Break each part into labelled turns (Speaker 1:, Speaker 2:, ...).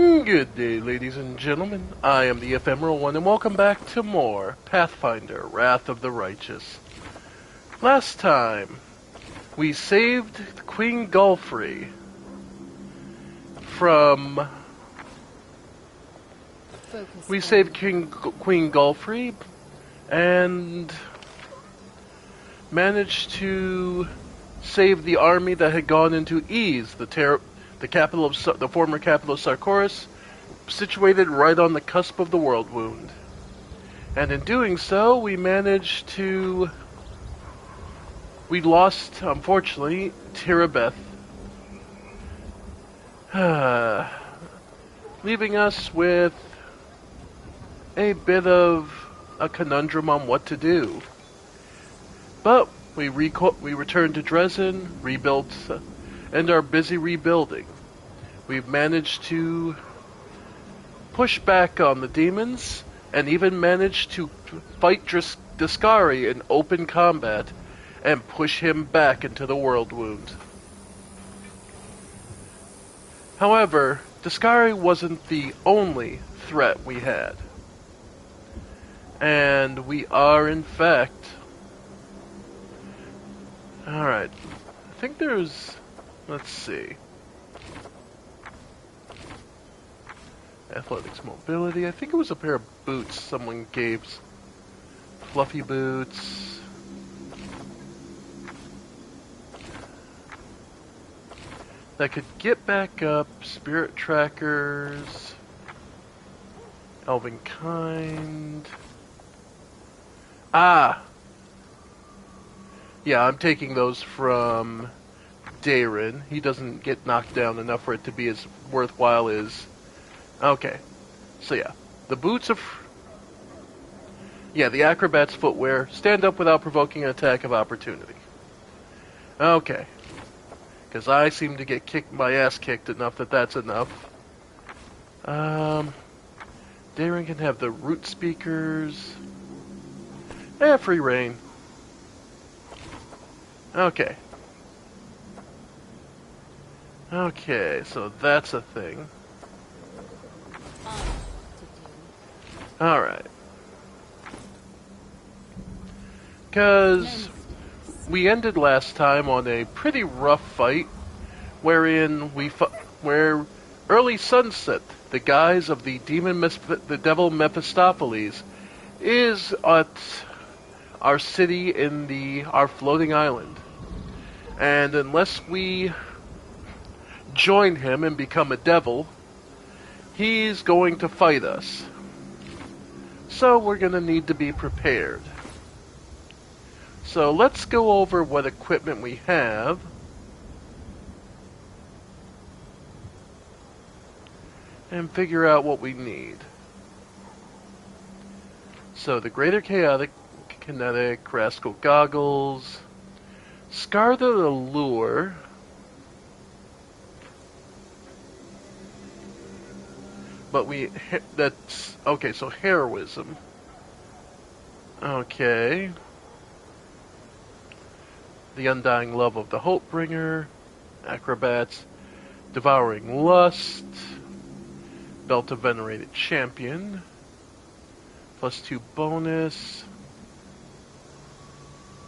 Speaker 1: Good day, ladies and gentlemen. I am the Ephemeral One, and welcome back to more Pathfinder, Wrath of the Righteous. Last time, we saved Queen Gulfrey from... Queen Gulfrey and managed to save the army that had gone into Ease, the capital of the former capital of Sarkoris, situated right on the cusp of the World Wound. And in doing so, we lost, unfortunately, Tirabeth, leaving us with a bit of a conundrum on what to do. But we returned to Dresden, rebuilt, and are busy rebuilding. We've managed to push back on the demons, and even managed to fight Discari in open combat, and push him back into the World Wound. However, Discari wasn't the only threat we had. And we are, in fact... Alright, I think there's... Let's see. Athletics, mobility. I think it was a pair of boots someone gave. Fluffy boots. That could get back up. Spirit trackers. Elven kind. Ah! Yeah, I'm taking those from Darren. He doesn't get knocked down enough for it to be as worthwhile as... Okay. So yeah. The boots of... Yeah, the acrobat's footwear. Stand up without provoking an attack of opportunity. Okay. Because I seem to get my ass kicked enough that that's enough. Darren can have the root speakers. Free reign. Okay. Okay, so that's a thing. Alright. Because we ended last time on a pretty rough fight, wherein where early sunset, the guise of the devil Mephistopheles, is at our city in our floating island. And unless we join him and become a devil, he's going to fight us. So we're going to need to be prepared. So let's go over what equipment we have. And figure out what we need. So the Greater Kinetic, Rascal Goggles, Scar the Allure, but that's, okay, so Heroism, okay, the Undying Love of the Hopebringer, Acrobats, Devouring Lust, Belt of Venerated Champion, +2 bonus.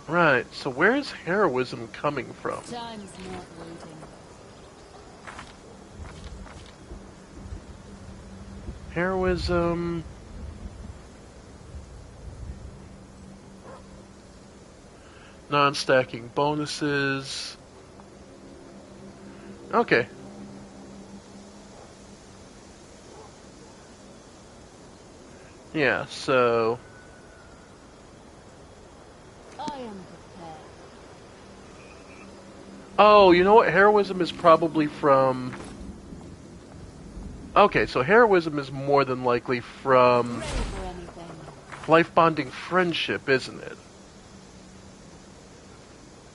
Speaker 1: Right, so where's Heroism coming from?
Speaker 2: Time's not waiting.
Speaker 1: Heroism... Non-stacking bonuses... Okay. Yeah, so...
Speaker 2: I am prepared.
Speaker 1: Oh, you know what? Heroism is probably from... Okay, so Heroism is more than likely from... Life Bonding Friendship, isn't it?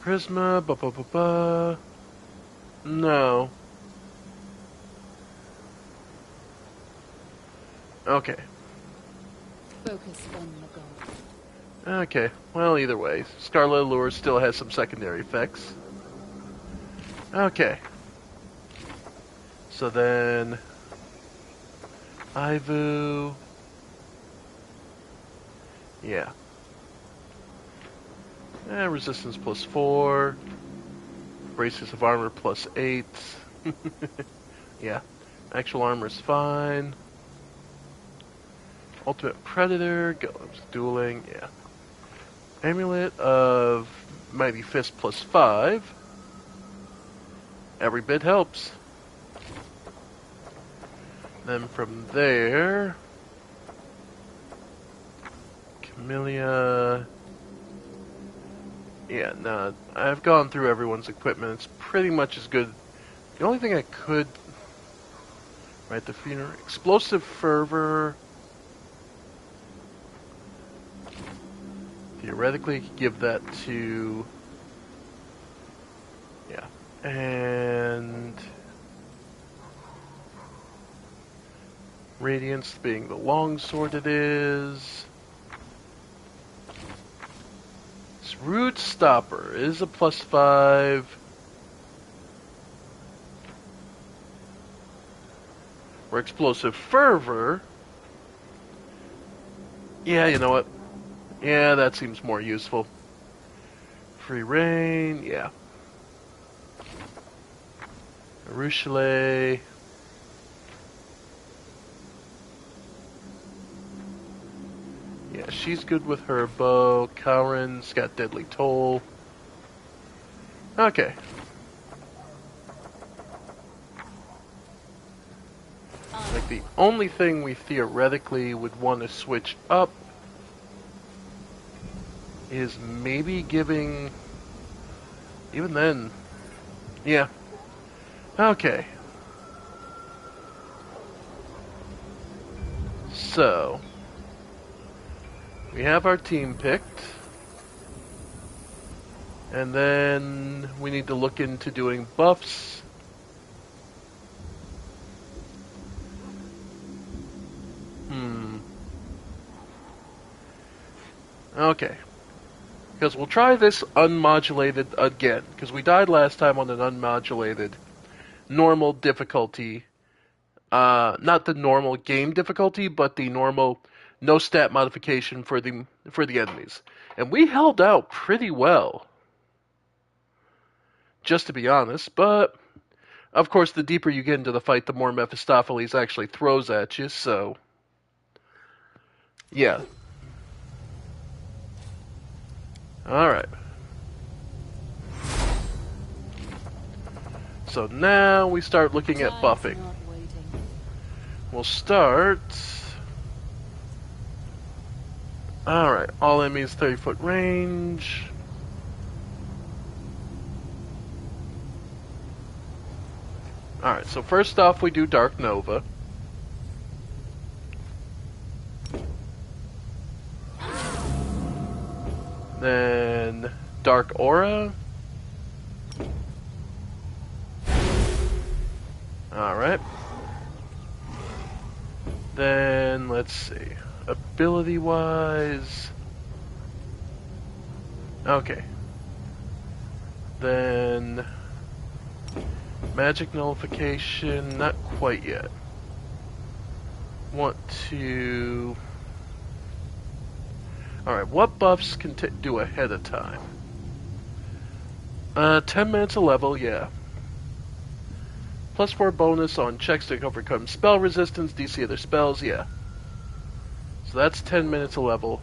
Speaker 1: Prisma, No. Okay.
Speaker 2: Focus on the goal.
Speaker 1: Okay, well, either way, Scarlet Allure still has some secondary effects. Okay. So then... Ivu. Yeah. Resistance +4. Braces of armor +8. Yeah. Actual armor is fine. Ultimate Predator. Dueling. Yeah. Amulet of Mighty Fist +5. Every bit helps. Then from there, Camellia. Yeah, no, I've gone through everyone's equipment. It's pretty much as good. The only thing I could, right, the funeral, explosive fervor. Theoretically, could give that to, yeah, and Radiance being the longsword it is. This Root Stopper is a +5. Or Explosive Fervor. Yeah, you know what? Yeah, that seems more useful. Free Reign, yeah. Arushale. Yeah, she's good with her bow. Kaurin's got Deadly Toll. Okay. Like the only thing we theoretically would want to switch up is maybe giving... Even then... Yeah. Okay. So... We have our team picked. And then we need to look into doing buffs. Okay. Because we'll try this unmodulated again. Because we died last time on an unmodulated normal difficulty. Not the normal game difficulty, but the normal no stat modification for the enemies. And we held out pretty well. Just to be honest, but of course the deeper you get into the fight, the more Mephistopheles actually throws at you, so yeah. Alright. So now we start looking at buffing. We'll start... Alright, all enemies 30-foot range. Alright, so first off we do Dark Nova. Then Dark Aura. Alright. Then, let's see. Ability-wise... Okay. Then... Magic Nullification, not quite yet. Want to... Alright, what buffs can do ahead of time? 10 minutes a level, yeah. +4 bonus on checks to overcome spell resistance, DC other spells, yeah. So that's 10 minutes a level.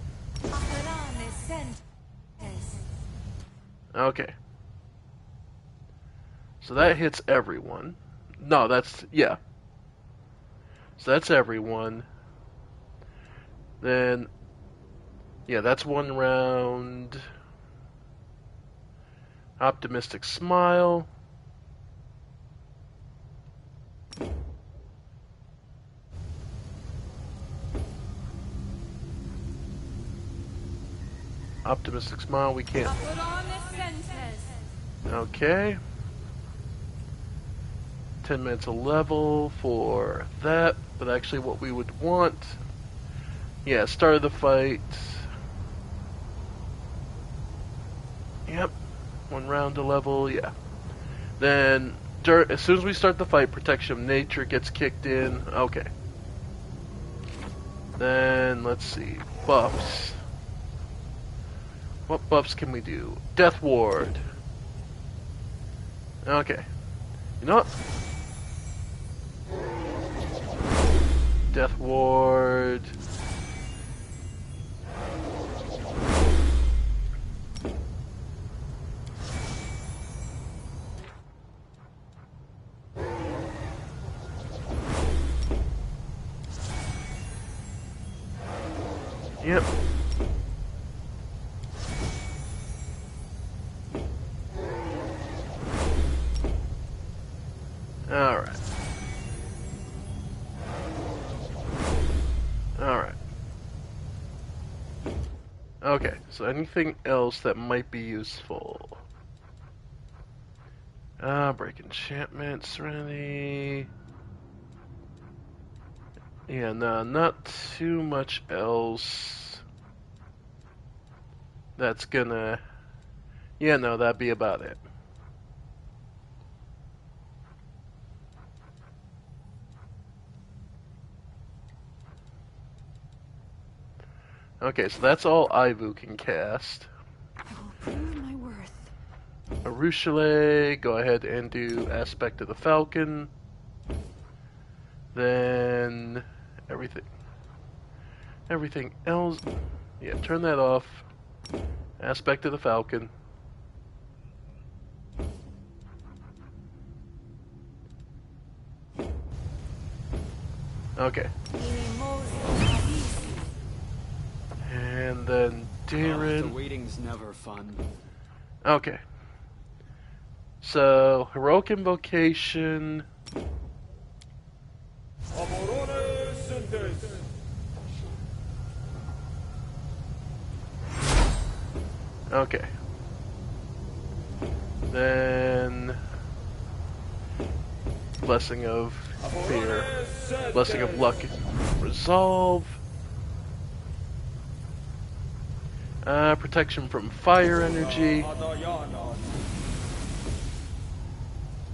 Speaker 1: Okay. So that hits everyone. No, that's, yeah. So that's everyone. Then, yeah, that's one round. Optimistic Smile. Optimistic Smile, we can't. Okay. 10 minutes a level for that, but actually what we would want... Yeah, start of the fight. Yep. One round a level, yeah. Then, as soon as we start the fight, Protection of Nature gets kicked in. Okay. Then, let's see. Buffs. What buffs can we do? Death Ward. Okay. You know what? Death Ward. Yep. Alright. Alright. Okay, so anything else that might be useful? Break enchantment, serenity. Yeah, no, not too much else. That's gonna... Yeah, no, that'd be about it. Okay, so that's all Ivu can cast.
Speaker 2: I will prove my worth.
Speaker 1: Arushale, go ahead and do Aspect of the Falcon. Then everything else, yeah, turn that off. Aspect of the Falcon. Okay. And then Darren.
Speaker 3: The waiting's never fun.
Speaker 1: Okay. So, Heroic Invocation. Okay. Then Blessing of Fear. Blessing of Luck. Resolve. Protection from fire energy.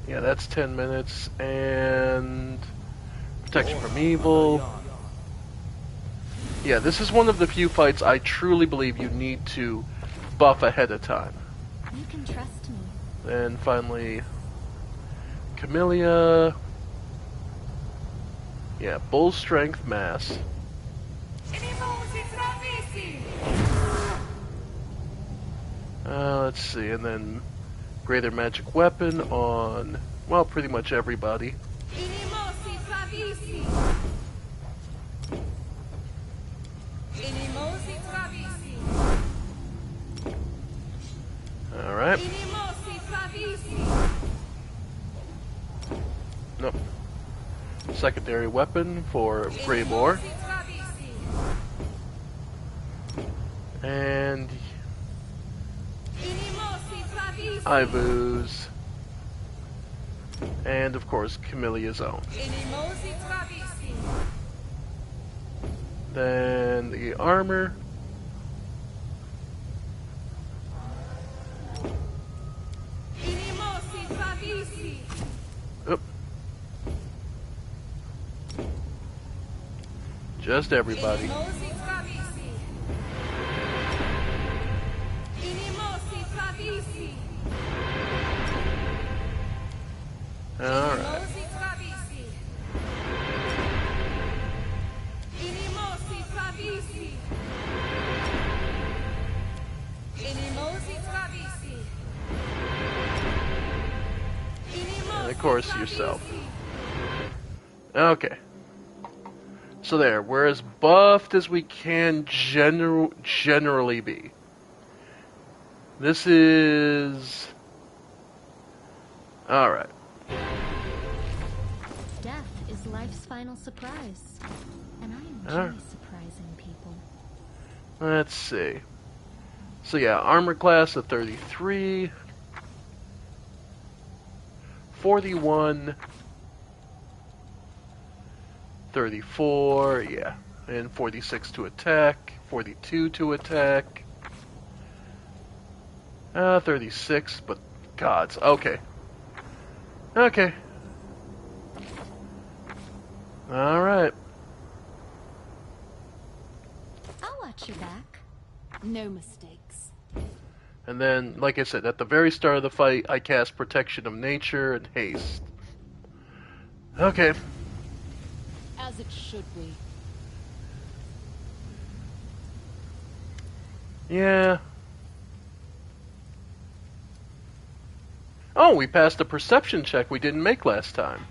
Speaker 1: Yeah, that's 10 minutes. And protection from evil. Yeah, this is one of the few fights I truly believe you need to buff ahead of time.
Speaker 2: You can trust me.
Speaker 1: Then finally, Camellia. Yeah, Bull Strength Mass. Let's see, and then Greater Magic Weapon on, well, pretty much everybody. Alright. Nope. Secondary weapon for Braymore. And Ivu's. And of course Camellia's own. Then the armor. Oop. Just everybody. Alright. And of course yourself. Okay. So there, we're as buffed as we can generally be. This is... Alright.
Speaker 2: Death is life's final surprise. And I enjoy surprising people.
Speaker 1: Let's see. So yeah, armor class of 33. 41. 34, yeah. And 46 to attack. 42 to attack. 36, but gods. Okay. Okay. Alright.
Speaker 2: got your back.
Speaker 3: No mistakes.
Speaker 1: And then, like I said, at the very start of the fight, I cast Protection of Nature and Haste. Okay.
Speaker 3: As it should be.
Speaker 1: Yeah. Oh, we passed a perception check we didn't make last time.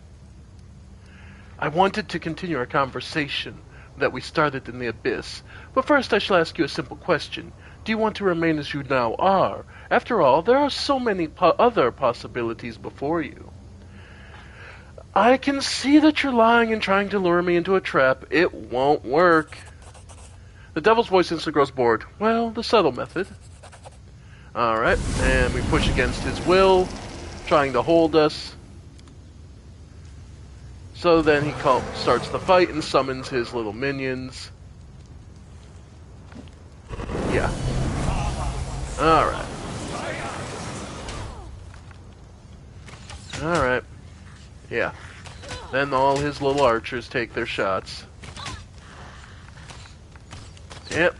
Speaker 1: I wanted to continue our conversation that we started in the abyss, but first I shall ask you a simple question. Do you want to remain as you now are? After all, there are so many other possibilities before you. I can see that you're lying and trying to lure me into a trap. It won't work. The devil's voice instantly grows bored. Well, the subtle method. Alright, and we push against his will, trying to hold us. So then he starts the fight and summons his little minions. Yeah. Alright. Alright. Yeah. Then all his little archers take their shots. Yep.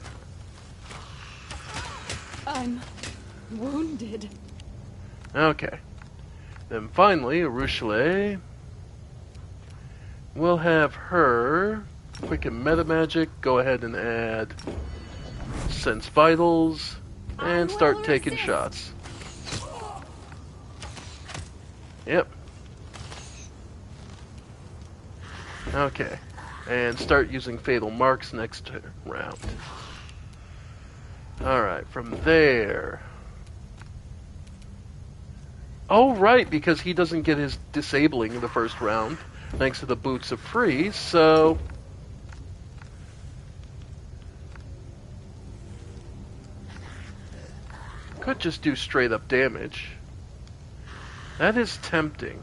Speaker 3: I'm wounded.
Speaker 1: Okay. Then finally, Ruchelet. We'll have her quicken meta magic, go ahead and add sense vitals, and start taking shots. Yep. Okay. And start using fatal marks next round. Alright, from there. Oh, right, because he doesn't get his disabling in the first round, thanks to the Boots of Freeze, so... Could just do straight up damage. That is tempting.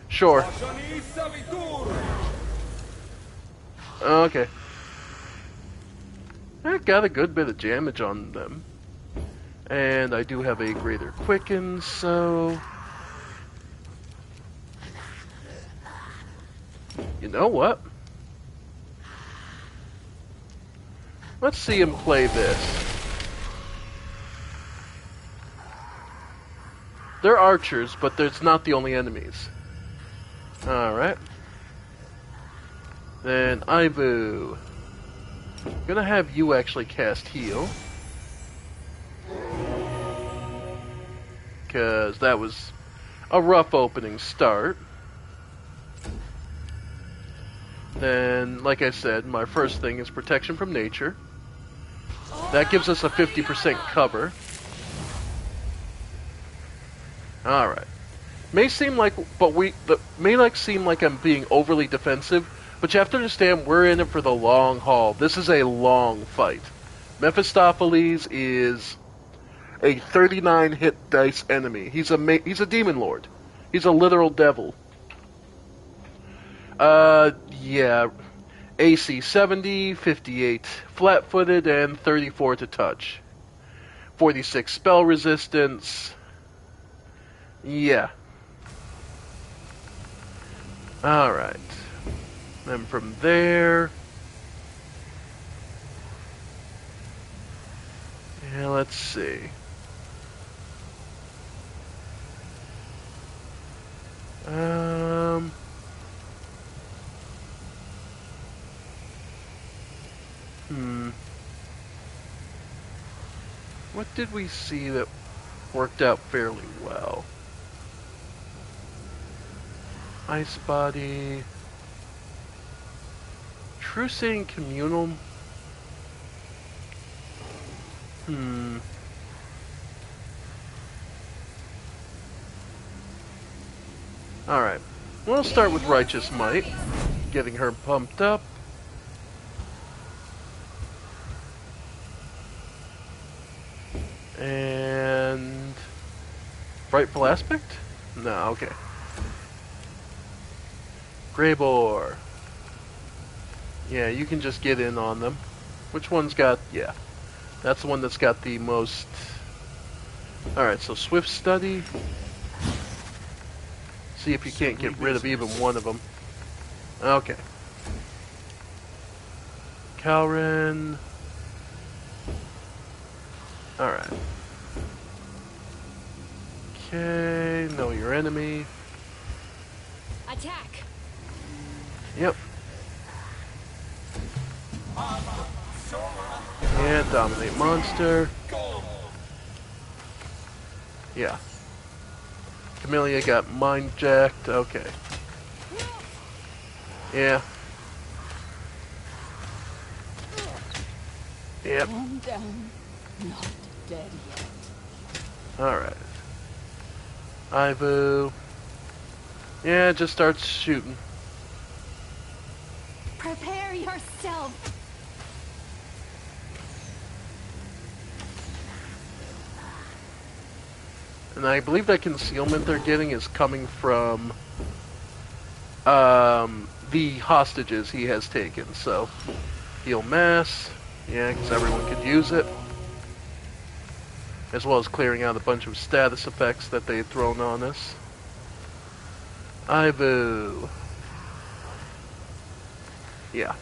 Speaker 1: Sure. Okay. I got a good bit of damage on them. And I do have a greater quicken, so... You know what? Let's see him play this. They're archers, but it's not the only enemies. Alright. Then Ivu. Gonna have you actually cast heal. Because that was a rough opening start. Then, like I said, my first thing is protection from nature. That gives us a 50% cover. Alright. May seem like, seem like I'm being overly defensive, but you have to understand we're in it for the long haul. This is a long fight. Mephistopheles is a 39 hit dice enemy. He's a demon lord. He's a literal devil. Yeah. AC 70, 58 flat-footed, and 34 to touch. 46 spell resistance. Yeah. Alright. Then from there... Yeah, let's see. What did we see that worked out fairly well? Ice Body... Trucing Communal... Alright. We'll start with Righteous Might. Getting her pumped up. And... Frightful Aspect? No, okay. Greybore. Yeah, you can just get in on them. Which one's got... Yeah. That's the one that's got the most... Alright, so Swift Study. See if you can't get rid of even one of them. Okay. Calren. Alright. Okay, know your enemy.
Speaker 3: Attack!
Speaker 1: Yep. And dominate monster. Yeah. Camellia got mind jacked. Okay. Yeah. Yep.
Speaker 3: Calm down. Not dead yet.
Speaker 1: Alright. Ivu. Yeah, just starts shooting.
Speaker 3: Prepare yourself.
Speaker 1: And I believe that concealment they're getting is coming from the hostages he has taken. So, heal mass. Yeah, because everyone could use it. As well as clearing out a bunch of status effects that they had thrown on us. Ivu. Yeah.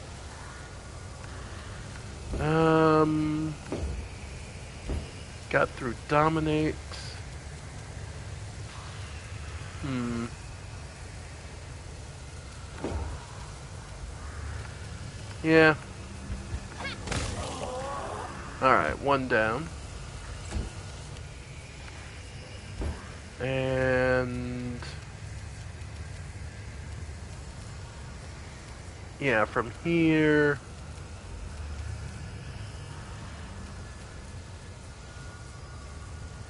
Speaker 1: Got through dominate. Yeah. Alright, one down. And yeah, from here.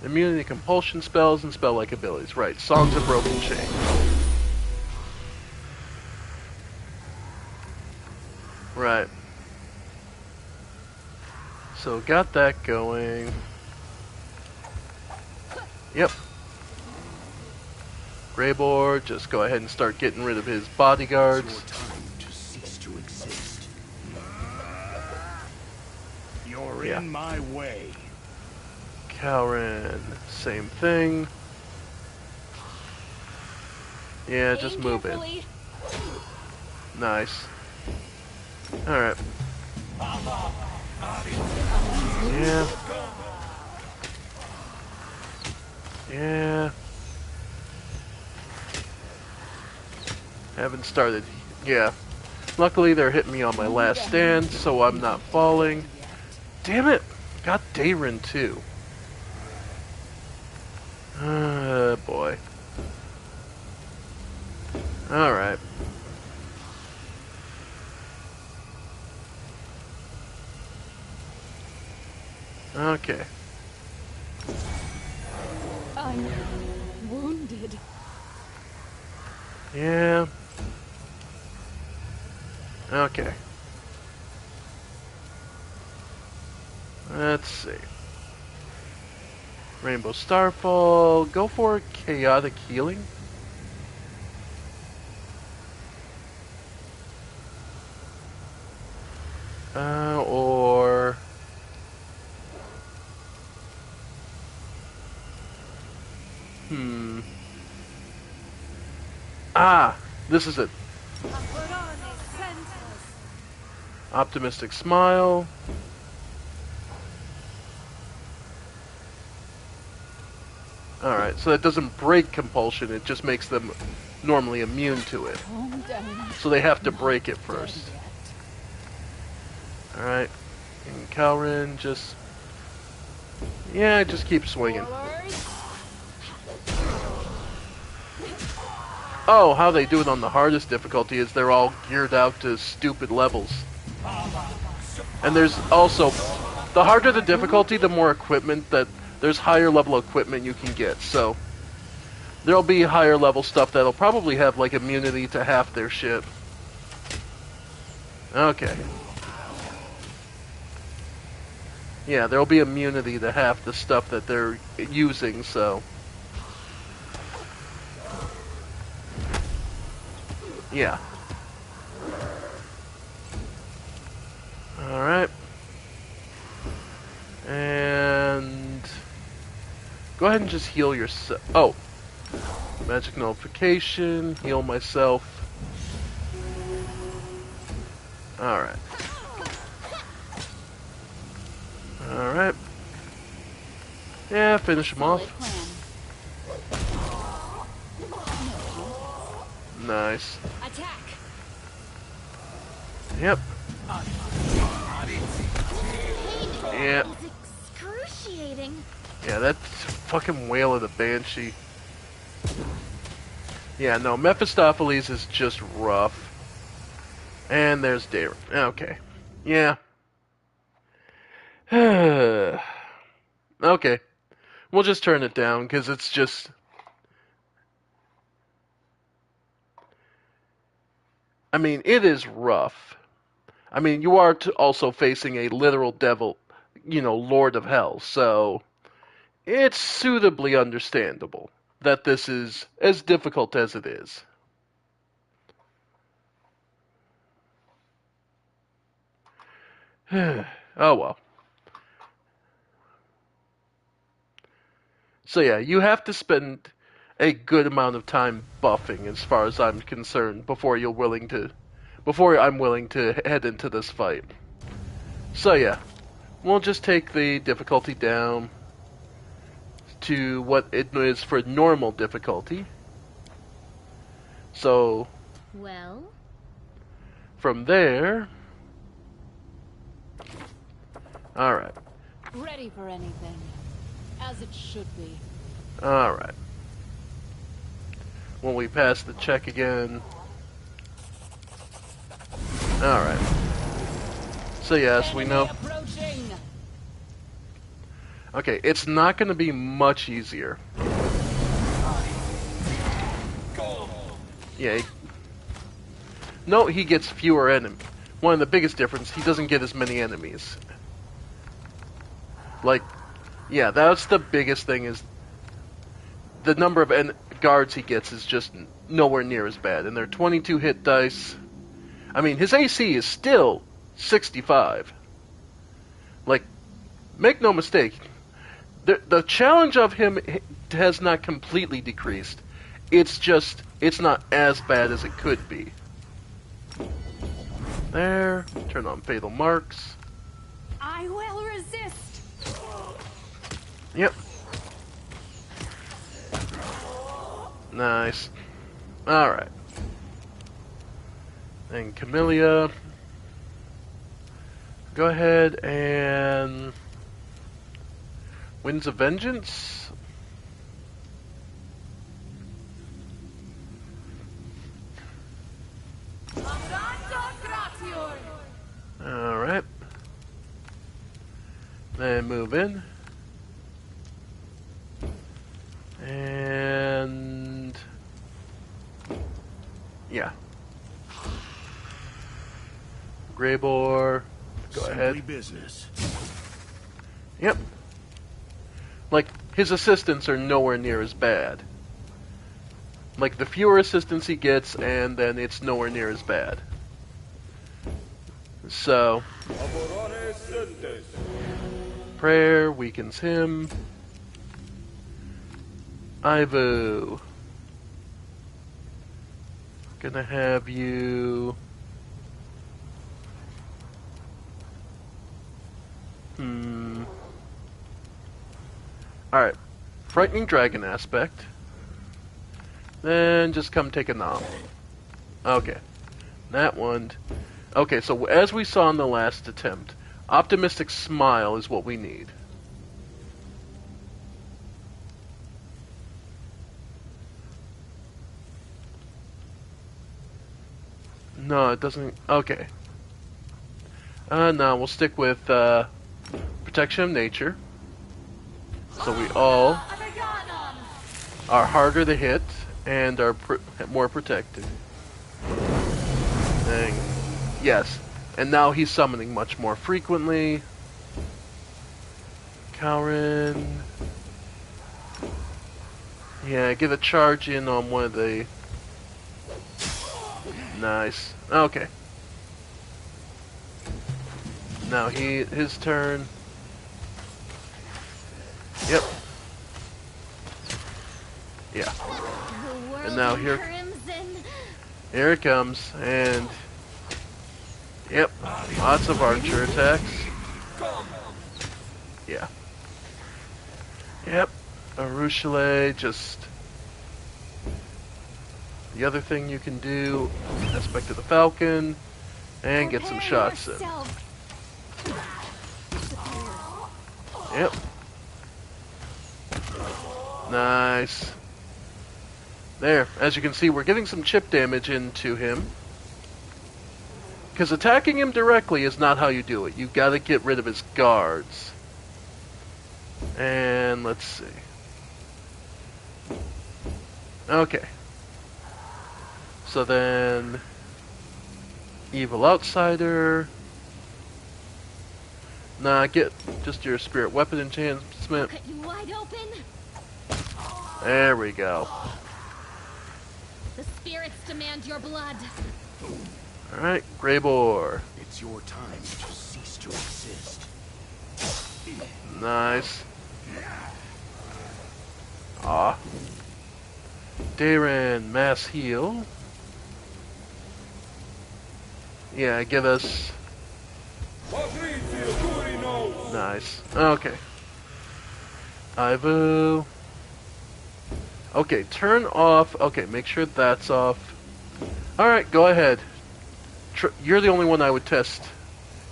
Speaker 1: Immunity compulsion spells and spell-like abilities. Right, Songs of Broken Chain. Right. So got that going. Yep. Greybor, just go ahead and start getting rid of his bodyguards.
Speaker 4: It's your time to cease to exist. You're
Speaker 1: Yeah.
Speaker 4: in my way.
Speaker 1: Calran, same thing. Yeah, just
Speaker 3: Aim
Speaker 1: move in.
Speaker 3: carefully.
Speaker 1: Nice. Alright. Yeah. Yeah. Haven't started. Yeah. Luckily they're hitting me on my last stand, so I'm not falling. Damn it! Got Dayrin too. Boy. Alright. Okay.
Speaker 3: I'm wounded.
Speaker 1: Yeah. Okay. Let's see. Rainbow Starfall. Go for Chaotic Healing. Or... Ah! This is it. Optimistic Smile. Alright, so that doesn't break compulsion, it just makes them normally immune to it.
Speaker 3: Calm down.
Speaker 1: So they have to break it first.
Speaker 3: Dead yet.
Speaker 1: Alright. And Calrin just... Yeah, just keep swinging.
Speaker 3: Warlords,
Speaker 1: Oh, how they do it on the hardest difficulty is they're all geared out to stupid levels. And there's also... The harder the difficulty, the more equipment that... There's higher level equipment you can get, so... There'll be higher level stuff that'll probably have, like, immunity to half their shit. Okay. Yeah, there'll be immunity to half the stuff that they're using, so... Yeah. Alright. And... Go ahead and just heal yourself. Oh. Magic Nullification. Heal myself. Alright. Alright. finish him off. Nice.
Speaker 3: Attack.
Speaker 1: Yep.
Speaker 2: Pain
Speaker 1: Yeah.
Speaker 2: is excruciating.
Speaker 1: Yeah, that fucking Wail of the Banshee. Yeah, no, Mephistopheles is just rough. And there's Darren. Okay. Yeah. Okay. We'll just turn it down, because it's just... I mean, it is rough. I mean, you are also facing a literal devil, Lord of Hell, so... It's suitably understandable that this is as difficult as it is. Oh well. So yeah, you have to spend a good amount of time buffing, as far as I'm concerned, before I'm willing to head into this fight. So yeah, we'll just take the difficulty down to what it is for normal difficulty. So
Speaker 2: Well,
Speaker 1: from there, all right.
Speaker 3: Ready for anything. As it should be.
Speaker 1: All right. When we pass the check again. All right. So yes, we know.
Speaker 3: Approaching.
Speaker 1: Okay, it's not going to be much easier. Yeah. No, he gets fewer enemies. One of the biggest difference, he doesn't get as many enemies. Like, yeah, that's the biggest thing, is the number of guards he gets is just nowhere near as bad. And they're 22 hit dice. I mean, his AC is still 65. Like, make no mistake, the challenge of him has not completely decreased. It's just, it's not as bad as it could be. There, turn on Fatal Marks.
Speaker 3: I will resist.
Speaker 1: Yep. Nice. Alright. And Camellia, go ahead and Winds of Vengeance. Alright. Then move in. And yeah. Greybore, go ahead.
Speaker 4: Business.
Speaker 1: Yep. Like, his assistants are nowhere near as bad. Like, the fewer assistants he gets, and then it's nowhere near as bad. So, prayer weakens him. Ivo, gonna have you... Alright. Frightening Dragon aspect. Then just come take a nom. Okay. That one. Okay, so as we saw in the last attempt, Optimistic Smile is what we need. No, it doesn't... Okay. No, we'll stick with Protection of Nature. So we all are harder to hit and are more protected. And yes. And now he's summoning much more frequently. Kaurin. Yeah, get a charge in on one of the... Nice. Okay. Now his turn. Yep. Yeah. And now here it comes, and yep, lots of archer attacks. Yeah. Yep. Arushale, just... The other thing you can do, aspect of the Falcon, and get some shots in. Yep. Nice. There, as you can see, we're getting some chip damage into him. Because attacking him directly is not how you do it. You've got to get rid of his guards. And let's see. Okay. So then... Evil Outsider. Nah, get just your spirit weapon enhancement.
Speaker 2: Cut you wide open.
Speaker 1: There we go.
Speaker 2: The spirits demand your blood.
Speaker 1: Alright, Greybore.
Speaker 4: It's your time to cease to exist.
Speaker 1: Nice. Ah. Darren, mass heal. Yeah, give us... Nice. Okay. Ivu. Okay, turn off... Okay, make sure that's off. Alright, go ahead. You're the only one I would test.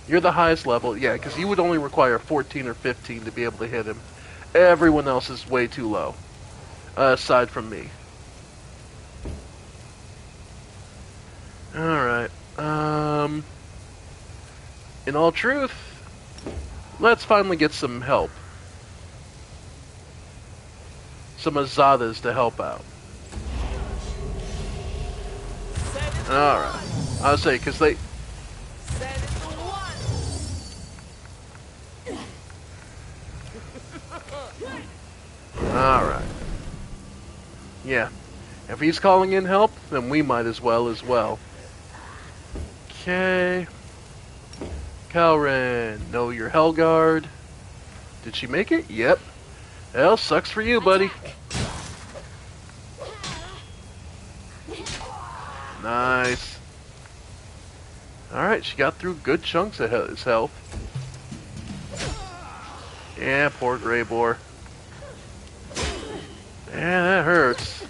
Speaker 1: You're the highest level. Yeah, because you would only require 14 or 15 to be able to hit him. Everyone else is way too low. Aside from me. Alright. In all truth, let's finally get some help. Some Azadas to help out. Alright. I'll say, because they... Alright. Yeah. If he's calling in help, then we might as well. Okay. Calren, know your Hellguard. Did she make it? Yep. Well, sucks for you, buddy. Nice. Alright, she got through good chunks of his health. Yeah, poor Greybore. Yeah, that hurts.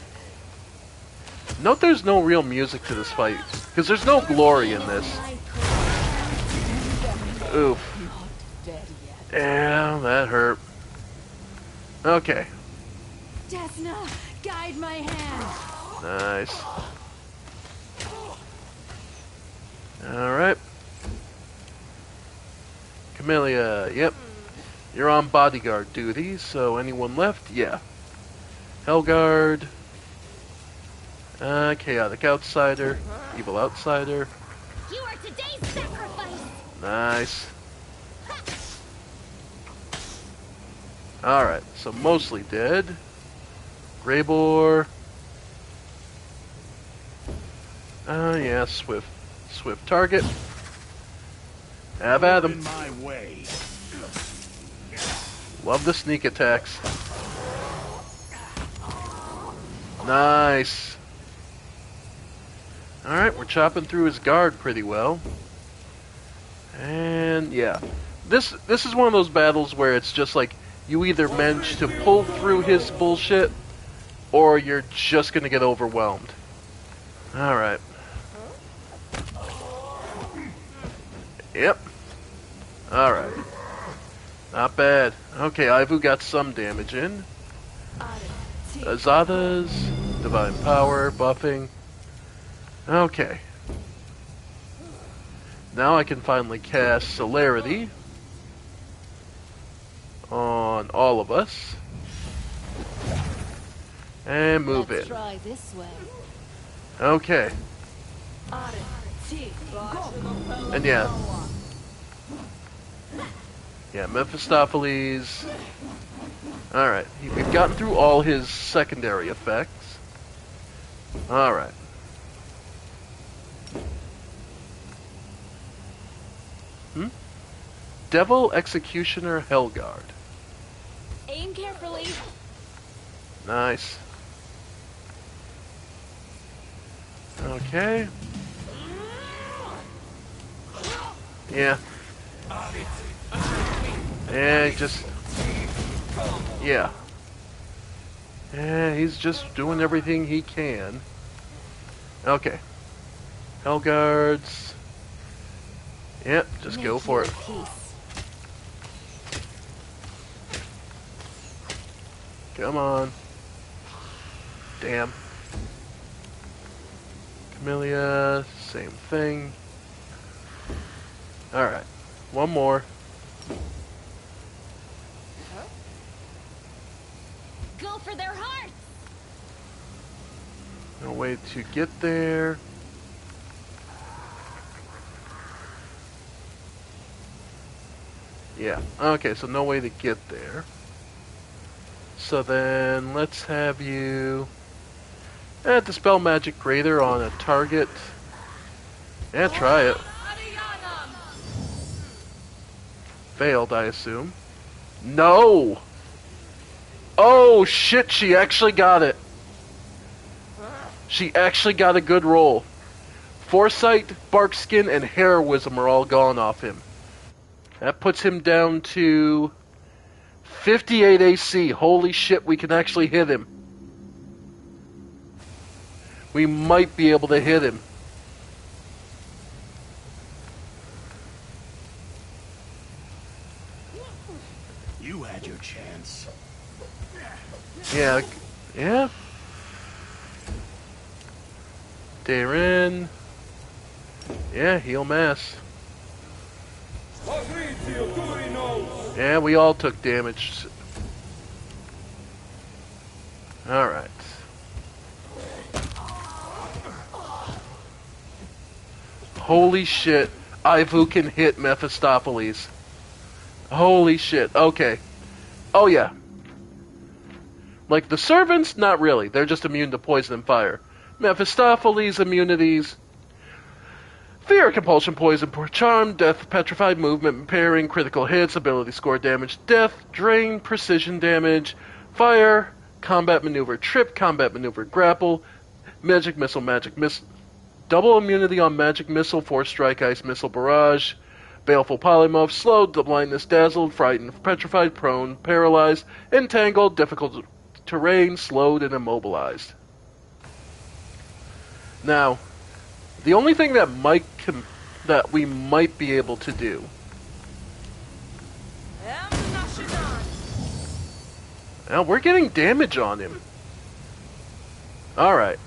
Speaker 1: Note there's no real music to this fight, because there's no glory in this. Oof. Yeah, that hurt. Okay.
Speaker 3: Desna, guide my hand.
Speaker 1: Nice. Alright. Camellia, yep. You're on bodyguard duty, so anyone left? Yeah. Hellguard. Chaotic Outsider. Evil Outsider.
Speaker 2: You are today's sacrifice.
Speaker 1: Nice. Alright, so mostly dead. Greybore. Yeah, Swift target. Have at him.
Speaker 4: In my way.
Speaker 1: Love the sneak attacks. Nice. Alright, we're chopping through his guard pretty well. And yeah. This is one of those battles where it's just like you either manage to pull through his bullshit or you're just gonna get overwhelmed. Alright. Yep. Alright. Not bad. Okay, Ivu got some damage in. Azadas, Divine Power, buffing. Okay. Now I can finally cast Celerity on all of us. And move
Speaker 3: Let's
Speaker 1: in.
Speaker 3: try this way.
Speaker 1: Okay. And yeah. Yeah, Mephistopheles. Alright, we've gotten through all his secondary effects. Alright. Devil Executioner Hellguard.
Speaker 3: Aim carefully.
Speaker 1: Nice. Okay. Yeah. Yeah, just... Yeah. Yeah, he's just doing everything he can. Okay. Hellguards. Yep, just
Speaker 2: Make
Speaker 1: go for
Speaker 2: your
Speaker 1: it.
Speaker 2: peace.
Speaker 1: Come on. Damn. Camellia, same thing. Alright. One more.
Speaker 3: Go for their hearts!
Speaker 1: No way to get there. Yeah. Okay, so no way to get there. So then let's have you dispel magic greater on a target. Yeah, try it. Failed, I assume. No! Oh shit, she actually got it. She actually got a good roll. Foresight, Barkskin, and Heroism are all gone off him. That puts him down to 58 AC. Holy shit, we can actually hit him. We might be able to hit him.
Speaker 4: You had your chance.
Speaker 1: Yeah. Yeah. Darren. Yeah, heal mass. Yeah, we all took damage. Alright. Holy shit. Ivu can hit Mephistopheles. Holy shit. Okay. Oh yeah. Like the servants, not really. They're just immune to poison and fire. Mephistopheles immunities. Fear, compulsion, poison, charm, death, petrified movement, impairing, critical hits, ability score damage, death, drain, precision damage, fire, combat maneuver, trip, combat maneuver, grapple, magic missile, double immunity on magic missile, force strike, ice missile, barrage, baleful polymorph, slowed, blindness, dazzled, frightened, petrified, prone, paralyzed, entangled, difficult terrain, slowed, and immobilized. Now, the only thing that we might be able to do. Now we're getting damage on him. All right.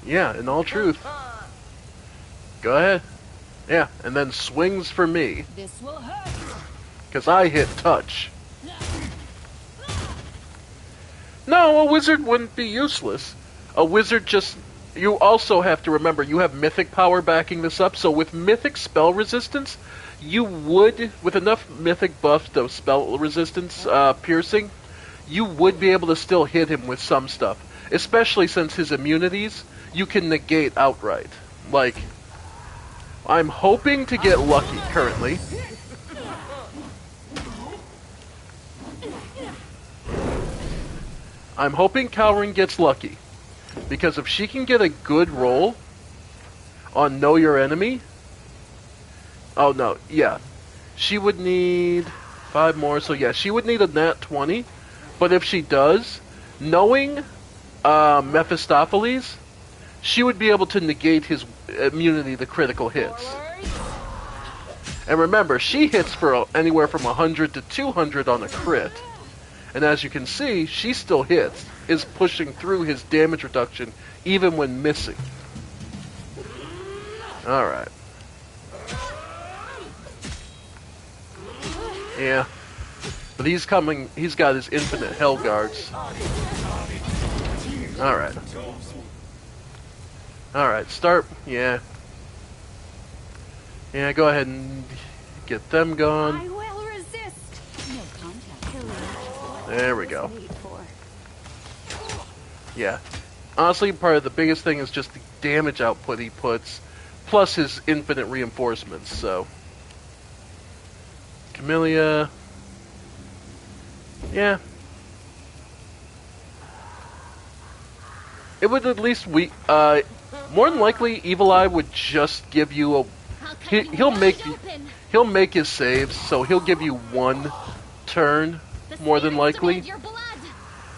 Speaker 1: Yeah, in all truth. Go ahead. Yeah, and then swings for me.
Speaker 3: This will hurt.
Speaker 1: Because I hit touch. No, a wizard wouldn't be useless. A wizard just... You also have to remember, you have mythic power backing this up, so with mythic spell resistance, you would, with enough mythic buff to spell resistance, piercing, you would be able to still hit him with some stuff. Especially since his immunities, you can negate outright. Like, I'm hoping to get lucky currently. I'm hoping Cowrin gets lucky. Because if she can get a good roll on Know Your Enemy... Oh, no, yeah. She would need 5 more, so yeah, she would need a nat 20. But if she does, knowing Mephistopheles, she would be able to negate his immunity to critical hits. And remember, she hits for anywhere from 100 to 200 on a crit. And as you can see, she still hits, is pushing through his damage reduction even when missing. Alright. Yeah. But he's got his infinite hell guards. Alright. Alright, start, yeah. Yeah, go ahead and get them gone.
Speaker 3: I will resist. No contact.
Speaker 1: There we go. Yeah. Honestly, part of the biggest thing is just the damage output he puts, plus his infinite reinforcements, so. Camellia. Yeah. It would at least more than likely, Evil Eye would just give you he'll make his saves, so he'll give you one turn more than likely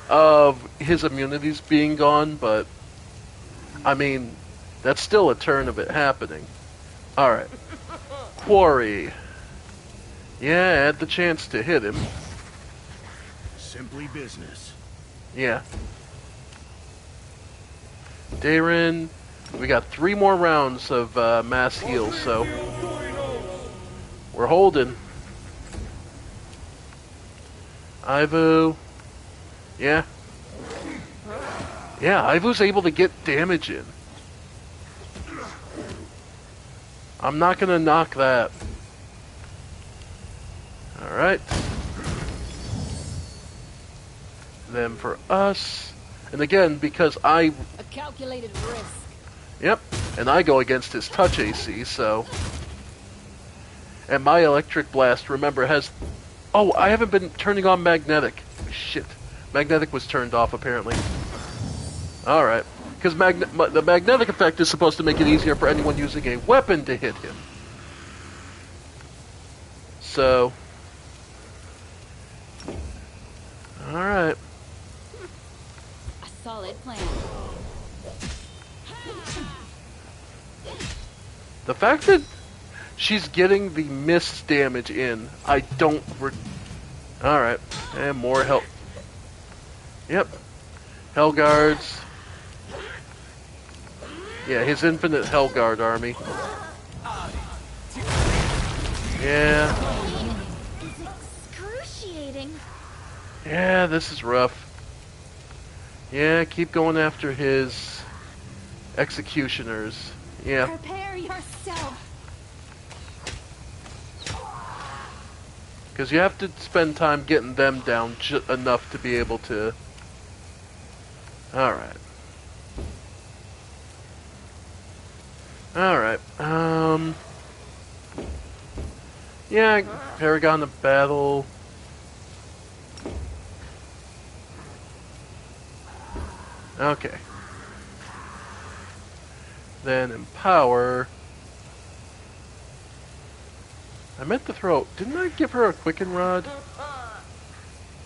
Speaker 1: of his immunities being gone, but I mean that's still a turn of it happening. Alright. Quarry. Yeah, I had the chance to hit him.
Speaker 4: Simply business.
Speaker 1: Yeah. Darren, we got 3 more rounds of mass heals, so we're holding. Ivu. Yeah. Yeah, Ivu's able to get damage in. I'm not gonna knock that. Alright. Then for us, and again, because
Speaker 3: A calculated risk.
Speaker 1: Yep, and I go against his touch AC, so. And my electric blast, remember, has. Oh, I haven't been turning on magnetic. Shit. Magnetic was turned off, apparently. Alright. Because the magnetic effect is supposed to make it easier for anyone using a weapon to hit him. So. Alright.
Speaker 3: A solid plan.
Speaker 1: The fact that she's getting the mist damage in, I don't... Alright. And more help. Yep. Hellguards. Yeah, his infinite Hellguard army. Yeah.
Speaker 2: Excruciating.
Speaker 1: Yeah, this is rough. Yeah, keep going after his executioners. Yeah.
Speaker 3: Prepare yourself.
Speaker 1: Because you have to spend time getting them down enough to be able to... Alright. Alright, yeah, Paragon of Battle. Okay. Then Empower. I meant to throw... Didn't I give her a Quicken Rod?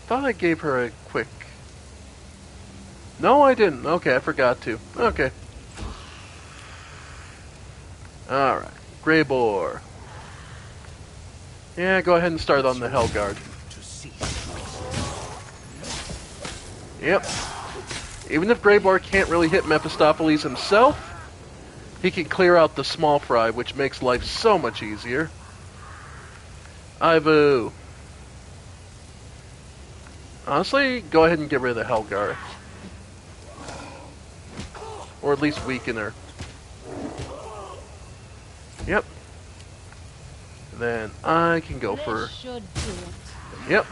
Speaker 1: Thought I gave her a quick... No, I didn't. Okay, I forgot to. Okay. Alright. Greybore. Yeah, go ahead and start on the Hellguard. Yep. Even if Greybore can't really hit Mephistopheles himself, he can clear out the small fry, which makes life so much easier. Ivu. Honestly, go ahead and get rid of the Hellguard. Or at least weaken her. Yep. Then I can go for...
Speaker 3: This should do it.
Speaker 1: Yep.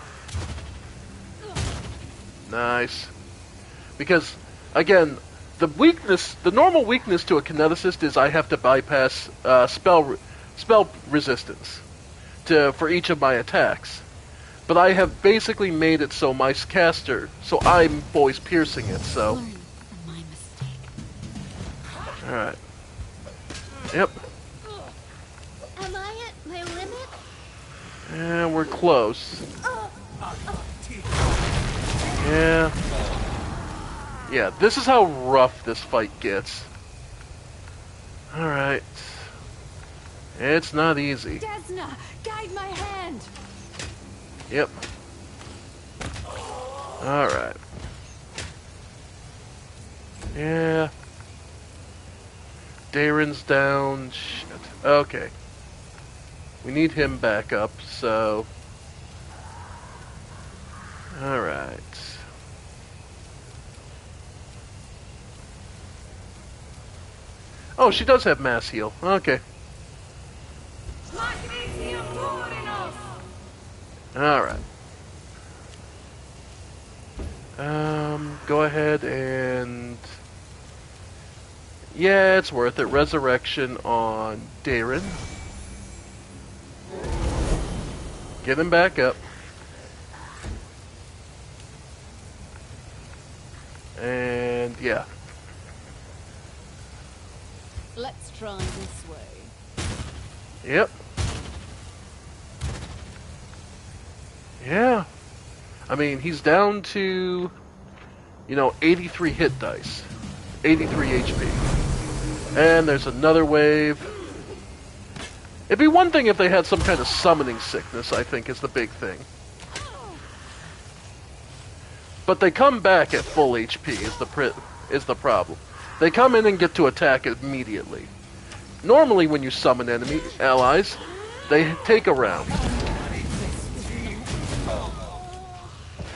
Speaker 1: Nice. Because, again, the normal weakness to a kineticist is I have to bypass spell resistance for each of my attacks. But I have basically made it so my caster, so I'm always piercing it, so...
Speaker 3: Learn from my mistake.
Speaker 1: Alright. Yep.
Speaker 2: Am I at my limit?
Speaker 1: And we're close. Yeah. Yeah, this is how rough this fight gets. Alright. It's not easy.
Speaker 3: Desna, guide my hand.
Speaker 1: Yep. Alright. Yeah. Darren's down. Shit. Okay. We need him back up, so... Alright. Oh, she does have mass heal. Okay. Alright. Go ahead and... Yeah, it's worth it. Resurrection on Darren. Get him back up. And, yeah.
Speaker 3: Let's try this way.
Speaker 1: Yep. Yeah. I mean, he's down to, 83 hit dice. 83 HP. And there's another wave. It'd be one thing if they had some kind of summoning sickness, I think, is the big thing. But they come back at full HP is the problem. They come in and get to attack immediately. Normally when you summon enemy allies, they take a round.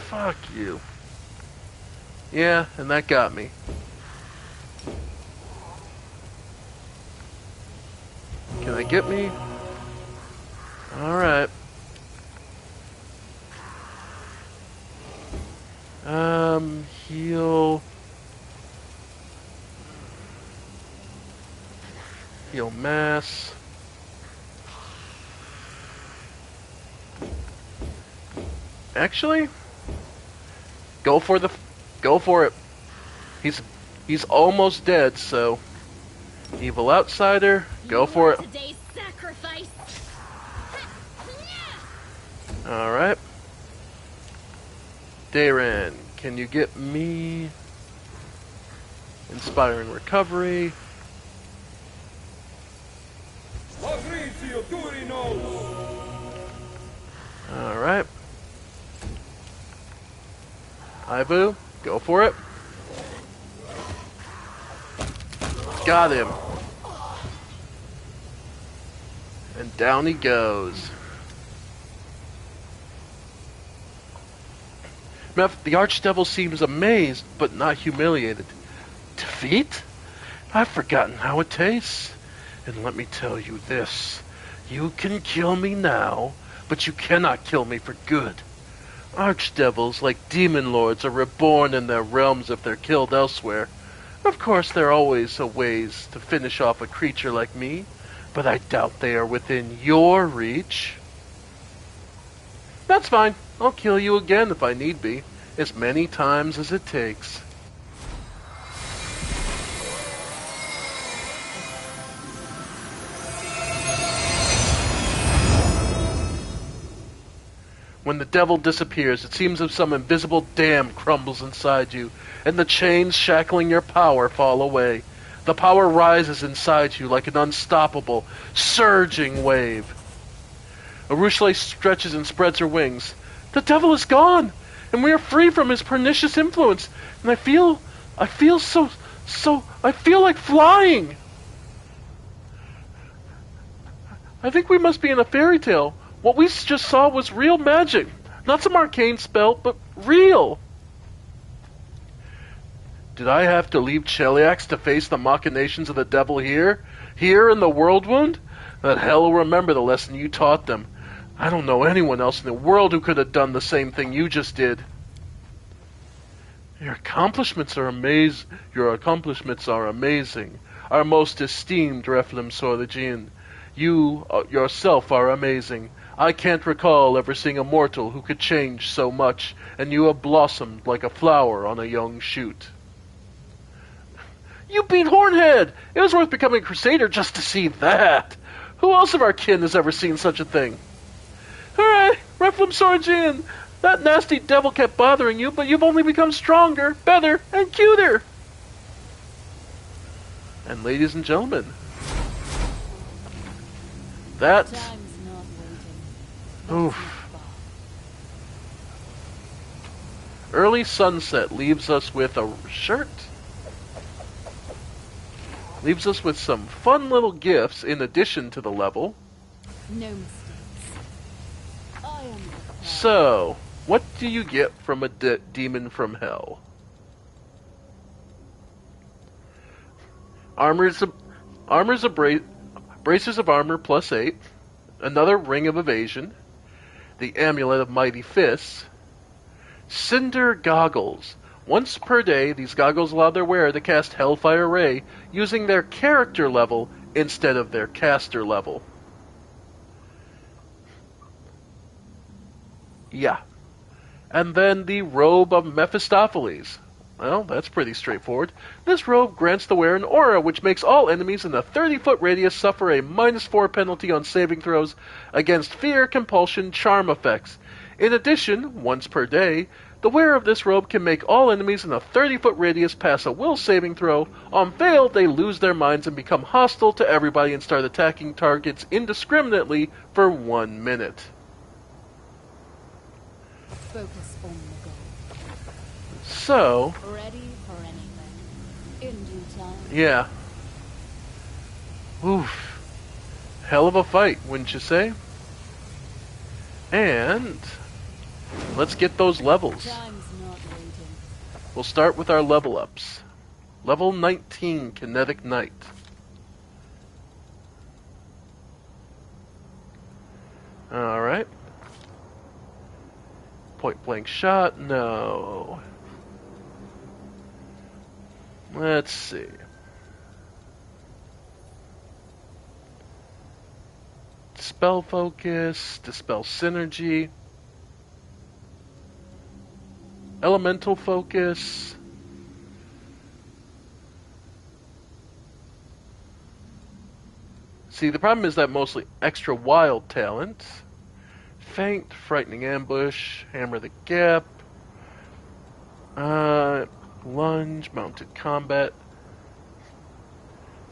Speaker 1: Fuck you. Yeah, and that got me. Can they get me? Alright. Heal. Heal mass. Actually, go for it. He's almost dead, so evil outsider, go for it.
Speaker 2: Today's sacrifice.
Speaker 1: All right. Dayran, can you get me inspiring recovery? All right. Ibu, go for it. Got him. And down he goes. Meph, the Archdevil seems amazed, but not humiliated. Defeat? I've forgotten how it tastes. And let me tell you this. You can kill me now, but you cannot kill me for good. Archdevils, like demon lords, are reborn in their realms if they're killed elsewhere. Of course, there are always ways to finish off a creature like me, but I doubt they are within your reach. That's fine. I'll kill you again if I need be, as many times as it takes. When the devil disappears, it seems as if some invisible dam crumbles inside you, and the chains shackling your power fall away. The power rises inside you like an unstoppable, surging wave. Arushle stretches and spreads her wings. The devil is gone, and we are free from his pernicious influence, and I feel like flying. I think we must be in a fairy tale. What we just saw was real magic. Not some arcane spell, but real. Did I have to leave Cheliax to face the machinations of the devil here? Here in the World Wound? That hell will remember the lesson you taught them. I don't know anyone else in the world who could have done the same thing you just did. Your accomplishments are amazing. Our most esteemed Reflem Sorlegian. You yourself are amazing. I can't recall ever seeing a mortal who could change so much, and you have blossomed like a flower on a young shoot. You beat Hornhead! It was worth becoming a crusader just to see that! Who else of our kin has ever seen such a thing? Hooray! Reflem Sorlegian! That nasty devil kept bothering you, but you've only become stronger, better, and cuter! And ladies and gentlemen, that...
Speaker 3: Time's not waiting.
Speaker 1: Oof. Early sunset leaves us with a shirt. Leaves us with some fun little gifts in addition to the level.
Speaker 3: No mistakes. I am prepared.
Speaker 1: So, what do you get from a demon from hell? Bracers of armor +8, another ring of evasion, the amulet of mighty fists, cinder goggles. Once per day, these goggles allow their wearer to cast Hellfire Ray using their character level instead of their caster level. Yeah. And then the robe of Mephistopheles. Well, that's pretty straightforward. This robe grants the wearer an aura which makes all enemies in a 30-foot radius suffer a -4 penalty on saving throws against fear, compulsion, charm effects. In addition, once per day, the wearer of this robe can make all enemies in a 30-foot radius pass a will saving throw. On fail, they lose their minds and become hostile to everybody and start attacking targets indiscriminately for 1 minute.
Speaker 3: Focus on the goal.
Speaker 1: So,
Speaker 3: Ready for anything. In due time.
Speaker 1: yeah. Oof. Hell of a fight, wouldn't you say? And let's get those levels.
Speaker 3: Time's not waiting.
Speaker 1: We'll start with our level ups. Level 19, Kinetic Knight. Alright. Point blank shot, no. Let's see. Dispel focus, dispel synergy, elemental focus, see the problem is that mostly extra wild talent, feint, frightening ambush, hammer the gap, lunge, mounted combat,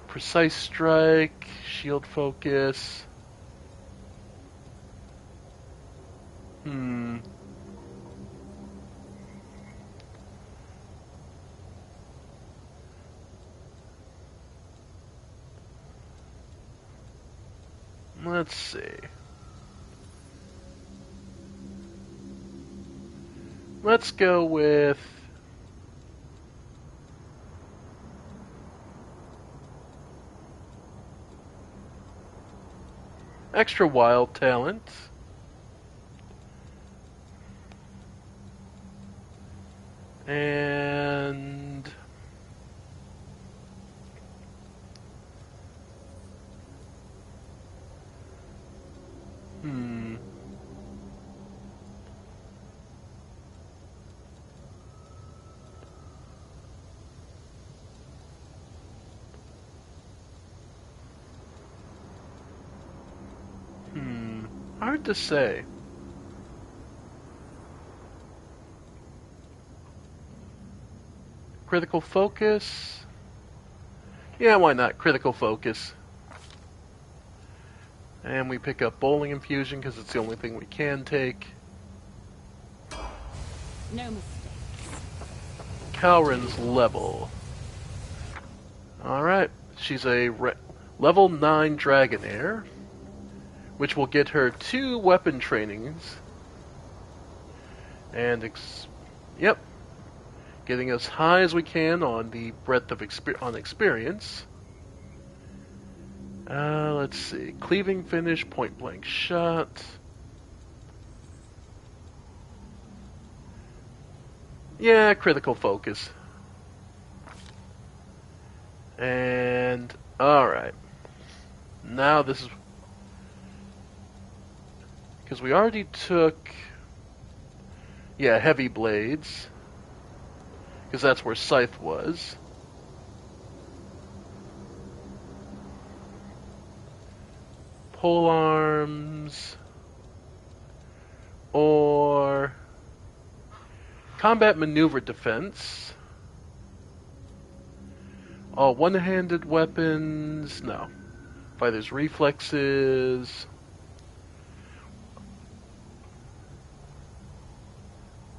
Speaker 1: precise strike, shield focus. Let's see. Let's go with extra wild talent. And hard to say. Critical focus? Yeah, why not? Critical focus. And we pick up bowling infusion because it's the only thing we can take.
Speaker 3: No mistakes.
Speaker 1: Calrin's level. Alright, she's a level 9 Dragonair, which will get her 2 weapon trainings. And, yep, getting as high as we can on the breadth of experience. Let's see. Cleaving finish, point blank shot. Yeah, critical focus. And, alright. Now this is... because we already took... yeah, heavy blades. Because that's where Scythe was. Pole arms. Or... combat maneuver defense. All one-handed weapons. No. Fighter's reflexes.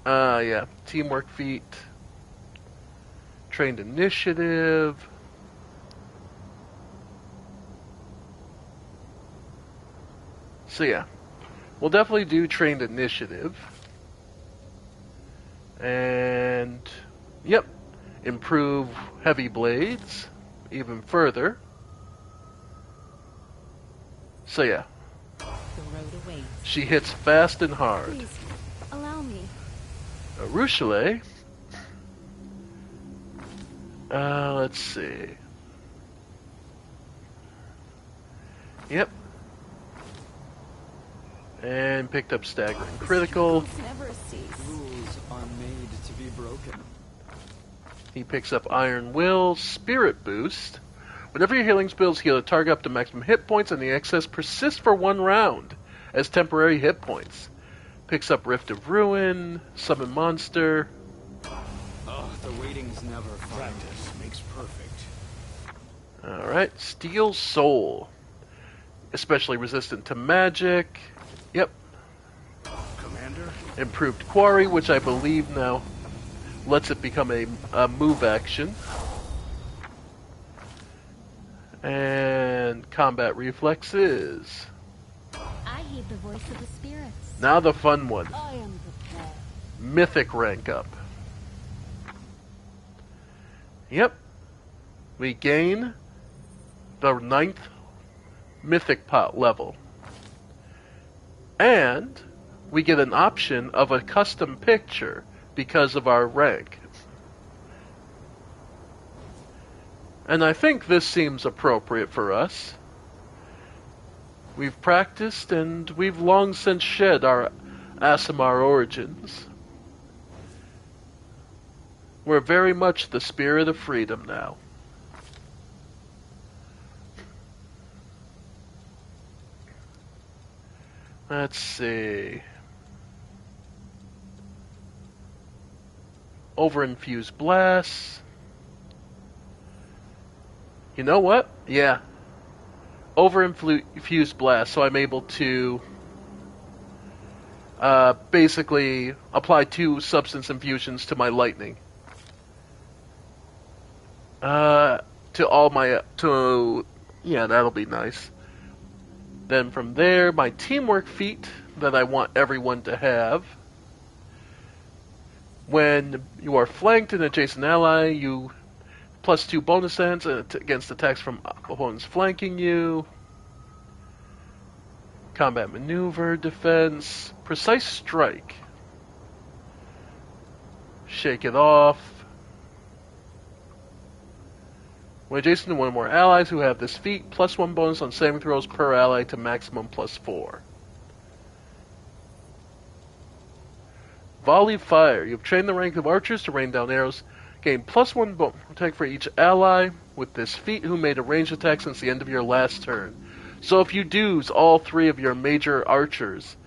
Speaker 1: Yeah. Teamwork feat. Trained initiative. So yeah. We'll definitely do trained initiative. And yep. Improve heavy blades even further. So yeah.
Speaker 3: The road awaits.
Speaker 1: She hits fast and hard.
Speaker 2: Please, allow me.
Speaker 1: Ruchelet. Let's see. Yep. And picked up staggering critical.
Speaker 2: Never cease.
Speaker 5: Rules are made to be broken.
Speaker 1: He picks up Iron Will, Spirit Boost. Whenever your healing spells heal a target up to maximum hit points, and the excess persists for 1 round as temporary hit points. Picks up Rift of Ruin, Summon Monster.
Speaker 4: Oh, the waiting's never fun. Practice makes perfect.
Speaker 1: Alright, Steel Soul. Especially resistant to magic. Yep.
Speaker 4: Commander?
Speaker 1: Improved Quarry, which I believe now lets it become a move action. And combat reflexes.
Speaker 2: I heed the voice of the spirits.
Speaker 1: Now the fun one.
Speaker 3: I am prepared.
Speaker 1: Mythic rank up. Yep. We gain the 9th Mythic pot level. And we get an option of a custom picture because of our rank. And I think this seems appropriate for us. We've practiced and we've long since shed our Aasimar origins. We're very much the spirit of freedom now. Let's see. Overinfused Blast. You know what? Yeah. Overinfused Blast, so I'm able to basically apply 2 substance infusions to my lightning. Yeah, that'll be nice. Then from there, my teamwork feat that I want everyone to have. When you are flanked an adjacent ally, you +2 bonus sense against attacks from opponents flanking you. Combat maneuver, defense, precise strike. Shake it off. When adjacent to one or more allies who have this feat, +1 bonus on saving throws per ally to maximum +4. Volley fire. You've trained the rank of archers to rain down arrows. Gain +1 attack for each ally with this feat who made a ranged attack since the end of your last turn. So if you do all 3 of your major archers,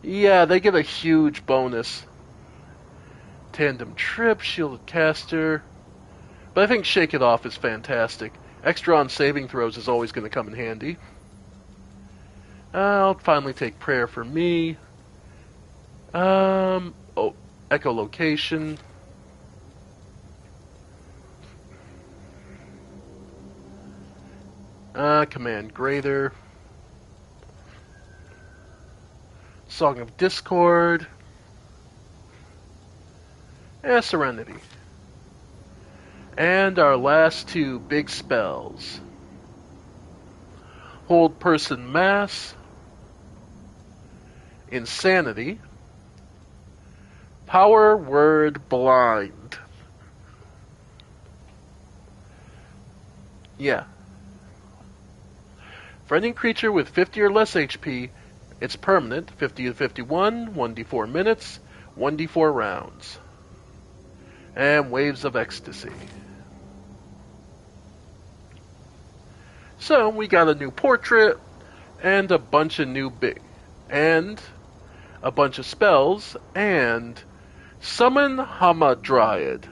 Speaker 1: yeah, they get a huge bonus. Tandem trip, shielded caster. But I think Shake It Off is fantastic. Extra on saving throws is always going to come in handy. I'll finally take Prayer for me. Echolocation. Command Greater. Song of Discord. Serenity. And our last 2 big spells. Hold Person Mass. Insanity. Power Word Blind. Yeah. For any creature with 50 or less HP, it's permanent, 50 to 51, 1d4 minutes, 1d4 rounds. And Waves of Ecstasy. So, we got a new portrait, and a bunch of and a bunch of spells, and Summon Hamadryad.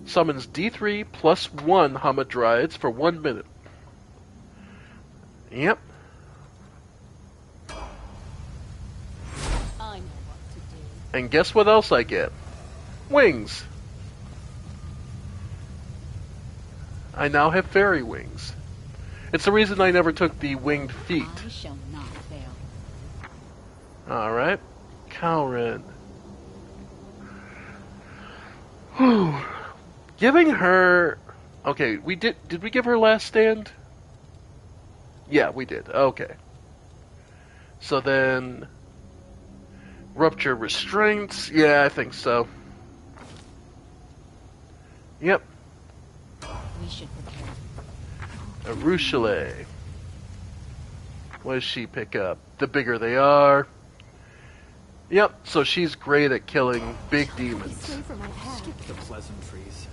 Speaker 1: Summons D3 +1 Hamadryads for 1 minute. Yep.
Speaker 3: I know what to do.
Speaker 1: And guess what else I get? Wings. I now have fairy wings. It's the reason I never took the winged feat.
Speaker 3: I shall not fail.
Speaker 1: Alright. Calren. Whew. Giving her... Okay, did we give her Last Stand? Yeah, we did. Okay. So then... Rupture Restraints? Yeah, I think so. Yep.
Speaker 3: We should prepare.
Speaker 1: Arushale. What does she pick up? The bigger they are. Yep, so she's great at killing big demons.
Speaker 3: Stay for my path.
Speaker 4: Skip the pleasantries.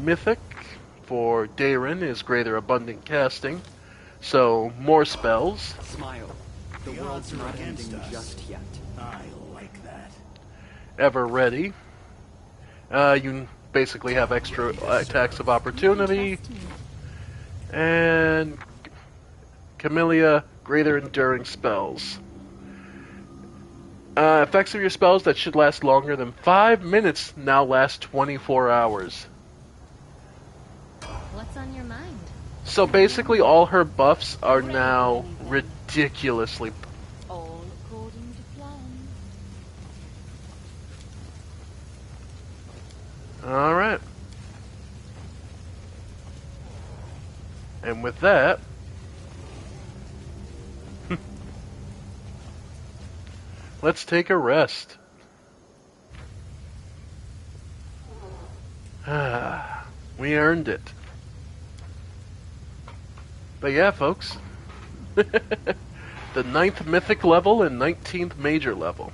Speaker 1: Mythic for Darren is greater abundant casting, so more spells.
Speaker 4: Smile. The
Speaker 5: The
Speaker 4: world's
Speaker 5: odds are
Speaker 4: not
Speaker 5: against
Speaker 4: ending
Speaker 5: us.
Speaker 4: just yet.
Speaker 5: I like that.
Speaker 1: Ever ready. You basically have extra attacks of opportunity.
Speaker 2: Trust me.
Speaker 1: And Camellia, greater enduring spells. Effects of your spells that should last longer than 5 minutes now last 24 hours.
Speaker 2: What's on your mind?
Speaker 1: So basically all her buffs are now ridiculously...
Speaker 3: All according to plan.
Speaker 1: Alright. And with that... let's take a rest. We earned it. But yeah, folks. The 9th mythic level and 19th major level.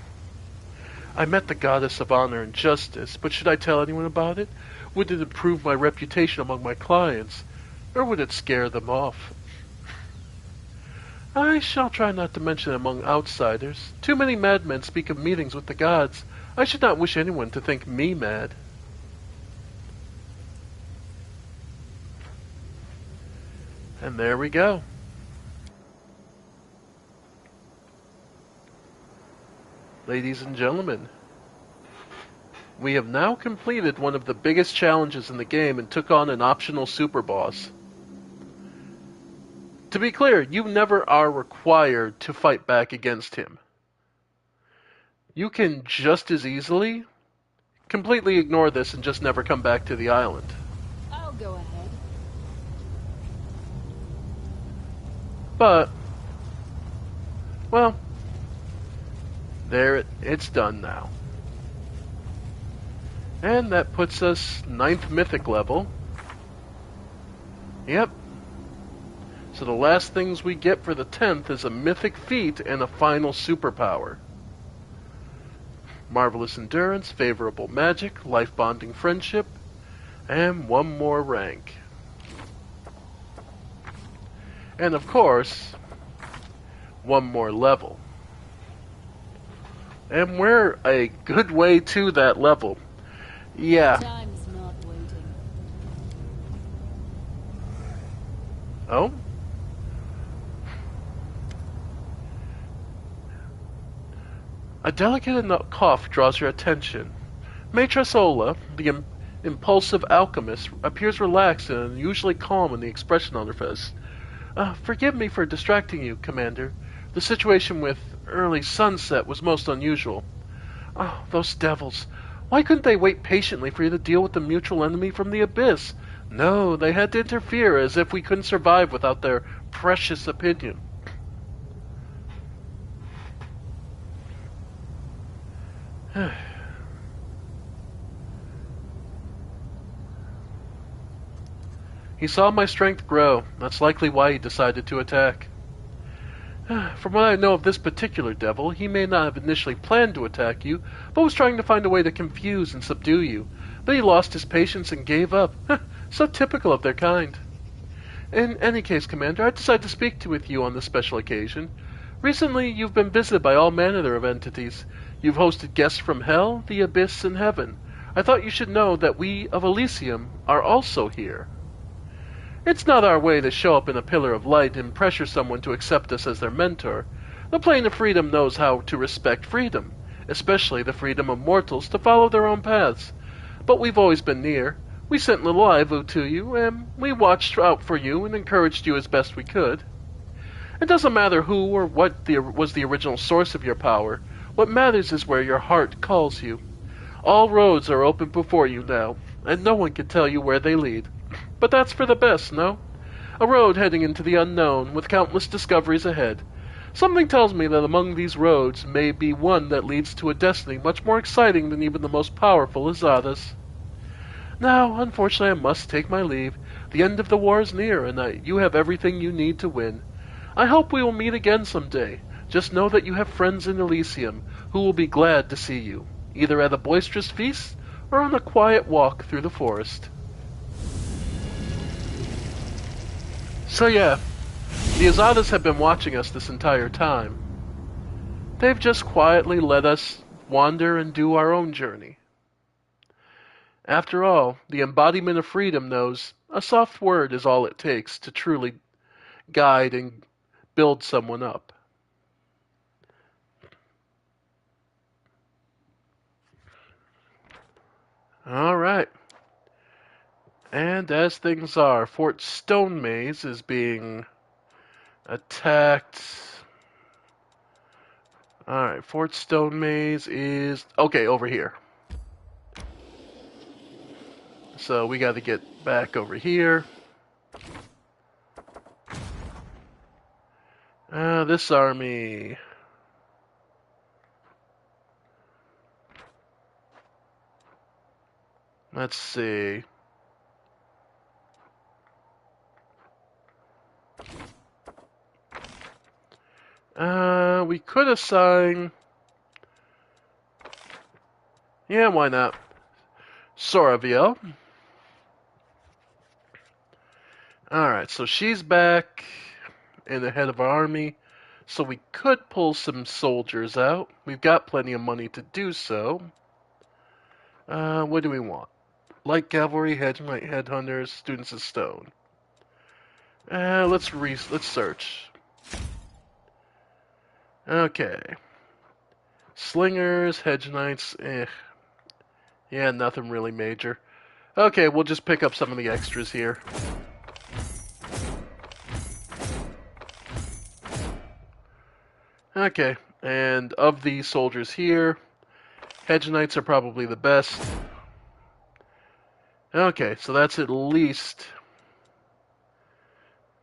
Speaker 1: I met the goddess of honor and justice, but should I tell anyone about it? Would it improve my reputation among my clients? Or would it scare them off? I shall try not to mention it among outsiders. Too many madmen speak of meetings with the gods. I should not wish anyone to think me mad. And there we go. Ladies and gentlemen, we have now completed one of the biggest challenges in the game and took on an optional super boss. To be clear, you never are required to fight back against him. You can just as easily completely ignore this and just never come back to the island.
Speaker 3: I'll go ahead.
Speaker 1: But, well, it's done now. And that puts us 9th mythic level. Yep. So the last things we get for the 10th is a mythic feat and a final superpower. Marvelous endurance, favorable magic, life-bonding friendship, and one more rank. And of course, one more level. And we're a good way to that level. Yeah.
Speaker 3: Time's not waiting.
Speaker 1: Oh? A delicate cough draws your attention. Maitress Ola, the impulsive alchemist, appears relaxed and unusually calm in the expression on her face. Forgive me for distracting you, Commander. The situation with early sunset was most unusual. Oh, those devils. Why couldn't they wait patiently for you to deal with the mutual enemy from the abyss? No, they had to interfere as if we couldn't survive without their precious opinion. He saw my strength grow. That's likely why he decided to attack. From what I know of this particular devil, he may not have initially planned to attack you, but was trying to find a way to confuse and subdue you. But he lost his patience and gave up. So typical of their kind. In any case, Commander, I decided to speak with you on this special occasion. Recently, you've been visited by all manner of entities. You've hosted guests from hell, the abyss, and heaven. I thought you should know that we of Elysium are also here. It's not our way to show up in a pillar of light and pressure someone to accept us as their mentor. The plane of freedom knows how to respect freedom, especially the freedom of mortals to follow their own paths. But we've always been near. We sent little Ivu to you, and we watched out for you and encouraged you as best we could. It doesn't matter who or what was the original source of your power. What matters is where your heart calls you. All roads are open before you now, and no one can tell you where they lead. But that's for the best, no? A road heading into the unknown, with countless discoveries ahead. Something tells me that among these roads may be one that leads to a destiny much more exciting than even the most powerful Azadas. Now, unfortunately, I must take my leave. The end of the war is near, and you have everything you need to win. I hope we will meet again someday. Just know that you have friends in Elysium who will be glad to see you, either at a boisterous feast or on a quiet walk through the forest. So yeah, the Azadas have been watching us this entire time. They've just quietly let us wander and do our own journey. After all, the embodiment of freedom knows a soft word is all it takes to truly guide and build someone up. Alright. And as things are, Fort Stone Maze is being attacked. Alright, Fort Stone Maze is... okay, over here. So we gotta get back over here. This army... let's see... we could assign... yeah, why not? Soraviel. Alright, so she's back in the head of our army. So we could pull some soldiers out. We've got plenty of money to do so. What do we want? Light cavalry, headhunters, students of stone. Let's search. Okay. Slingers, hedge knights, yeah, nothing really major. Okay, we'll just pick up some of the extras here. Okay, and of the soldiers here, hedge knights are probably the best. Okay, so that's at least...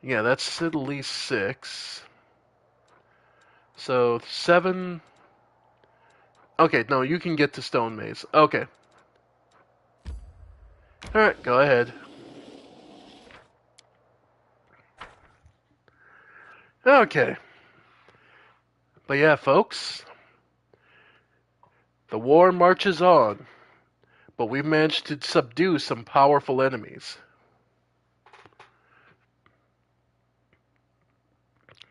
Speaker 1: yeah, that's at least 6. So 7... okay, no, you can get to Stone Maze. Okay. Alright, go ahead. Okay. But yeah, folks, the war marches on, but we've managed to subdue some powerful enemies.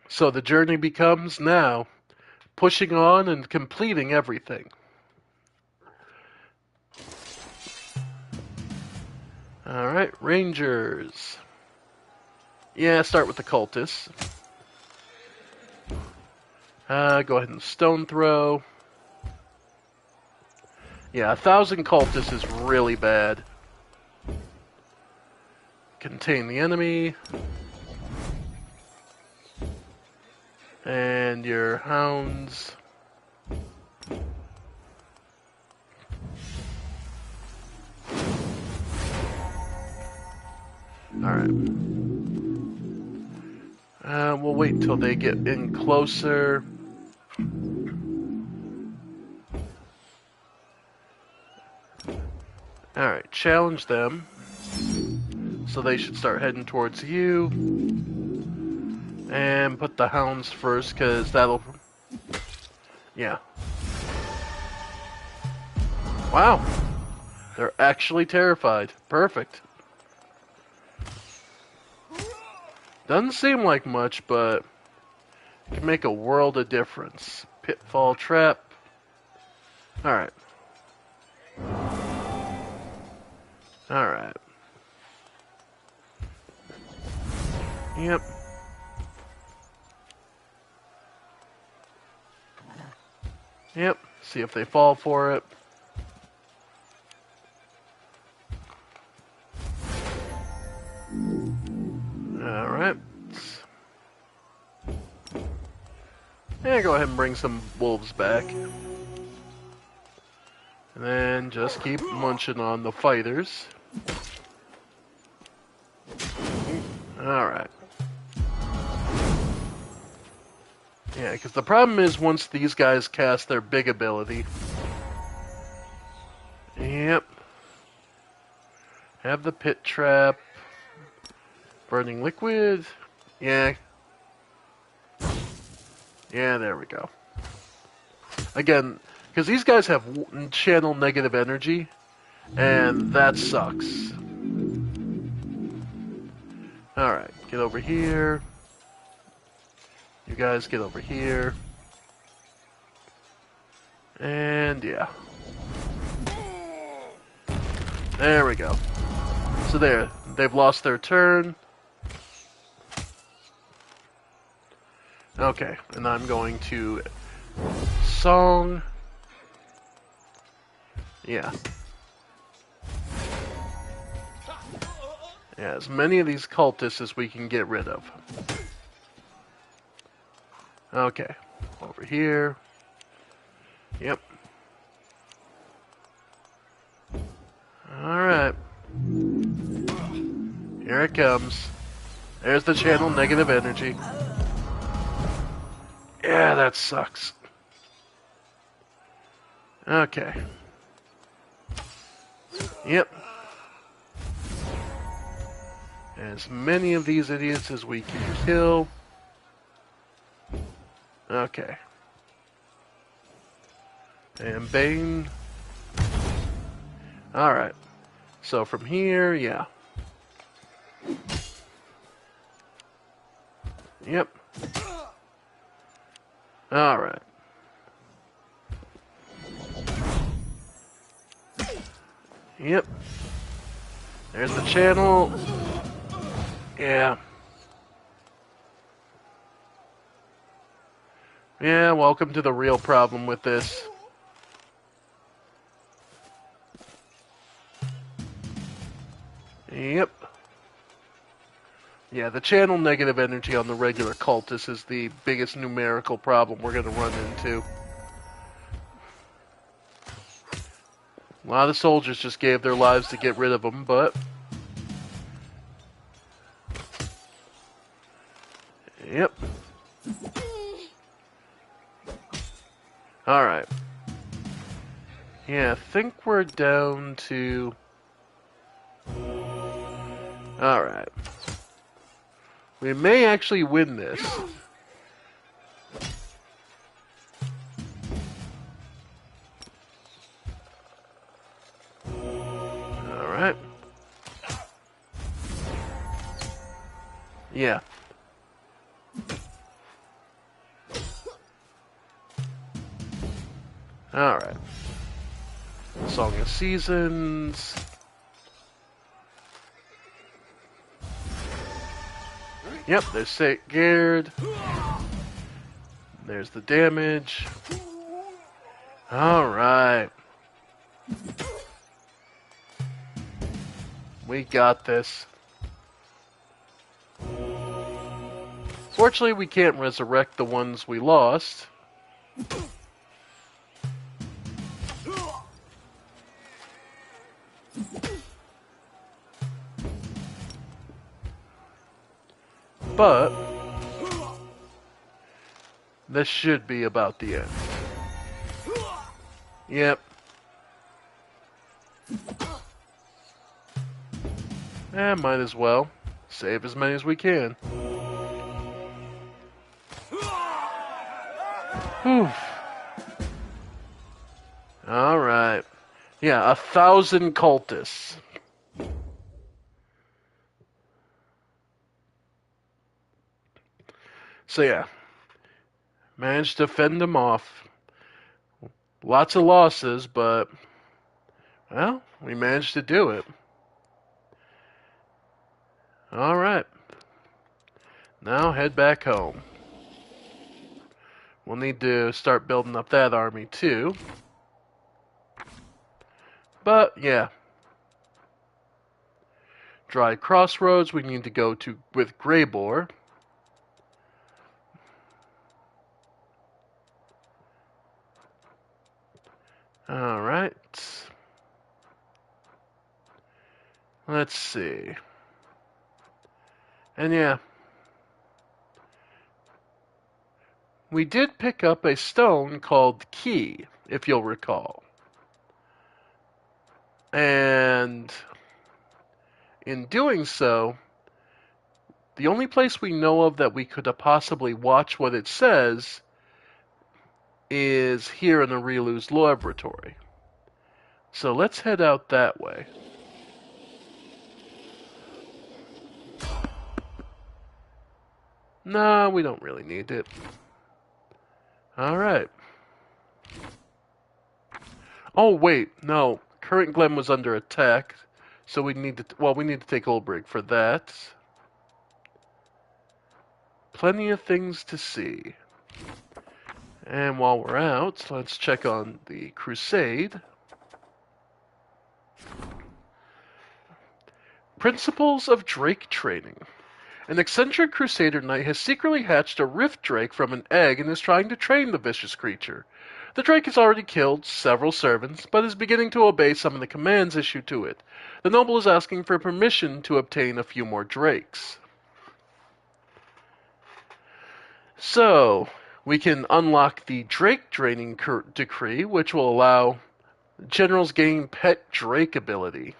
Speaker 1: So the journey becomes now pushing on and completing everything. Alright, Rangers. Yeah, start with the cultists. Go ahead and stone throw. Yeah, 1,000 cultists is really bad. Contain the enemy. And your hounds. Alright. We'll wait until they get in closer. Alright, challenge them. So they should start heading towards you. And put the hounds first, because that'll... yeah. Wow. They're actually terrified. Perfect. Doesn't seem like much, but it can make a world of difference. Pitfall trap. Alright. Alright. Yep. Yep. See if they fall for it. Alright. Yeah, go ahead and bring some wolves back. And then just keep munching on the fighters. Alright. Yeah, because the problem is once these guys cast their big ability... yep. Have the pit trap. Burning liquid. Yeah. Yeah, there we go. Again, because these guys have channel negative energy, and that sucks. Alright, get over here. You guys get over here. And yeah. There we go. So there, they've lost their turn. Okay, and I'm going to song. Yeah. Yeah, as many of these cultists as we can get rid of. Okay, over here. Yep. Alright. Here it comes. There's the channel negative energy. Yeah, that sucks. Okay. Yep. As many of these idiots as we can kill. Okay. And Bane. Alright. So from here, yeah. Yep. Alright. Yep. There's the channel. Yeah. Yeah, welcome to the real problem with this. Yep. Yeah, the channel negative energy on the regular cultist is the biggest numerical problem we're going to run into. A lot of soldiers just gave their lives to get rid of them, but... Yep. Alright. Yeah, I think we're down to... Alright. We may actually win this. Alright. Yeah. Alright. Song of Seasons. Yep, they're scared. There's the damage. Alright. We got this. Fortunately, we can't resurrect the ones we lost. But this should be about the end. Yep. Might as well. Save as many as we can. Whew. Alright. Yeah, 1,000 cultists. So yeah. Managed to fend them off. Lots of losses, but... Well, we managed to do it. Alright. Now head back home. We'll need to start building up that army too. But, yeah. Dry Crossroads we need to go to with Greybore. Alright. Let's see. And yeah. We did pick up a stone called Key, if you'll recall. And in doing so, the only place we know of that we could possibly watch what it says is here in the Ryu's laboratory. So let's head out that way. Nah, we don't really need it. Alright. Oh, wait, no. Current Glen was under attack, so we need to... Well, we need to take Ulbrich for that. Plenty of things to see. And while we're out, let's check on the Crusade. Principles of Drake Training. An eccentric Crusader Knight has secretly hatched a Rift Drake from an egg and is trying to train the vicious creature. The Drake has already killed several servants, but is beginning to obey some of the commands issued to it. The noble is asking for permission to obtain a few more Drakes. So, we can unlock the Drake Draining Decree, which will allow generals gain Pet Drake ability.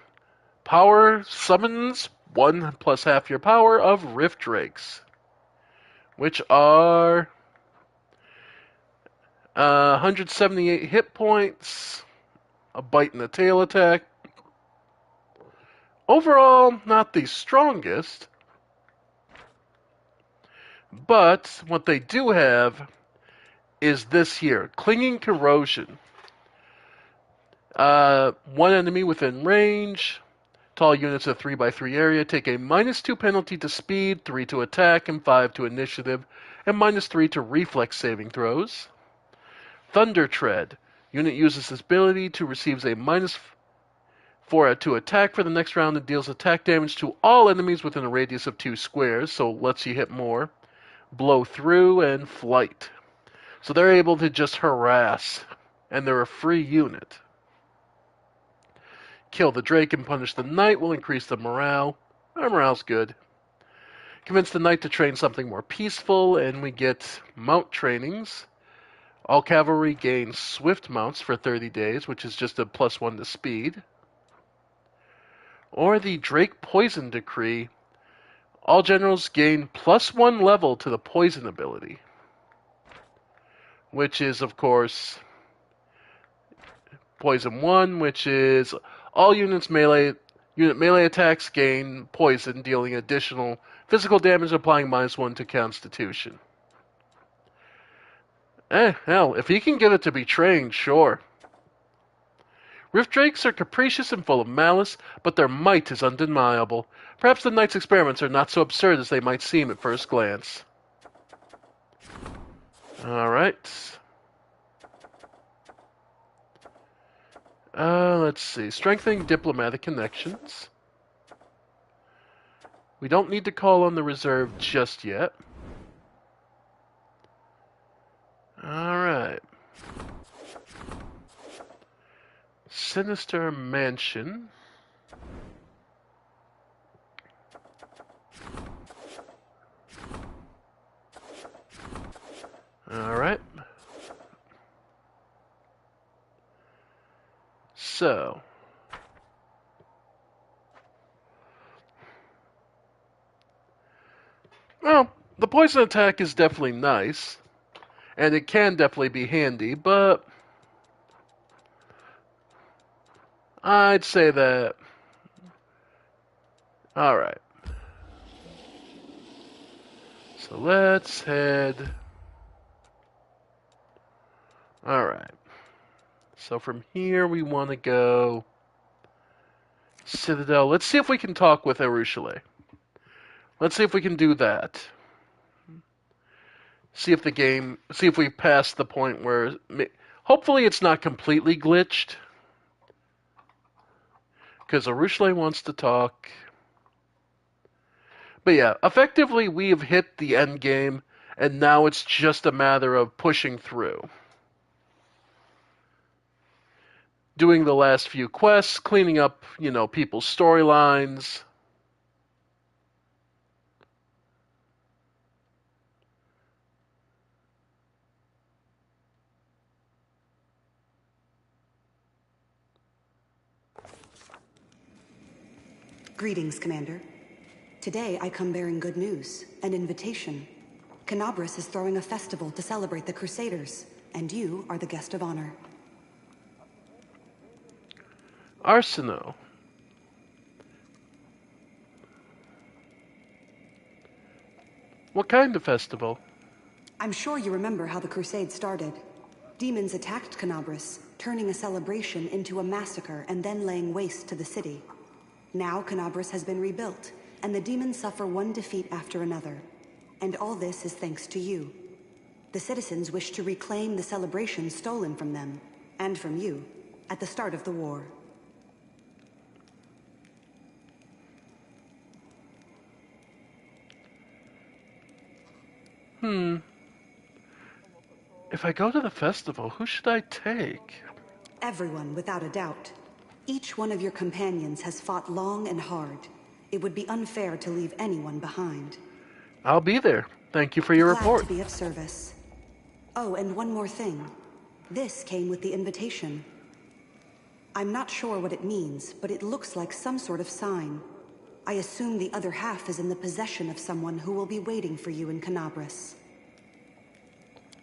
Speaker 1: Power summons 1 plus half your power of Rift Drakes, which are 178 hit points, a bite and a tail attack. Overall, not the strongest, but what they do have is this here, Clinging Corrosion. One enemy within range, to all units of 3x3 area take a -2 penalty to speed, 3 to attack, and 5 to initiative, and -3 to reflex saving throws. Thunder Tread. Unit uses this ability to receives a -4 to attack for the next round and deals attack damage to all enemies within a radius of 2 squares, so lets you hit more. Blow Through and Flight. So they're able to just harass, and they're a free unit. Kill the Drake and punish the Knight will increase the morale. Our morale's good. Convince the Knight to train something more peaceful, and we get mount trainings. All cavalry gain swift mounts for 30 days, which is just a +1 to speed. Or the Drake Poison Decree. All generals gain +1 level to the poison ability, which is, of course, Poison 1, which is all unit melee attacks gain poison, dealing additional physical damage, applying -1 to Constitution. Hell, if he can get it to be trained, sure. Rift Drakes are capricious and full of malice, but their might is undeniable. Perhaps the Knight's experiments are not so absurd as they might seem at first glance. Alright. Let's see. Strengthening diplomatic connections. We don't need to call on the reserve just yet. Alright. Sinister Mansion. Alright. So. Well, the poison attack is definitely nice. And it can definitely be handy, but I'd say that... Alright. So let's head... Alright. So from here we want to go... Citadel. Let's see if we can talk with Erushale. Let's see if we can do that. See if we pass the point where... Hopefully it's not completely glitched. Because Erushale wants to talk. But yeah, effectively we have hit the end game, and now it's just a matter of pushing through. Doing the last few quests, cleaning up, people's storylines.
Speaker 5: Greetings, Commander. Today I come bearing good news, an invitation. Canabras is throwing a festival to celebrate the Crusaders, and you are the guest of honor.
Speaker 1: Arsenal. What kind of festival?
Speaker 5: I'm sure you remember how the Crusade started. Demons attacked Canabras, turning a celebration into a massacre and then laying waste to the city. Now Canabras has been rebuilt, and the demons suffer one defeat after another. And all this is thanks to you. The citizens wish to reclaim the celebration stolen from them, and from you, at the start of the war.
Speaker 1: If I go to the festival, who should I take?
Speaker 5: Everyone, without a doubt. Each one of your companions has fought long and hard. It would be unfair to leave anyone behind.
Speaker 1: I'll be there. Thank you for your
Speaker 5: Glad
Speaker 1: report.
Speaker 5: to be of service. Oh, and one more thing. This came with the invitation. I'm not sure what it means, but it looks like some sort of sign. I assume the other half is in the possession of someone who will be waiting for you in Canabras.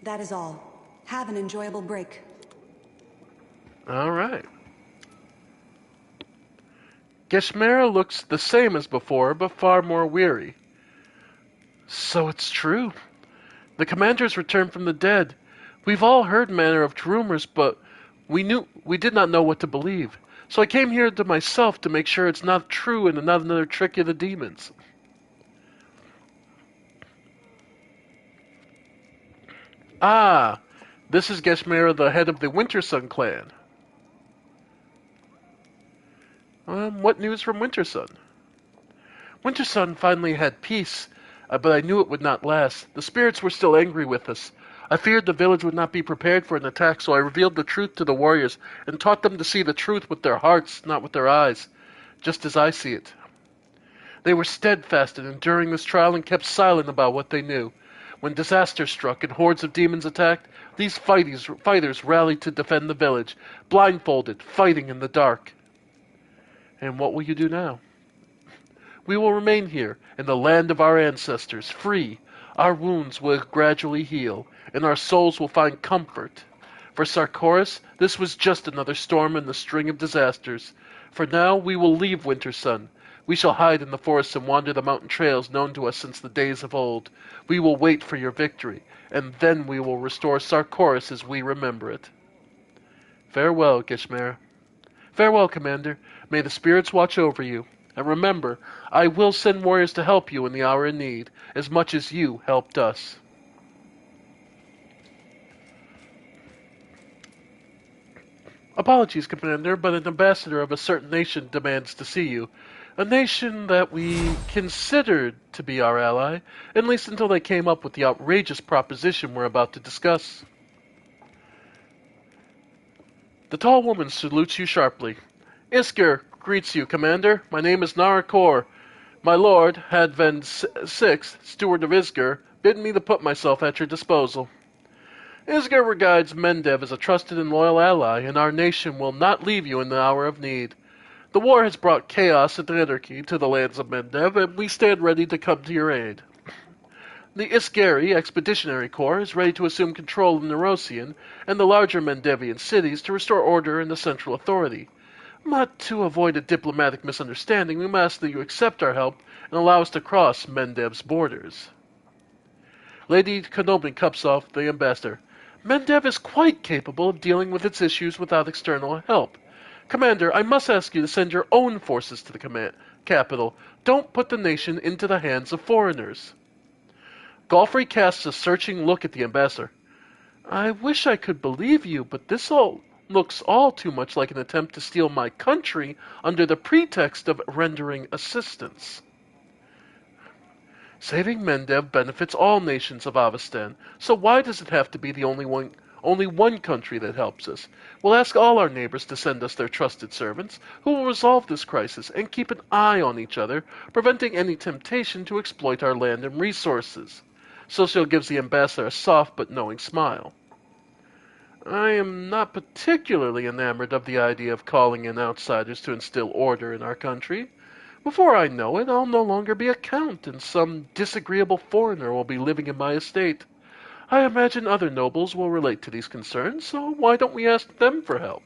Speaker 5: That is all. Have an enjoyable break.
Speaker 1: All right. Geshmera looks the same as before, but far more weary. So it's true. The commander's returned from the dead. We've all heard manner of rumors, but we did not know what to believe. So I came here to myself to make sure it's not true and not another trick of the demons. Ah, this is Geshmera, the head of the Wintersun clan. What news from Wintersun? Wintersun finally had peace, but I knew it would not last. The spirits were still angry with us. I feared the village would not be prepared for an attack, so I revealed the truth to the warriors and taught them to see the truth with their hearts, not with their eyes, just as I see it. They were steadfast in enduring this trial and kept silent about what they knew. When disaster struck and hordes of demons attacked, these fighters rallied to defend the village, blindfolded, fighting in the dark. And what will you do now? We will remain here, in the land of our ancestors, free. Our wounds will gradually heal, and our souls will find comfort. For Sarkoris, this was just another storm in the string of disasters. For now, we will leave Wintersun. We shall hide in the forests and wander the mountain trails known to us since the days of old. We will wait for your victory, and then we will restore Sarkoris as we remember it. Farewell, Geshmera. Farewell, Commander. May the spirits watch over you. And remember, I will send warriors to help you in the hour of need, as much as you helped us. Apologies, Commander, but an ambassador of a certain nation demands to see you. A nation that we considered to be our ally, at least until they came up with the outrageous proposition we're about to discuss. The tall woman salutes you sharply. Isker greets you, Commander. My name is Narakor. My lord, Hadven VI, steward of Isger, bid me to put myself at your disposal. Isger regards Mendev as a trusted and loyal ally, and our nation will not leave you in the hour of need. The war has brought chaos and anarchy to the lands of Mendev, and we stand ready to come to your aid. The Iskari Expeditionary Corps is ready to assume control of Nerosian and the larger Mendevian cities to restore order in the central authority. But to avoid a diplomatic misunderstanding, we must ask that you accept our help and allow us to cross Mendev's borders. Lady Kenobi cups off the ambassador. Mendev is quite capable of dealing with its issues without external help. Commander, I must ask you to send your own forces to the capital. Don't put the nation into the hands of foreigners. Galfrey casts a searching look at the ambassador. I wish I could believe you, but this looks all too much like an attempt to steal my country under the pretext of rendering assistance. Saving Mendev benefits all nations of Avestan, so why does it have to be the only one country that helps us? We'll ask all our neighbors to send us their trusted servants, who will resolve this crisis and keep an eye on each other, preventing any temptation to exploit our land and resources. Socio gives the ambassador a soft but knowing smile. I am not particularly enamored of the idea of calling in outsiders to instill order in our country, Before I know it, I'll no longer be a count, and some disagreeable foreigner will be living in my estate. I imagine other nobles will relate to these concerns, so why don't we ask them for help?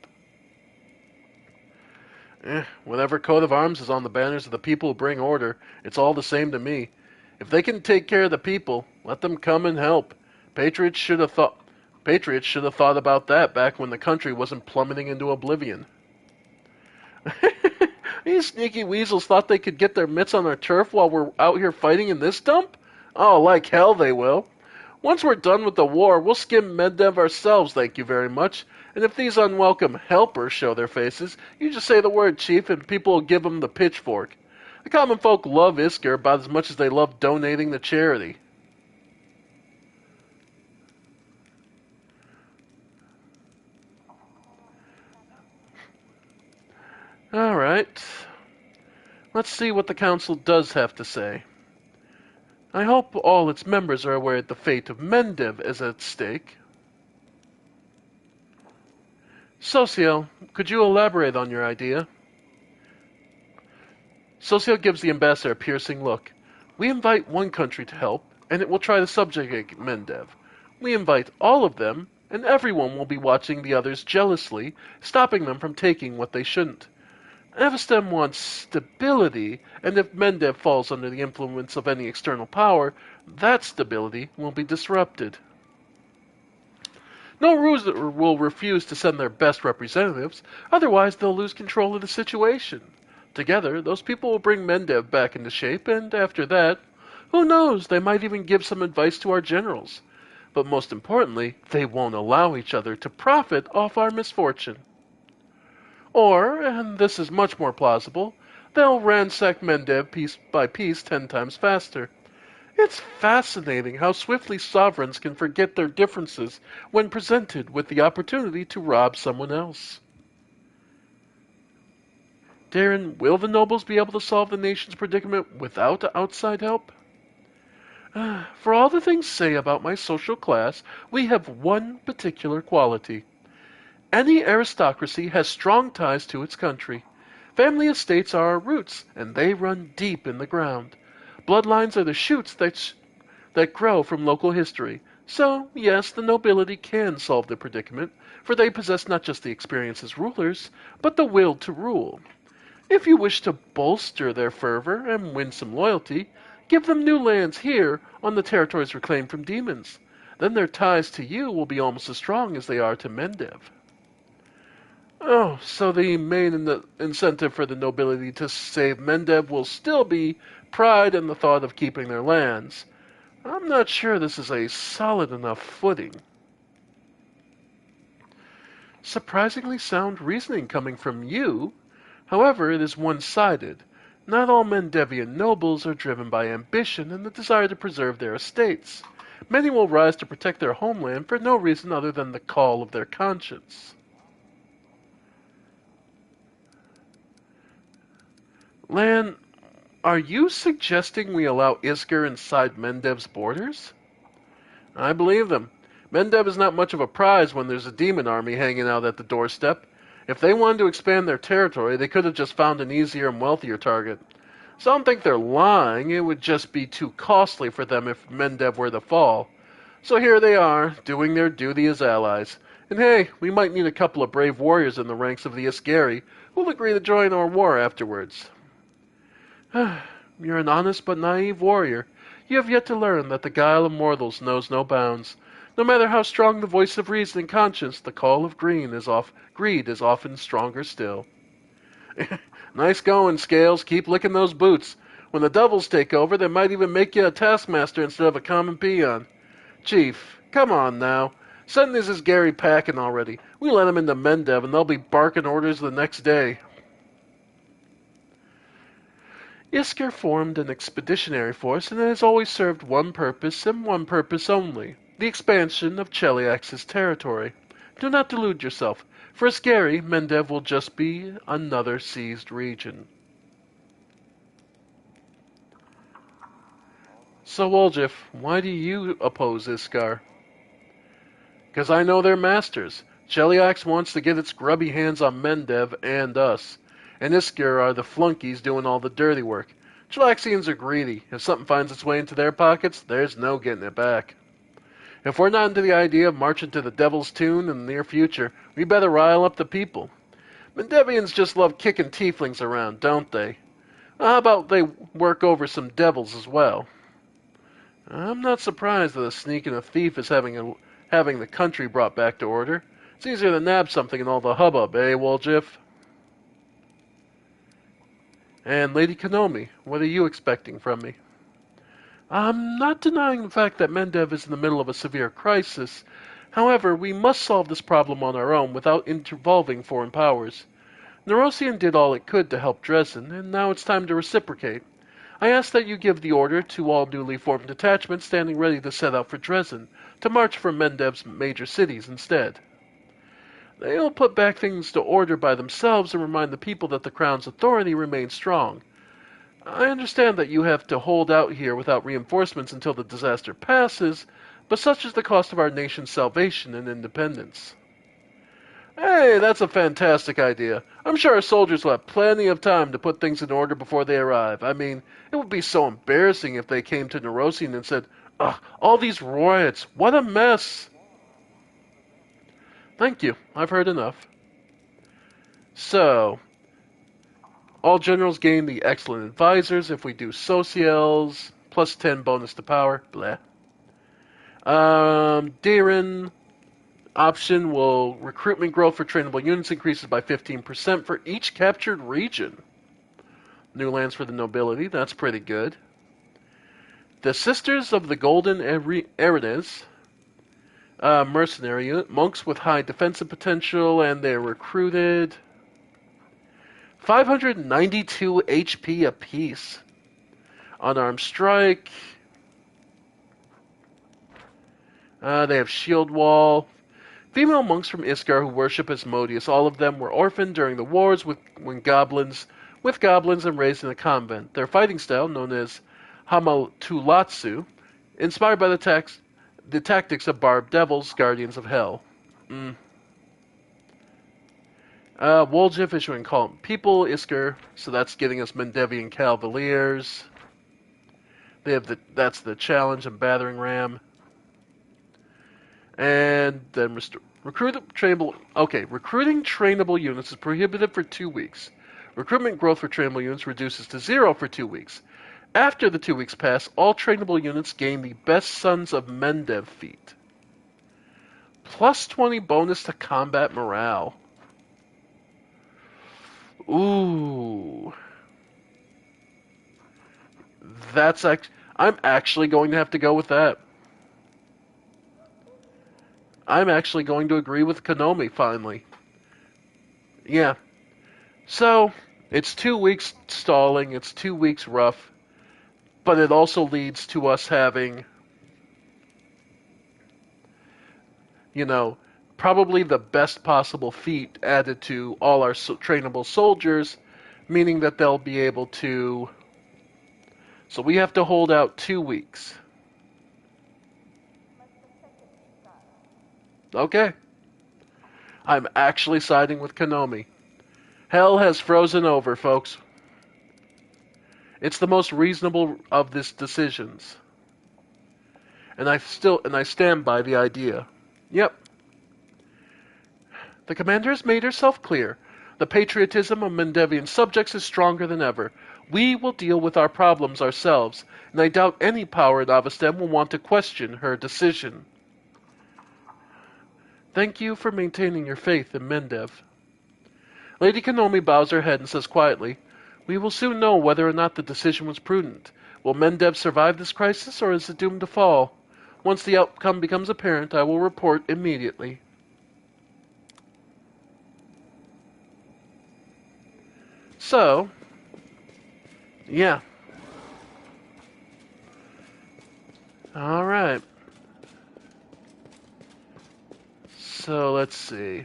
Speaker 1: Whatever coat of arms is on the banners of the people who bring order, it's all the same to me. If they can take care of the people, let them come and help. Patriots should have thought Patriots should have thought about that back when the country wasn't plummeting into oblivion. These sneaky weasels thought they could get their mitts on our turf while we're out here fighting in this dump? Oh, like hell they will. Once we're done with the war, we'll skim Meddev ourselves, thank you very much. And if these unwelcome helpers show their faces, you just say the word, Chief, and people will give them the pitchfork. The common folk love Isker about as much as they love donating to charity. Alright. Let's see what the council does have to say. I hope all its members are aware that the fate of Mendev is at stake. Socio, could you elaborate on your idea? Socio gives the ambassador a piercing look. We invite one country to help, and it will try to subjugate Mendev. We invite all of them, and everyone will be watching the others jealously, stopping them from taking what they shouldn't. Avestem wants stability, and if Mendev falls under the influence of any external power, that stability will be disrupted. No ruler will refuse to send their best representatives, otherwise they'll lose control of the situation. Together, those people will bring Mendev back into shape, and after that, who knows, they might even give some advice to our generals. But most importantly, they won't allow each other to profit off our misfortune. Or, and this is much more plausible, they'll ransack Mendev piece by piece 10 times faster. It's fascinating how swiftly sovereigns can forget their differences when presented with the opportunity to rob someone else. Darren, will the nobles be able to solve the nation's predicament without outside help? For all the things say about my social class, we have one particular quality. Any aristocracy has strong ties to its country. Family estates are our roots, and they run deep in the ground. Bloodlines are the shoots that grow from local history. So, yes, the nobility can solve the predicament, for they possess not just the experience as rulers, but the will to rule. If you wish to bolster their fervor and win some loyalty, give them new lands here on the territories reclaimed from demons. Then their ties to you will be almost as strong as they are to Mendev. Oh, so the main incentive for the nobility to save Mendev will still be pride in the thought of keeping their lands. I'm not sure this is a solid enough footing. Surprisingly sound reasoning coming from you. However, it is one-sided. Not all Mendevian nobles are driven by ambition and the desire to preserve their estates. Many will rise to protect their homeland for no reason other than the call of their conscience. Lan, are you suggesting we allow Isker inside Mendev's borders? I believe them. Mendev is not much of a prize when there's a demon army hanging out at the doorstep. If they wanted to expand their territory, they could have just found an easier and wealthier target. So I don't think they're lying. It would just be too costly for them if Mendev were to fall. So here they are, doing their duty as allies. And hey, we might need a couple of brave warriors in the ranks of the Iskari who'll agree to join our war afterwards. You're an honest but naive warrior. You have yet to learn that the guile of mortals knows no bounds. No matter how strong the voice of reason and conscience, the call of greed is often stronger still. Nice going, Scales. Keep licking those boots. When the devils take over, they might even make you a taskmaster instead of a common peon. Chief, come on now. Send this Gary packing already. We let him into Mendev, and they'll be barking orders the next day. Isker formed an expeditionary force, and it has always served one purpose and one purpose only, the expansion of Cheliax's territory. Do not delude yourself. For Iskari, Mendev will just be another seized region. So, Woljif, why do you oppose Iskar? Because I know their masters. Cheliax wants to get its grubby hands on Mendev and us. and Iskir are the flunkies doing all the dirty work. Chilaxians are greedy. If something finds its way into their pockets, there's no getting it back. If we're not into the idea of marching to the Devil's Tune in the near future, we better rile up the people. Mendevians just love kicking tieflings around, don't they? How about they work over some devils as well? I'm not surprised that a sneak and a thief is having the country brought back to order. It's easier to nab something in all the hubbub, eh, Woljif? And Lady Konomi, what are you expecting from me? I'm not denying the fact that Mendev is in the middle of a severe crisis. However, we must solve this problem on our own without involving foreign powers. Nerosian did all it could to help Dresden, and now it's time to reciprocate. I ask that you give the order to all newly formed detachments standing ready to set out for Dresden, to march for Mendev's major cities instead. They'll put back things to order by themselves and remind the people that the Crown's authority remains strong. I understand that you have to hold out here without reinforcements until the disaster passes, but such is the cost of our nation's salvation and independence. Hey, that's a fantastic idea. I'm sure our soldiers will have plenty of time to put things in order before they arrive. I mean, it would be so embarrassing if they came to Nerosian and said, "Ugh, all these riots, what a mess!" Thank you, I've heard enough. So, all generals gain the excellent advisors if we do socials, plus 10 bonus to power, blah. Darren option will recruitment growth for trainable units increases by 15% for each captured region. New lands for the nobility, that's pretty good. The Sisters of the Golden Erides, mercenary unit, monks with high defensive potential, and they're recruited 592 HP apiece. Unarmed strike. They have shield wall. Female monks from Iskar who worship Asmodeus. All of them were orphaned during the wars with goblins and raised in a convent. Their fighting style, known as Hamatulatsu, inspired by the tactics of barbed devils, guardians of hell. Woljif issuing call people Iskar, so that's getting us Mendevian Cavaliers. They have that's the challenge and battering ram. And then recruiting trainable units is prohibited for 2 weeks. Recruitment growth for trainable units reduces to 0 for 2 weeks. After the 2 weeks pass, all trainable units gain the Best Sons of Mendev feat. Plus 20 bonus to combat morale. Ooh. I'm actually going to have to go with that. I'm actually going to agree with Konomi, finally. Yeah. So, it's 2 weeks stalling, it's 2 weeks rough, but it also leads to us having, probably the best possible feat added to all our trainable soldiers, meaning that they'll be able to... So we have to hold out 2 weeks. Okay. I'm actually siding with Konomi. Hell has frozen over, folks. It's the most reasonable of these decisions. And I stand by the idea. Yep. The commander has made herself clear. The patriotism of Mendevian subjects is stronger than ever. We will deal with our problems ourselves, and I doubt any power in Avestan will want to question her decision. Thank you for maintaining your faith in Mendev. Lady Konomi bows her head and says quietly, "We will soon know whether or not the decision was prudent. Will Mendev survive this crisis, or is it doomed to fall? Once the outcome becomes apparent, I will report immediately." So, yeah. Alright. So, let's see.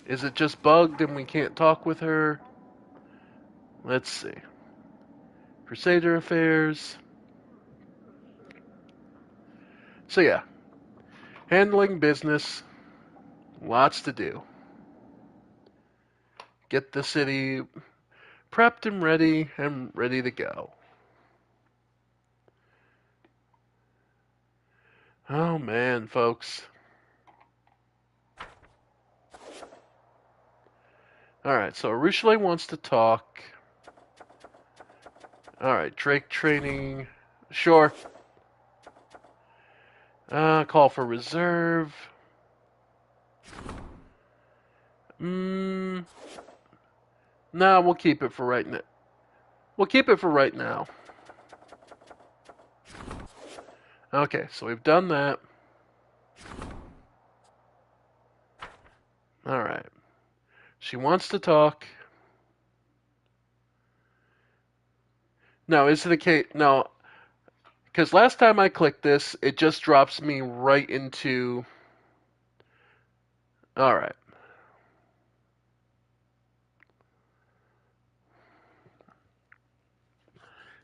Speaker 1: Is it just bugged and we can't talk with her? Let's see. Crusader Affairs. So yeah. Handling business. Lots to do. Get the city prepped and ready to go. Oh man, folks. Alright, so Arushale wants to talk. Alright, Drake training. Sure. Call for reserve. Nah, we'll keep it for right now. We'll keep it for right now. Okay, so we've done that. Alright. She wants to talk. No, is it a case? No, because last time I clicked this, it just drops me right into... Alright.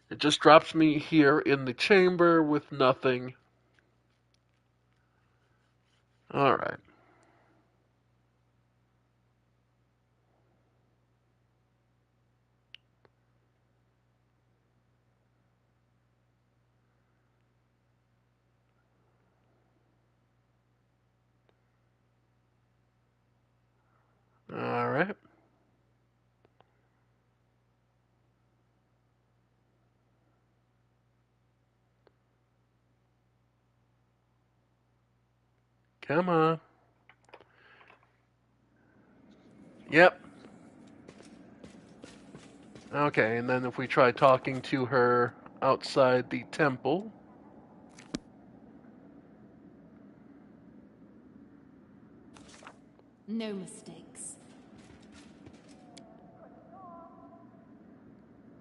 Speaker 1: It just drops me here in the chamber with nothing. Alright. Alright. Come on. Yep. Okay, and then if we try talking to her outside the temple.
Speaker 3: No mistakes.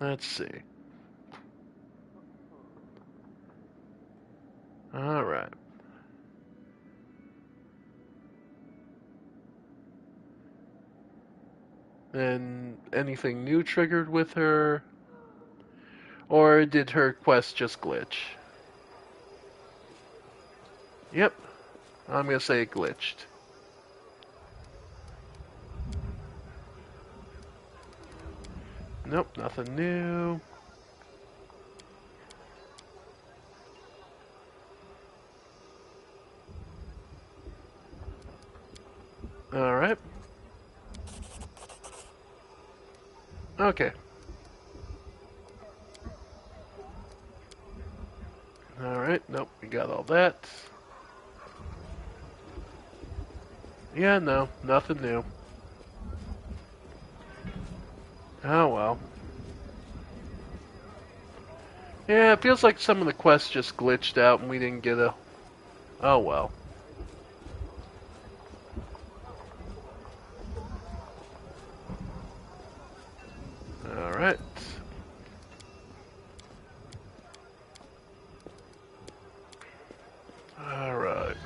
Speaker 1: Let's see. Alright. And anything new triggered with her? Or did her quest just glitch? Yep. I'm gonna say it glitched. Nope, nothing new. Alright. Okay. Alright, nope, we got all that. Yeah, no, nothing new. Oh well. Yeah, it feels like some of the quests just glitched out and we didn't get a... Oh well. Alright. Alright.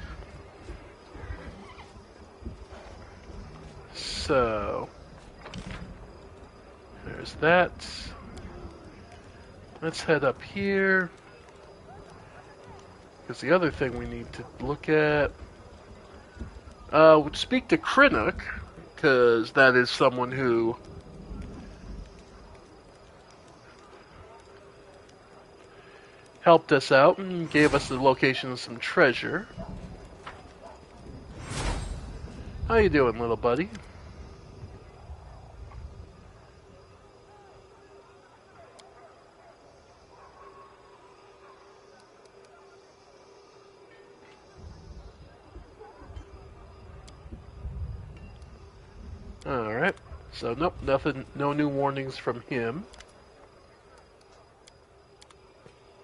Speaker 1: So... There's that. Let's head up here. Because the other thing we need to look at... speak to Krennic, because that is someone who... helped us out and gave us the location of some treasure. How you doing, little buddy? Alright, so nope, nothing, no new warnings from him.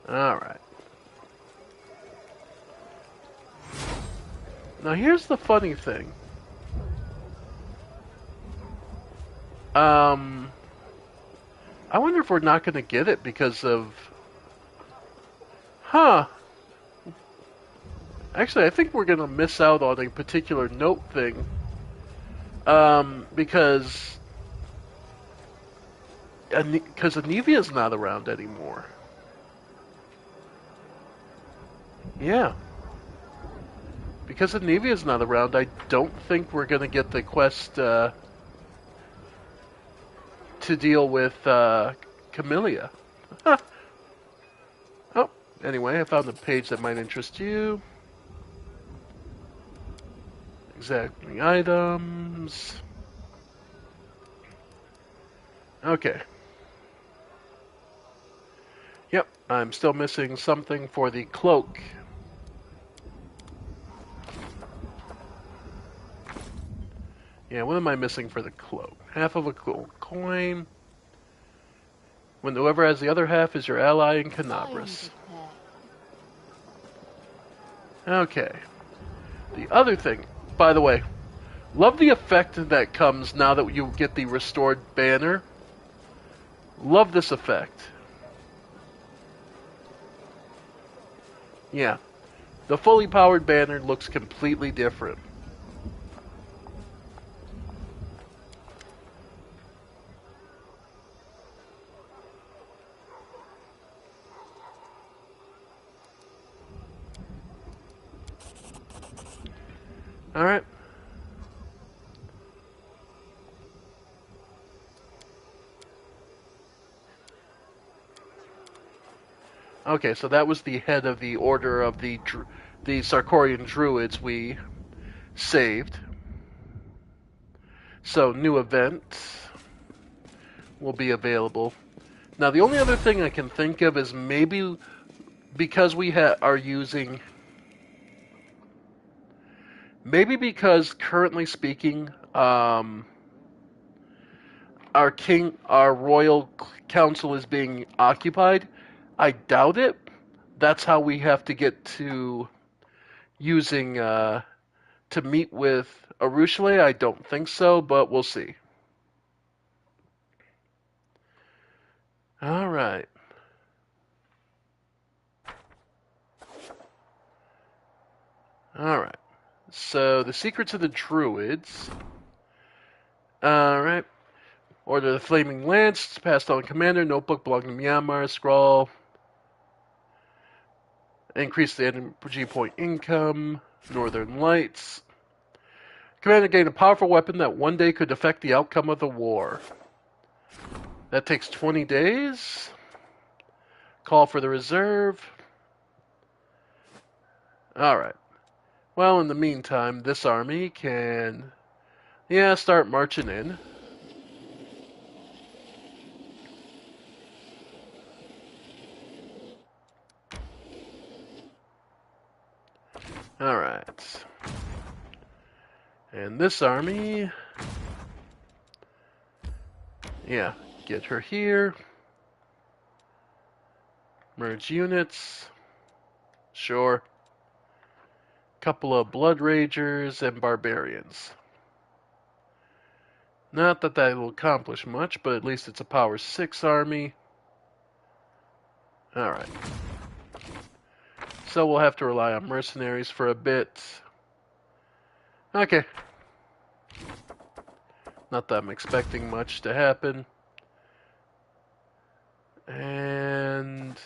Speaker 1: Alright. Now here's the funny thing. I wonder if we're not going to get it because of... Huh. Actually, I think we're going to miss out on a particular note thing. Because Anevia's not around anymore. Yeah. Because Anevia's not around, I don't think we're going to get the quest, to deal with Camellia. Huh. Oh, anyway, I found a page that might interest you. Exactly items. Okay. Yep, I'm still missing something for the cloak. Yeah, what am I missing for the cloak? Half of a gold coin. When whoever has the other half is your ally in Canabras. Okay. The other thing, by the way, love the effect that comes now that you get the restored banner. Love this effect. Yeah. The fully powered banner looks completely different. Alright. Okay, so that was the head of the order of the Sarkorian Druids we saved. So, new event will be available. Now, the only other thing I can think of is maybe because we are using... Maybe because, currently speaking, our royal council is being occupied. I doubt it. That's how we have to get to using, to meet with Arushale. I don't think so, but we'll see. Alright. Alright. So, the Secrets of the Druids. Alright. Order of the Flaming Lance, passed on Commander, notebook belonging to Myanmar, scroll. Increase the energy point income, Northern Lights. Commander gained a powerful weapon that one day could affect the outcome of the war. That takes 20 days. Call for the reserve. Alright. Well, in the meantime, this army can, start marching in. Alright. And this army, get her here. Merge units. Sure. Couple of Blood Ragers and Barbarians. Not that will accomplish much, but at least it's a Power 6 army. Alright. So we'll have to rely on mercenaries for a bit. Okay. Not that I'm expecting much to happen. And...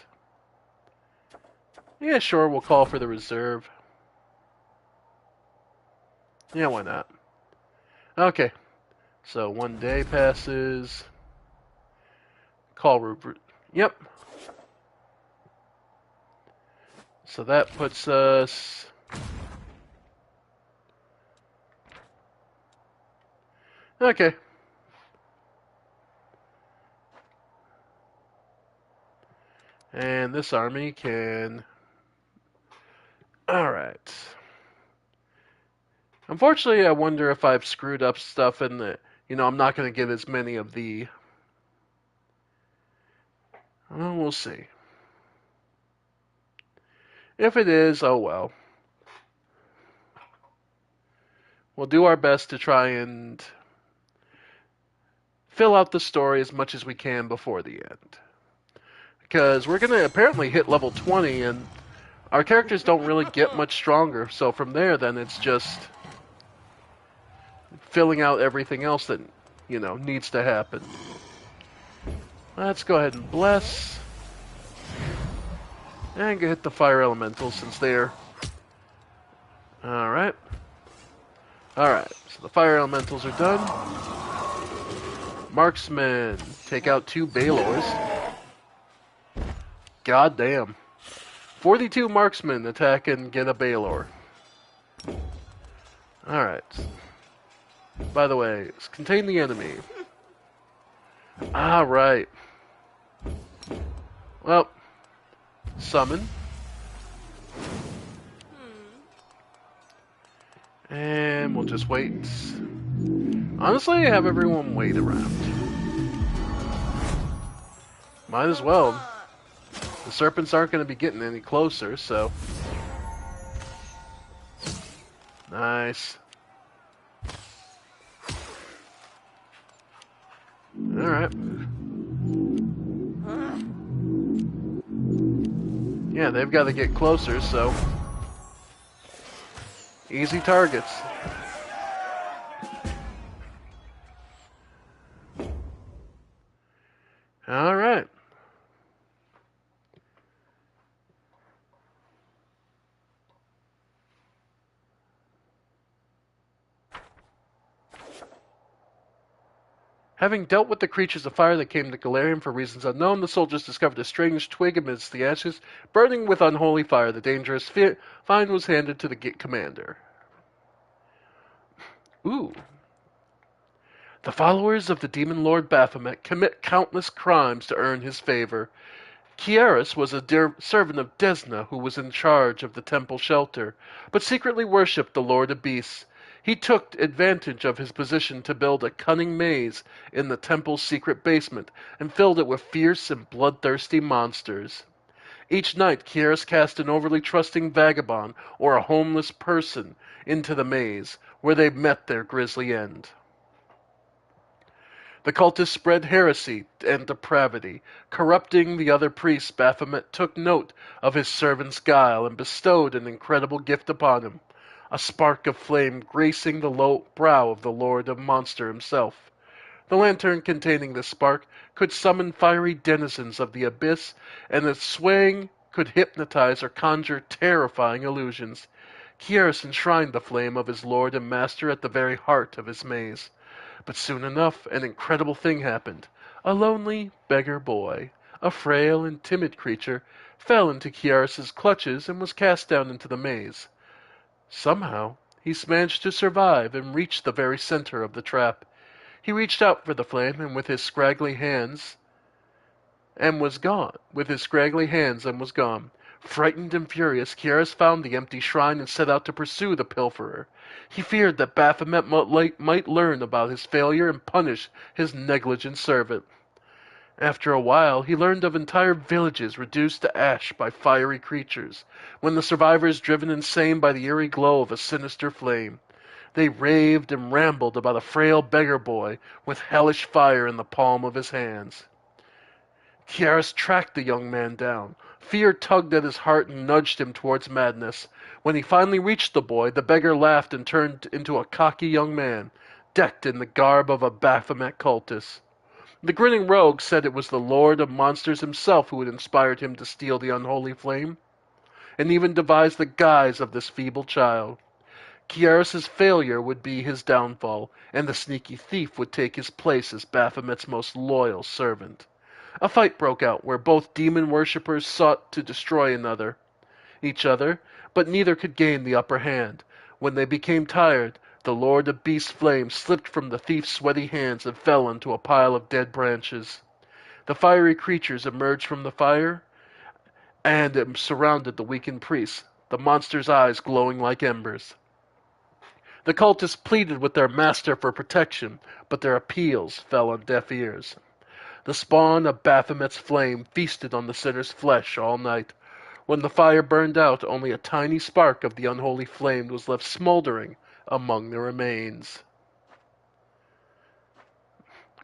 Speaker 1: yeah, sure, we'll call for the reserve. Yeah, why not? Okay. So 1 day passes. Call yep. So that puts us... okay. And this army can... alright. Unfortunately, I wonder if I've screwed up stuff in the... I'm not going to get as many of the... well, we'll see. If it is, oh well. We'll do our best to try and fill out the story as much as we can before the end. Because we're going to apparently hit level 20, and our characters don't really get much stronger. So from there, then it's just filling out everything else that, needs to happen. Let's go ahead and bless. And hit the fire elementals since they're... alright. Alright, so the fire elementals are done. Marksman. Take out 2 Baylors. God damn. 42 marksmen attack and get a Baylor. Alright. By the way, contain the enemy. Ah, right. Well, summon. And we'll just wait. Honestly, have everyone wait around. Might as well. The serpents aren't going to be getting any closer, so... Nice. Alright. Yeah, they've got to get closer, so... Easy targets. Alright. Having dealt with the creatures of fire that came to Galarian for reasons unknown, the soldiers discovered a strange twig amidst the ashes, burning with unholy fire. The dangerous find was handed to the commander. Ooh. The followers of the demon lord Baphomet commit countless crimes to earn his favor. Kieris was a dear servant of Desna who was in charge of the temple shelter, but secretly worshipped the Lord of Beasts. He took advantage of his position to build a cunning maze in the temple's secret basement and filled it with fierce and bloodthirsty monsters. Each night, Kieris cast an overly trusting vagabond or a homeless person into the maze, where they met their grisly end. The cultists spread heresy and depravity. Corrupting the other priests, Baphomet took note of his servant's guile and bestowed an incredible gift upon him, a spark of flame gracing the low brow of the Lord of Monster himself. The lantern containing this spark could summon fiery denizens of the abyss, and its swaying could hypnotize or conjure terrifying illusions. Kieris enshrined the flame of his lord and master at the very heart of his maze. But soon enough, an incredible thing happened. A lonely beggar boy, a frail and timid creature, fell into Kieris's clutches and was cast down into the maze. Somehow, he managed to survive and reach the very center of the trap. He reached out for the flame and with his scraggly hands was gone. Frightened and furious, Kieris found the empty shrine and set out to pursue the pilferer. He feared that Baphomet might learn about his failure and punish his negligent servant. After a while, he learned of entire villages reduced to ash by fiery creatures, when the survivors driven insane by the eerie glow of a sinister flame. They raved and rambled about a frail beggar boy with hellish fire in the palm of his hands. Kieris tracked the young man down. Fear tugged at his heart and nudged him towards madness. When he finally reached the boy, the beggar laughed and turned into a cocky young man, decked in the garb of a Baphomet cultist. The grinning rogue said it was the Lord of Monsters himself who had inspired him to steal the unholy flame, and even devised the guise of this feeble child. Kieris's failure would be his downfall, and the sneaky thief would take his place as Baphomet's most loyal servant. A fight broke out where both demon worshippers sought to destroy each other, but neither could gain the upper hand. When they became tired, the Lord of Beast Flame slipped from the thief's sweaty hands and fell into a pile of dead branches. The fiery creatures emerged from the fire and surrounded the weakened priest, the monster's eyes glowing like embers. The cultists pleaded with their master for protection, but their appeals fell on deaf ears. The spawn of Baphomet's flame feasted on the sinner's flesh all night. When the fire burned out, only a tiny spark of the unholy flame was left smoldering among the remains.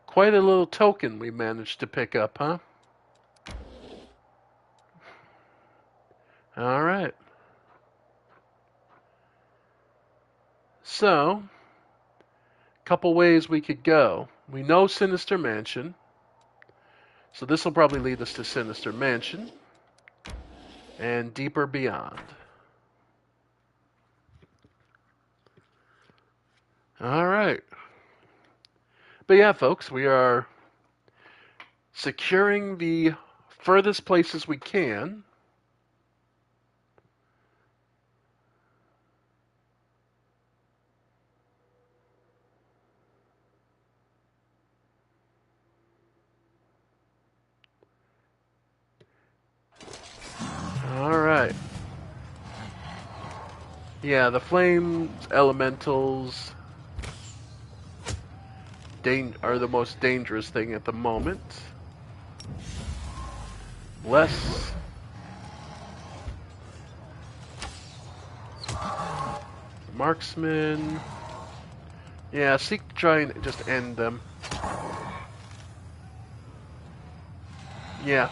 Speaker 1: Quite a little token we managed to pick up, huh? Alright. So, couple ways we could go. We know Sinister Mansion. So this will probably lead us to Sinister Mansion and Deeper Beyond. Alright. But yeah, folks, we are securing the furthest places we can. Alright. Yeah, the flames elementals are the most dangerous thing at the moment. Less marksman. Yeah, seek to try and just end them. Yeah.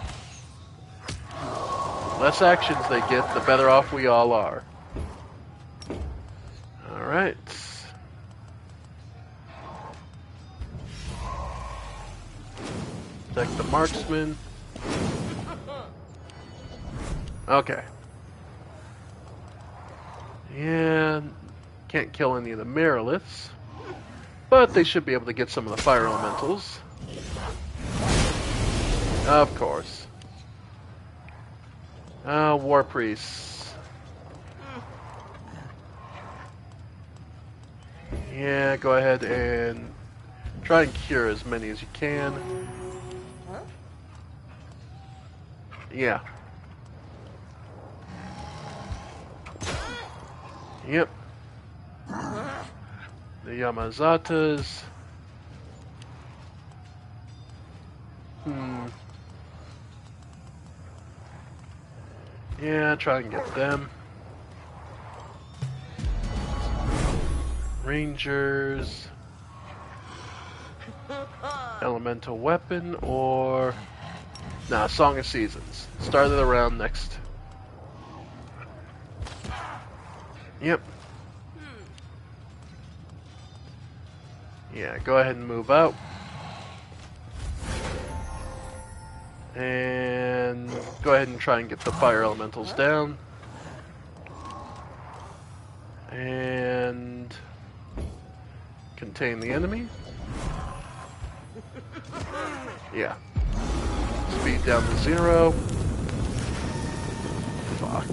Speaker 1: Less actions they get, the better off we all are. Alright. Protect the marksman. Okay. Yeah, can't kill any of the Meriliths, but they should be able to get some of the fire elementals. Of course. War priests. Yeah, go ahead and try and cure as many as you can. Yeah. Yep. The Yamazatas. Yeah, try and get them. Rangers. Elemental weapon or... Nah, Song of Seasons. Start of the round next. Yep. Yeah, go ahead and move out. And go ahead and try and get the fire elementals down. And contain the enemy. Yeah. Speed down to 0. Fuck.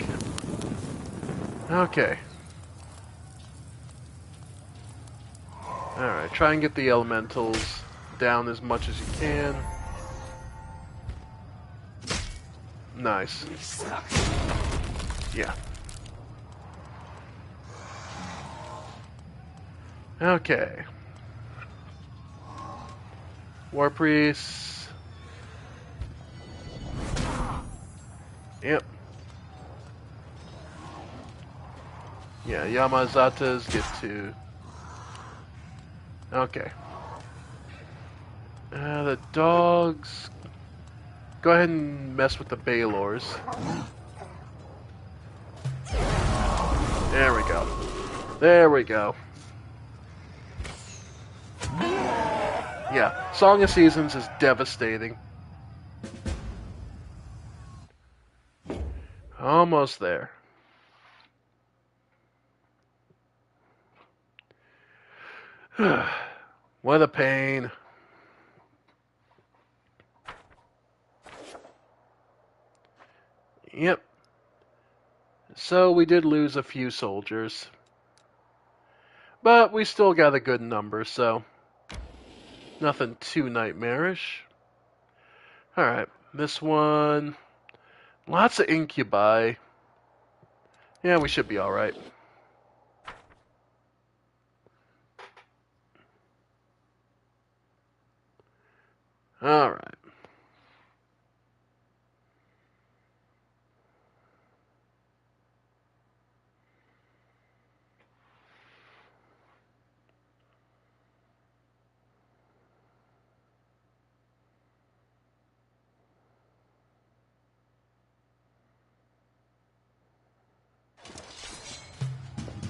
Speaker 1: Okay. Alright, try and get the elementals down as much as you can. Nice. Yeah. Okay. War priests. Yep. Yeah, Yamazatas get to... Okay. The dogs... Go ahead and mess with the Baylors. There we go. There we go. Yeah, Song of Seasons is devastating. Almost there. What a pain. Yep. So we did lose a few soldiers. But we still got a good number, so nothing too nightmarish. Alright, this one. Lots of incubi. Yeah, we should be alright. Alright.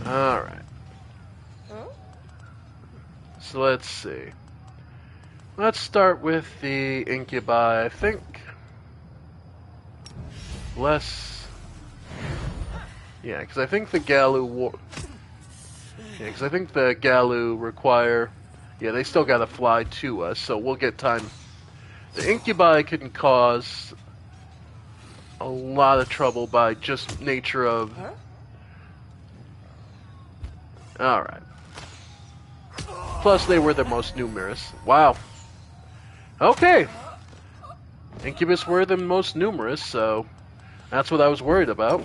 Speaker 1: Alright. So let's see. Let's start with the incubi, I think. Less... Yeah, because I think the Galu require Yeah, they still gotta fly to us, so we'll get time. The incubi can cause a lot of trouble by just nature of... Alright. Plus, they were the most numerous. Wow. Okay. Incubus were the most numerous, so that's what I was worried about.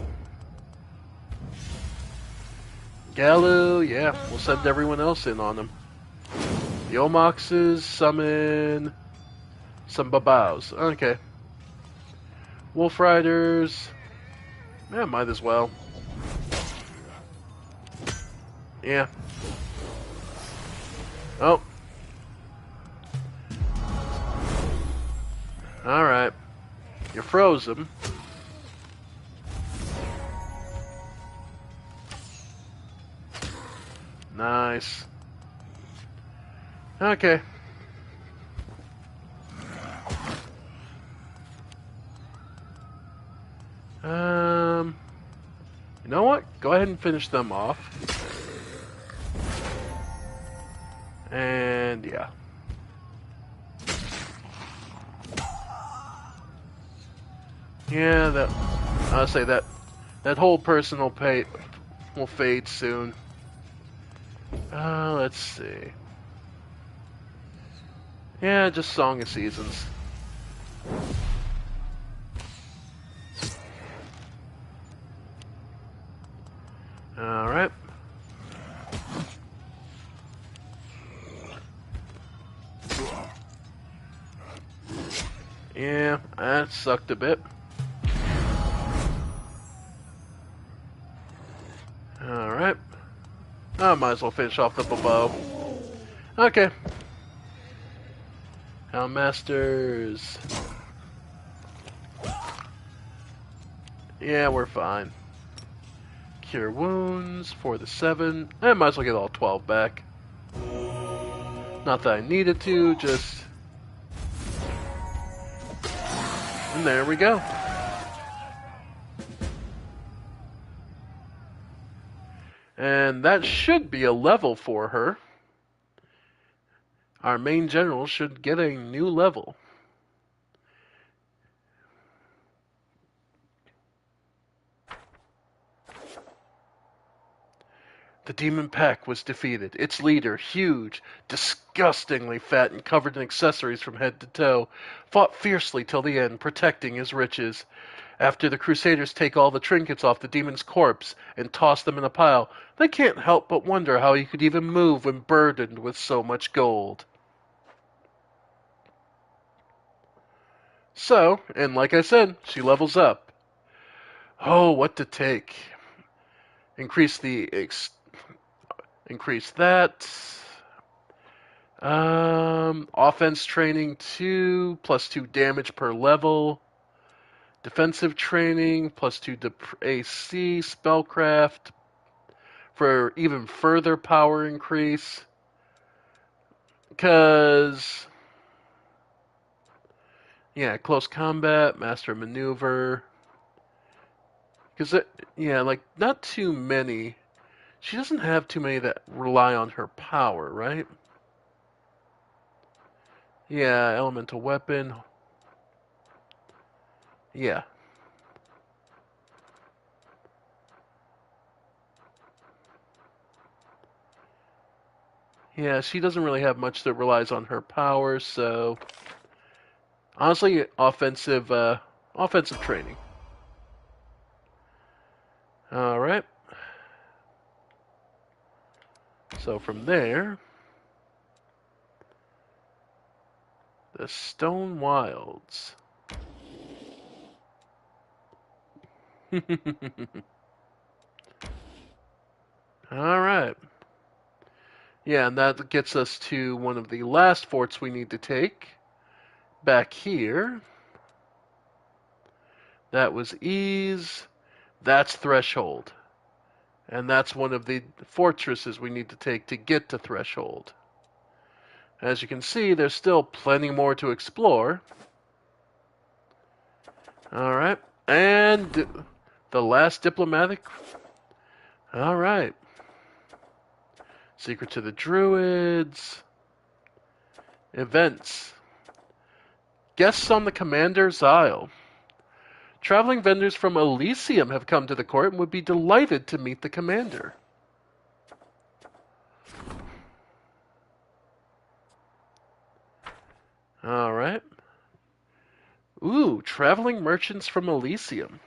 Speaker 1: Galu, yeah, we'll send everyone else in on them. The Omoxes summon some Babaus. Okay. Wolf Riders. Yeah, might as well. Yeah. Oh. Alright. You froze him. Nice. Okay. You know what? Go ahead and finish them off. And yeah. Yeah, that I'll say that whole person will fade soon. Let's see. Yeah, just Song of Seasons. Alright. Yeah, that sucked a bit. Alright. I might as well finish off the bow. Okay. Hound Masters. Yeah, we're fine. Cure Wounds for the 7. I might as well get all 12 back. Not that I needed to, just... And there we go. And that should be a level for her. Our main general should get a new level. The demon pack was defeated. Its leader, huge, disgustingly fat and covered in accessories from head to toe, fought fiercely till the end, protecting his riches. After the Crusaders take all the trinkets off the demon's corpse and toss them in a pile, they can't help but wonder how he could even move when burdened with so much gold. So, and like I said, she levels up. Oh, what to take? Increase that. Offense training 2, plus 2 damage per level. Defensive training, plus 2 AC. Spellcraft, for even further power increase. Because, yeah, close combat, master maneuver. Because, yeah, like, not too many. She doesn't have too many that rely on her power, right? Yeah, elemental weapon. Yeah. Yeah, she doesn't really have much that relies on her power, so honestly, offensive training. All right. So from there, the Stone Wilds. All right. Yeah, and that gets us to one of the last forts we need to take. Back here. That was Ease. That's Threshold. And that's one of the fortresses we need to take to get to Threshold. As you can see, there's still plenty more to explore. Alright. And the last diplomatic. Alright. Secret to the Druids. Events. Guests on the Commander's Isle. Traveling vendors from Elysium have come to the court and would be delighted to meet the commander. Alright. Ooh, traveling merchants from Elysium.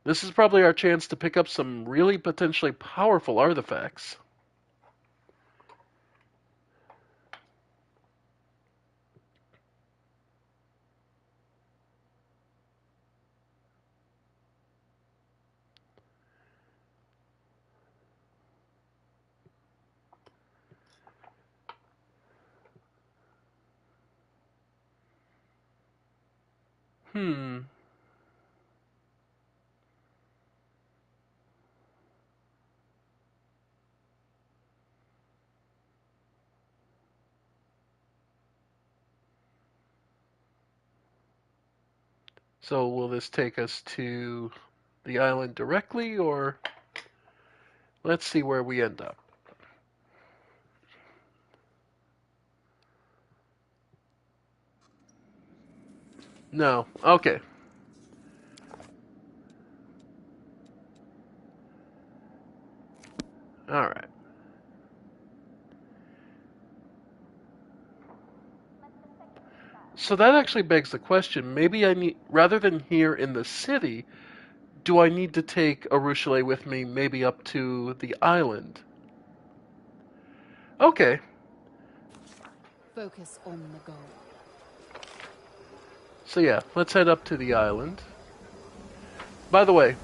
Speaker 1: This is probably our chance to pick up some really potentially powerful artifacts. So will this take us to the island directly, or let's see where we end up. No. Okay. Alright. So that actually begs the question, maybe I need, rather than here in the city, do I need to take Arushale with me maybe up to the island? Okay.
Speaker 3: Focus on the goal.
Speaker 1: So yeah, let's head up to the island. By the way,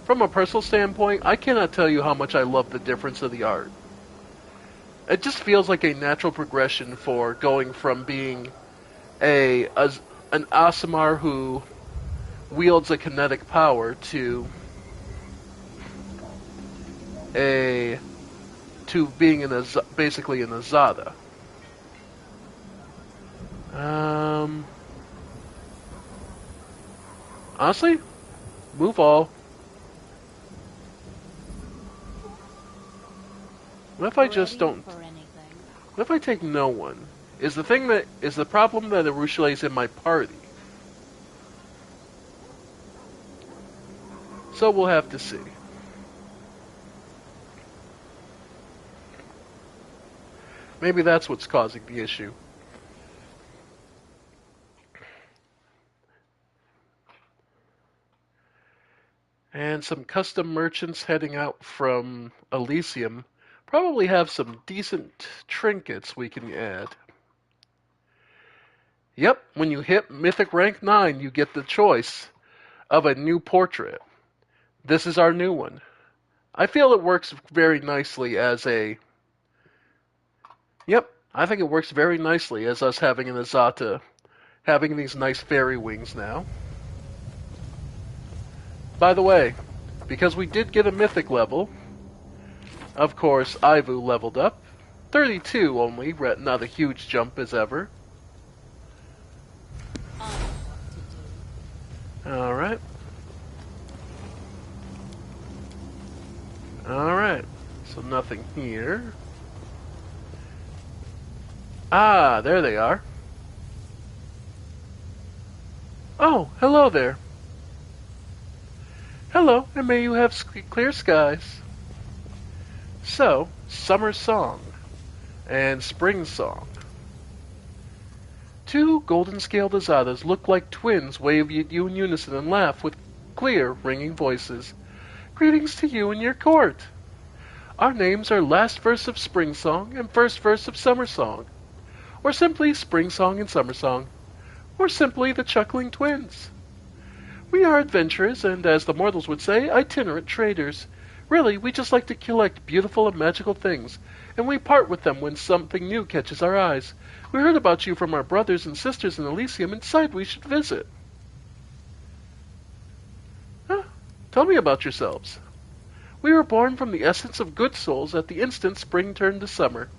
Speaker 1: from a personal standpoint, I cannot tell you how much I love the difference of the art. It just feels like a natural progression for going from being an Aasimar who wields a kinetic power to being basically an Azada. Honestly, move all. What if I just don't? What if I take no one? Is the problem that Arushale's in my party? So we'll have to see. Maybe that's what's causing the issue. And some custom merchants heading out from Elysium probably have some decent trinkets we can add. Yep, when you hit Mythic Rank 9, you get the choice of a new portrait. This is our new one. I feel it works very nicely as a... Yep, I think it works very nicely as us having an Azata, having these nice fairy wings now. By the way, because we did get a mythic level, of course, Ivu leveled up. 32 only, not a huge jump as ever. Alright. Alright, so nothing here. Ah, there they are. Oh, hello there. Hello, and may you have clear skies. So, Summer Song and Spring Song. Two golden-scaled Azadas look like twins wave at you in unison and laugh with clear, ringing voices. Greetings to you and your court. Our names are Last Verse of Spring Song and First Verse of Summer Song, or simply Spring Song and Summer Song, or simply the Chuckling Twins. We are adventurers and, as the mortals would say, itinerant traders. Really, we just like to collect beautiful and magical things, and we part with them when something new catches our eyes. We heard about you from our brothers and sisters in Elysium and decided we should visit. Huh? Tell me about yourselves. We were born from the essence of good souls at the instant spring turned to summer.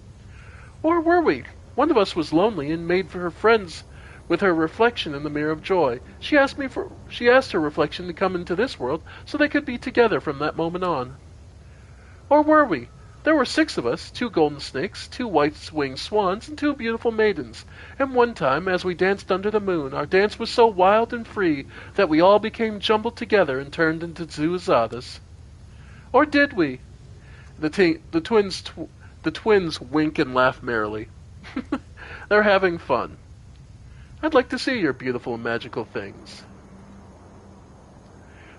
Speaker 1: Or were we? One of us was lonely and made for her friends with her reflection in the mirror of joy. She asked her reflection to come into this world so they could be together from that moment on. Or were we? There were 6 of us, 2 golden snakes, 2 white-winged swans, and 2 beautiful maidens. And one time, as we danced under the moon, our dance was so wild and free that we all became jumbled together and turned into Zuazadas. Or did we? The twins wink and laugh merrily. They're having fun. I'd like to see your beautiful and magical things.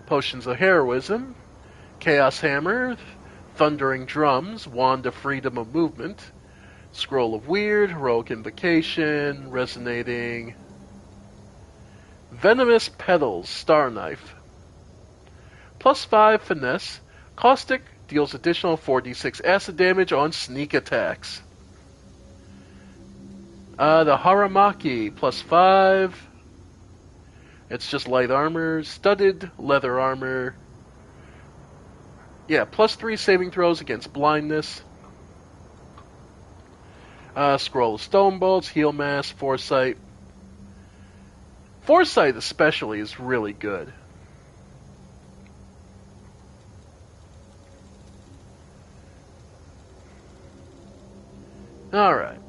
Speaker 1: Potions of heroism, chaos hammer, thundering drums, wand of freedom of movement, scroll of weird, heroic invocation, resonating, venomous petals, star knife, +5 finesse, caustic, deals additional 4d6 acid damage on sneak attacks. The Haramaki, +5. It's just light armor, studded leather armor. Yeah, +3 saving throws against blindness. Scroll of stone bolts, heal mass, foresight. Foresight especially is really good. Alright.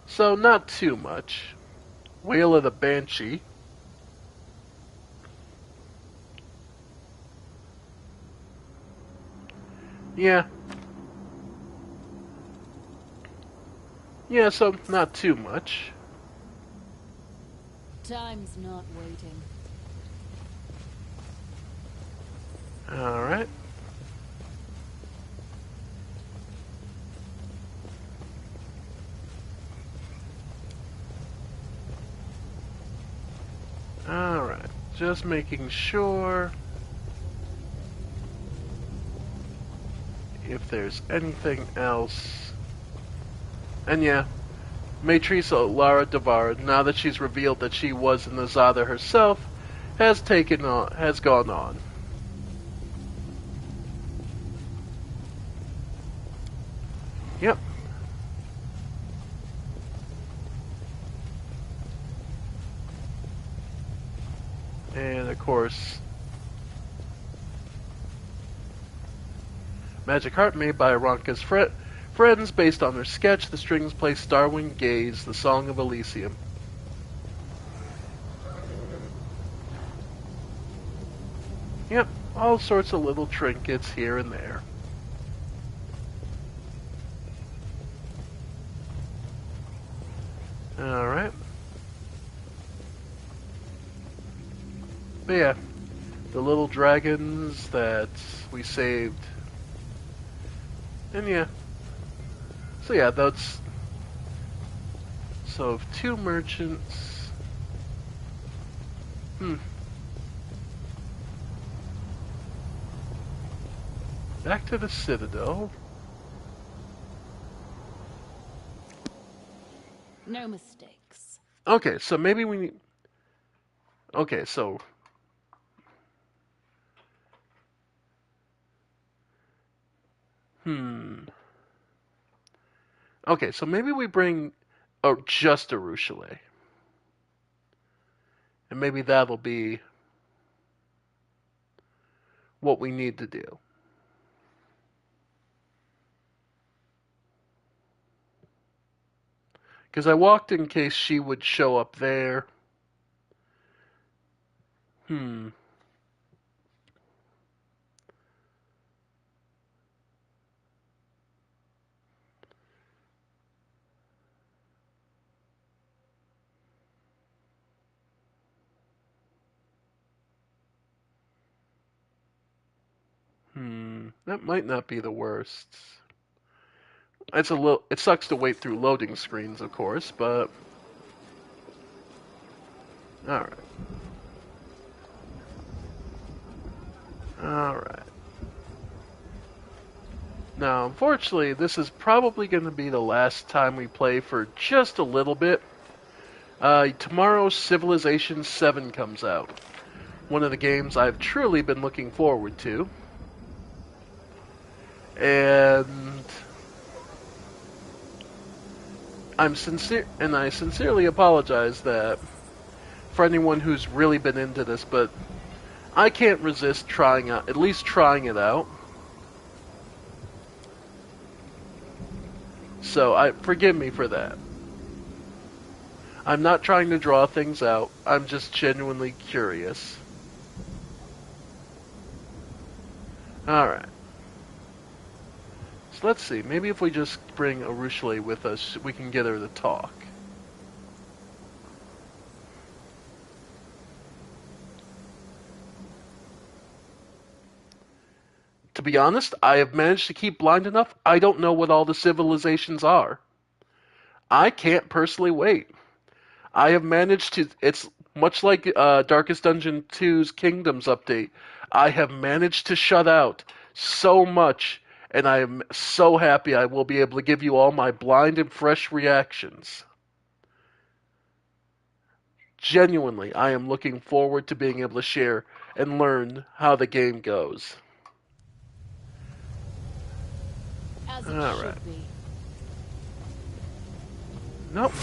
Speaker 1: So, not too much. Wail of the Banshee. Yeah. Yeah, so not too much.
Speaker 3: Time's not waiting.
Speaker 1: Alright. Alright, just making sure if there's anything else. And yeah, Matrice Lara Devar, now that she's revealed that she was an Azada herself, has gone on. Yep. And of course, Magic Heart made by Aranka's friends based on their sketch. The strings play Starwind Gaze, the Song of Elysium. Yep, all sorts of little trinkets here and there. Alright. But yeah, the little dragons that we saved. And yeah. So yeah, that's... So, 2 merchants... Back to the Citadel.
Speaker 3: No mistakes.
Speaker 1: Okay, so maybe we need... Okay, so... Okay, so maybe we bring just a Ruchelet. And maybe that'll be what we need to do. Because I walked in case she would show up there. That might not be the worst. It's a little. It sucks to wait through loading screens, of course, but all right. All right. Now, unfortunately, this is probably going to be the last time we play for just a little bit. Tomorrow, Civilization 7 comes out. One of the games I've truly been looking forward to. And I sincerely apologize that for anyone who's really been into this, but I can't resist at least trying it out. So forgive me for that. I'm not trying to draw things out. I'm just genuinely curious. Alright. So let's see. Maybe if we just bring Arushale with us, we can get her to talk. To be honest, I have managed to keep blind enough. I don't know what all the civilizations are. I can't personally wait. I have managed to. It's much like Darkest Dungeon 2's Kingdoms update. I have managed to shut out so much, and I am so happy I will be able to give you all my blind and fresh reactions. Genuinely, I am looking forward to being able to share and learn how the game goes.
Speaker 3: As it
Speaker 1: All right.
Speaker 3: should be.
Speaker 1: Nope.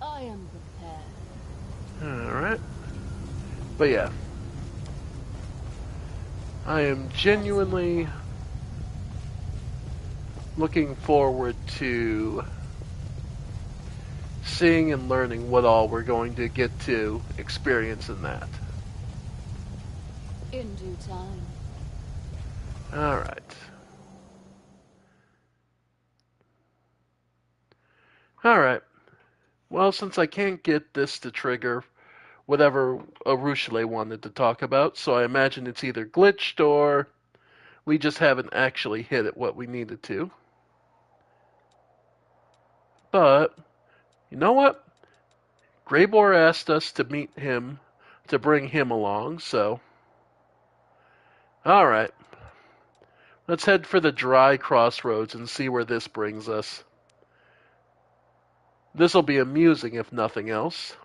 Speaker 3: I am prepared.
Speaker 1: Alright. But yeah. I am genuinely looking forward to seeing and learning what all we're going to get to experience in that.
Speaker 3: In due time.
Speaker 1: Alright. Alright. Well, since I can't get this to trigger whatever Arushale wanted to talk about, so I imagine it's either glitched or we just haven't actually hit it what we needed to. But, you know what? Greybor asked us to meet him, to bring him along, so... Alright. Let's head for the dry crossroads and see where this brings us. This'll be amusing if nothing else.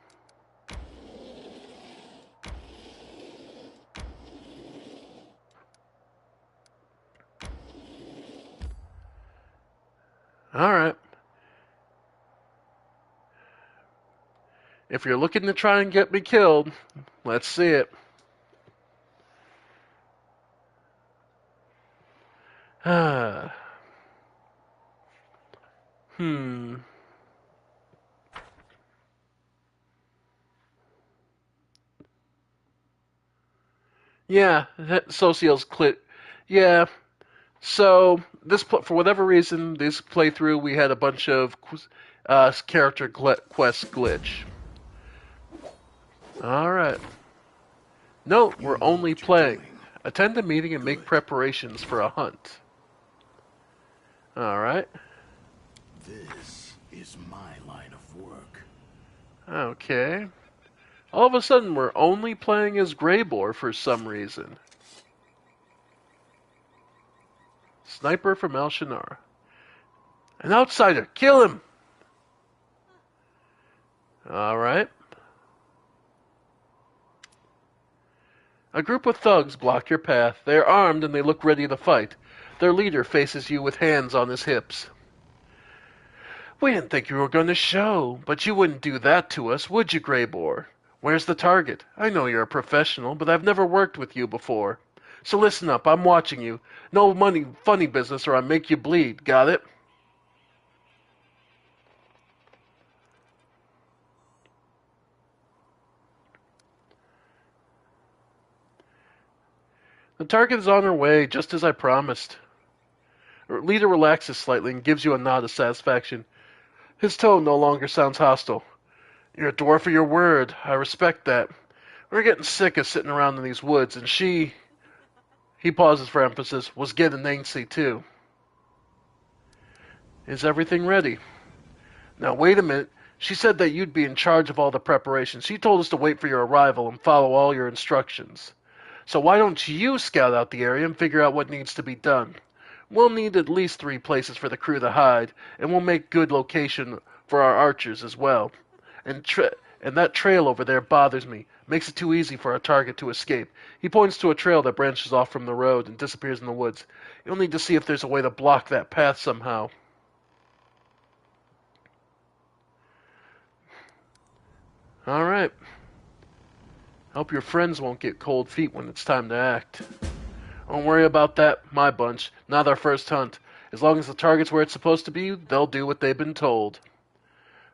Speaker 1: Alright. If you're looking to try and get me killed, let's see it. Hmm. Yeah, Social's clit. Yeah. So this for whatever reason, this playthrough we had a bunch of character quest glitch. All right. No, we're only playing. Attend a meeting and make preparations for a hunt. All right.
Speaker 4: This is my line of work.
Speaker 1: Okay. All of a sudden, we're only playing as Greybor for some reason. Sniper from El Shinar. An outsider! Kill him! Alright. A group of thugs block your path. They are armed and they look ready to fight. Their leader faces you with hands on his hips. We didn't think you were going to show, but you wouldn't do that to us, would you, Greybor? Where's the target? I know you're a professional, but I've never worked with you before. So listen up, I'm watching you. No money, funny business or I'll make you bleed, got it? The target is on her way, just as I promised. Her leader relaxes slightly and gives you a nod of satisfaction. His tone no longer sounds hostile. You're a dwarf of your word. I respect that. We're getting sick of sitting around in these woods, and he pauses for emphasis, was getting antsy too. Is everything ready? Now wait a minute. She said that you'd be in charge of all the preparations. She told us to wait for your arrival and follow all your instructions. So why don't you scout out the area and figure out what needs to be done? We'll need at least 3 places for the crew to hide, and we'll make good location for our archers as well. And that trail over there bothers me. Makes it too easy for our target to escape. He points to a trail that branches off from the road and disappears in the woods. You'll need to see if there's a way to block that path somehow. Alright. Hope your friends won't get cold feet when it's time to act. Don't worry about that, my bunch. Not our first hunt. As long as the target's where it's supposed to be, they'll do what they've been told.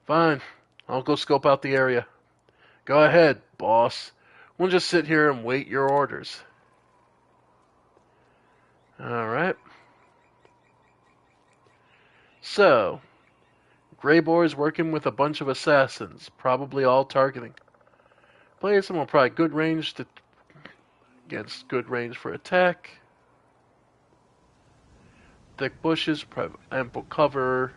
Speaker 1: Fine. I'll go scope out the area. Go ahead, boss. We'll just sit here and wait your orders. Alright. So, Greyboar's working with a bunch of assassins, probably all targeting. Players will probably good range against good range for attack. Thick bushes, ample cover.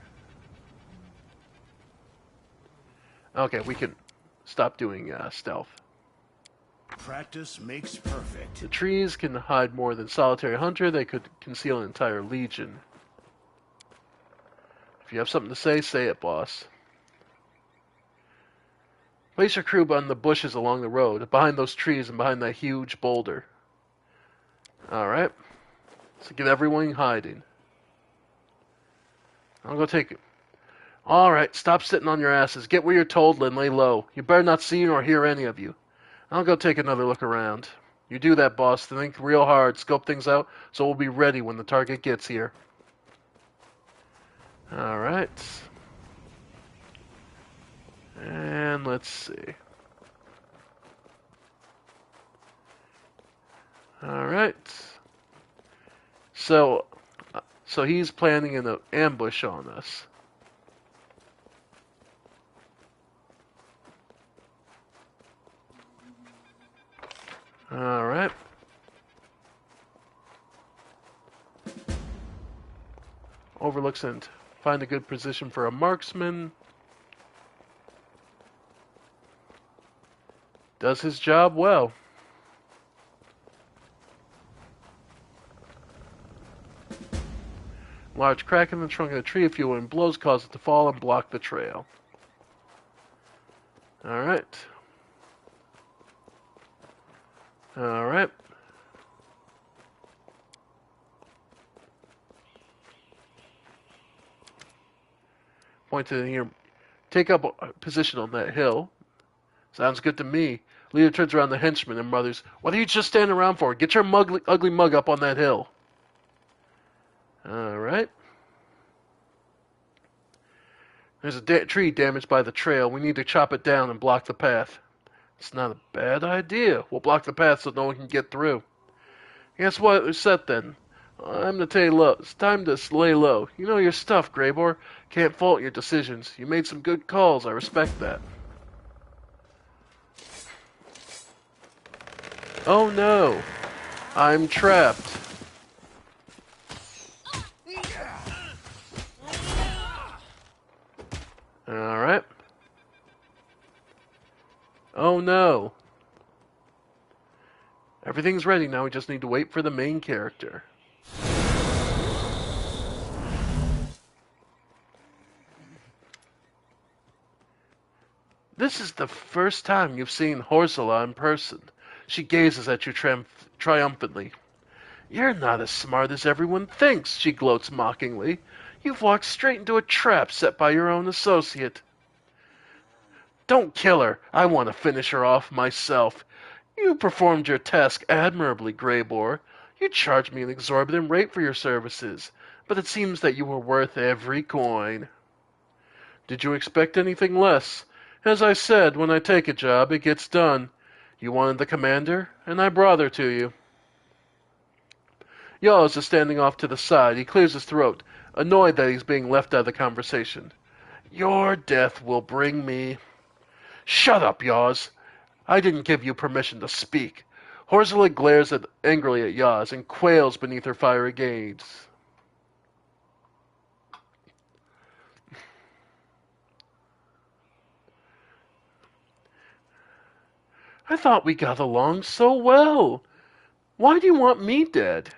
Speaker 1: Okay, we can stop doing stealth.
Speaker 6: Practice makes perfect.
Speaker 1: The trees can hide more than Solitary Hunter. They could conceal an entire legion. If you have something to say it, boss. Place your crew on the bushes along the road, behind those trees and behind that huge boulder. Alright. So get everyone hiding. I'll go take it. Alright, stop sitting on your asses. Get where you're told and lay low. You better not see or hear any of you. I'll go take another look around. You do that, boss. Think real hard, scope things out, so we'll be ready when the target gets here. Alright. And let's see. Alright. So he's planning an ambush on us. Alright. Overlooks and find a good position for a marksman. Does his job well. Large crack in the trunk of the tree. A few wind blows cause it to fall and block the trail. Alright. Alright. Point to here. Take up a position on that hill. Sounds good to me. Leader turns around the henchman and mutters, "What are you just standing around for? Get your ugly mug up on that hill." Alright. There's a tree damaged by the trail. We need to chop it down and block the path. It's not a bad idea. We'll block the path so no one can get through. Guess what? We're set then. I'm to lay low. It's time to lay low. You know your stuff, Greyboar. Can't fault your decisions. You made some good calls. I respect that. Oh no. I'm trapped. Alright. Oh no. Everything's ready now, we just need to wait for the main character. This is the first time you've seen Horsala in person. She gazes at you triumphantly. You're not as smart as everyone thinks, she gloats mockingly. You've walked straight into a trap set by your own associate. Don't kill her. I want to finish her off myself. You performed your task admirably, Greyboar. You charged me an exorbitant rate for your services, but it seems that you were worth every coin. Did you expect anything less? As I said, when I take a job, it gets done. You wanted the commander, and I brought her to you. Yaws is standing off to the side. He clears his throat, annoyed that he's being left out of the conversation. Your death will bring me... Shut up, Yaws. I didn't give you permission to speak. Horsala glares angrily at Yaws and quails beneath her fiery gaze. I thought we got along so well. Why do you want me dead?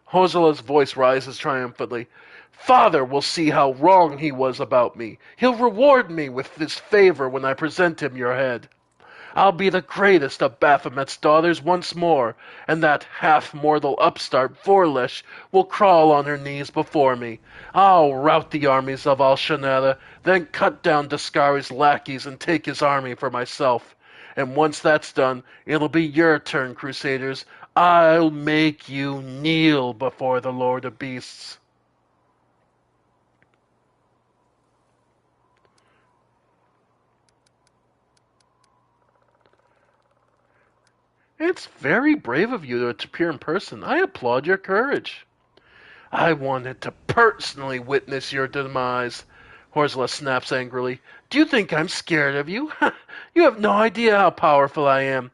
Speaker 1: Horsala's voice rises triumphantly. Father will see how wrong he was about me. He'll reward me with this favor when I present him your head. I'll be the greatest of Baphomet's daughters once more, and that half-mortal upstart Vorlesh will crawl on her knees before me. I'll rout the armies of Al-Shanara, then cut down Daskari's lackeys and take his army for myself. And once that's done, it'll be your turn, Crusaders. I'll make you kneel before the Lord of Beasts. It's very brave of you to appear in person. I applaud your courage. I wanted to personally witness your demise, Horsla snaps angrily. Do you think I'm scared of you? You have no idea how powerful I am.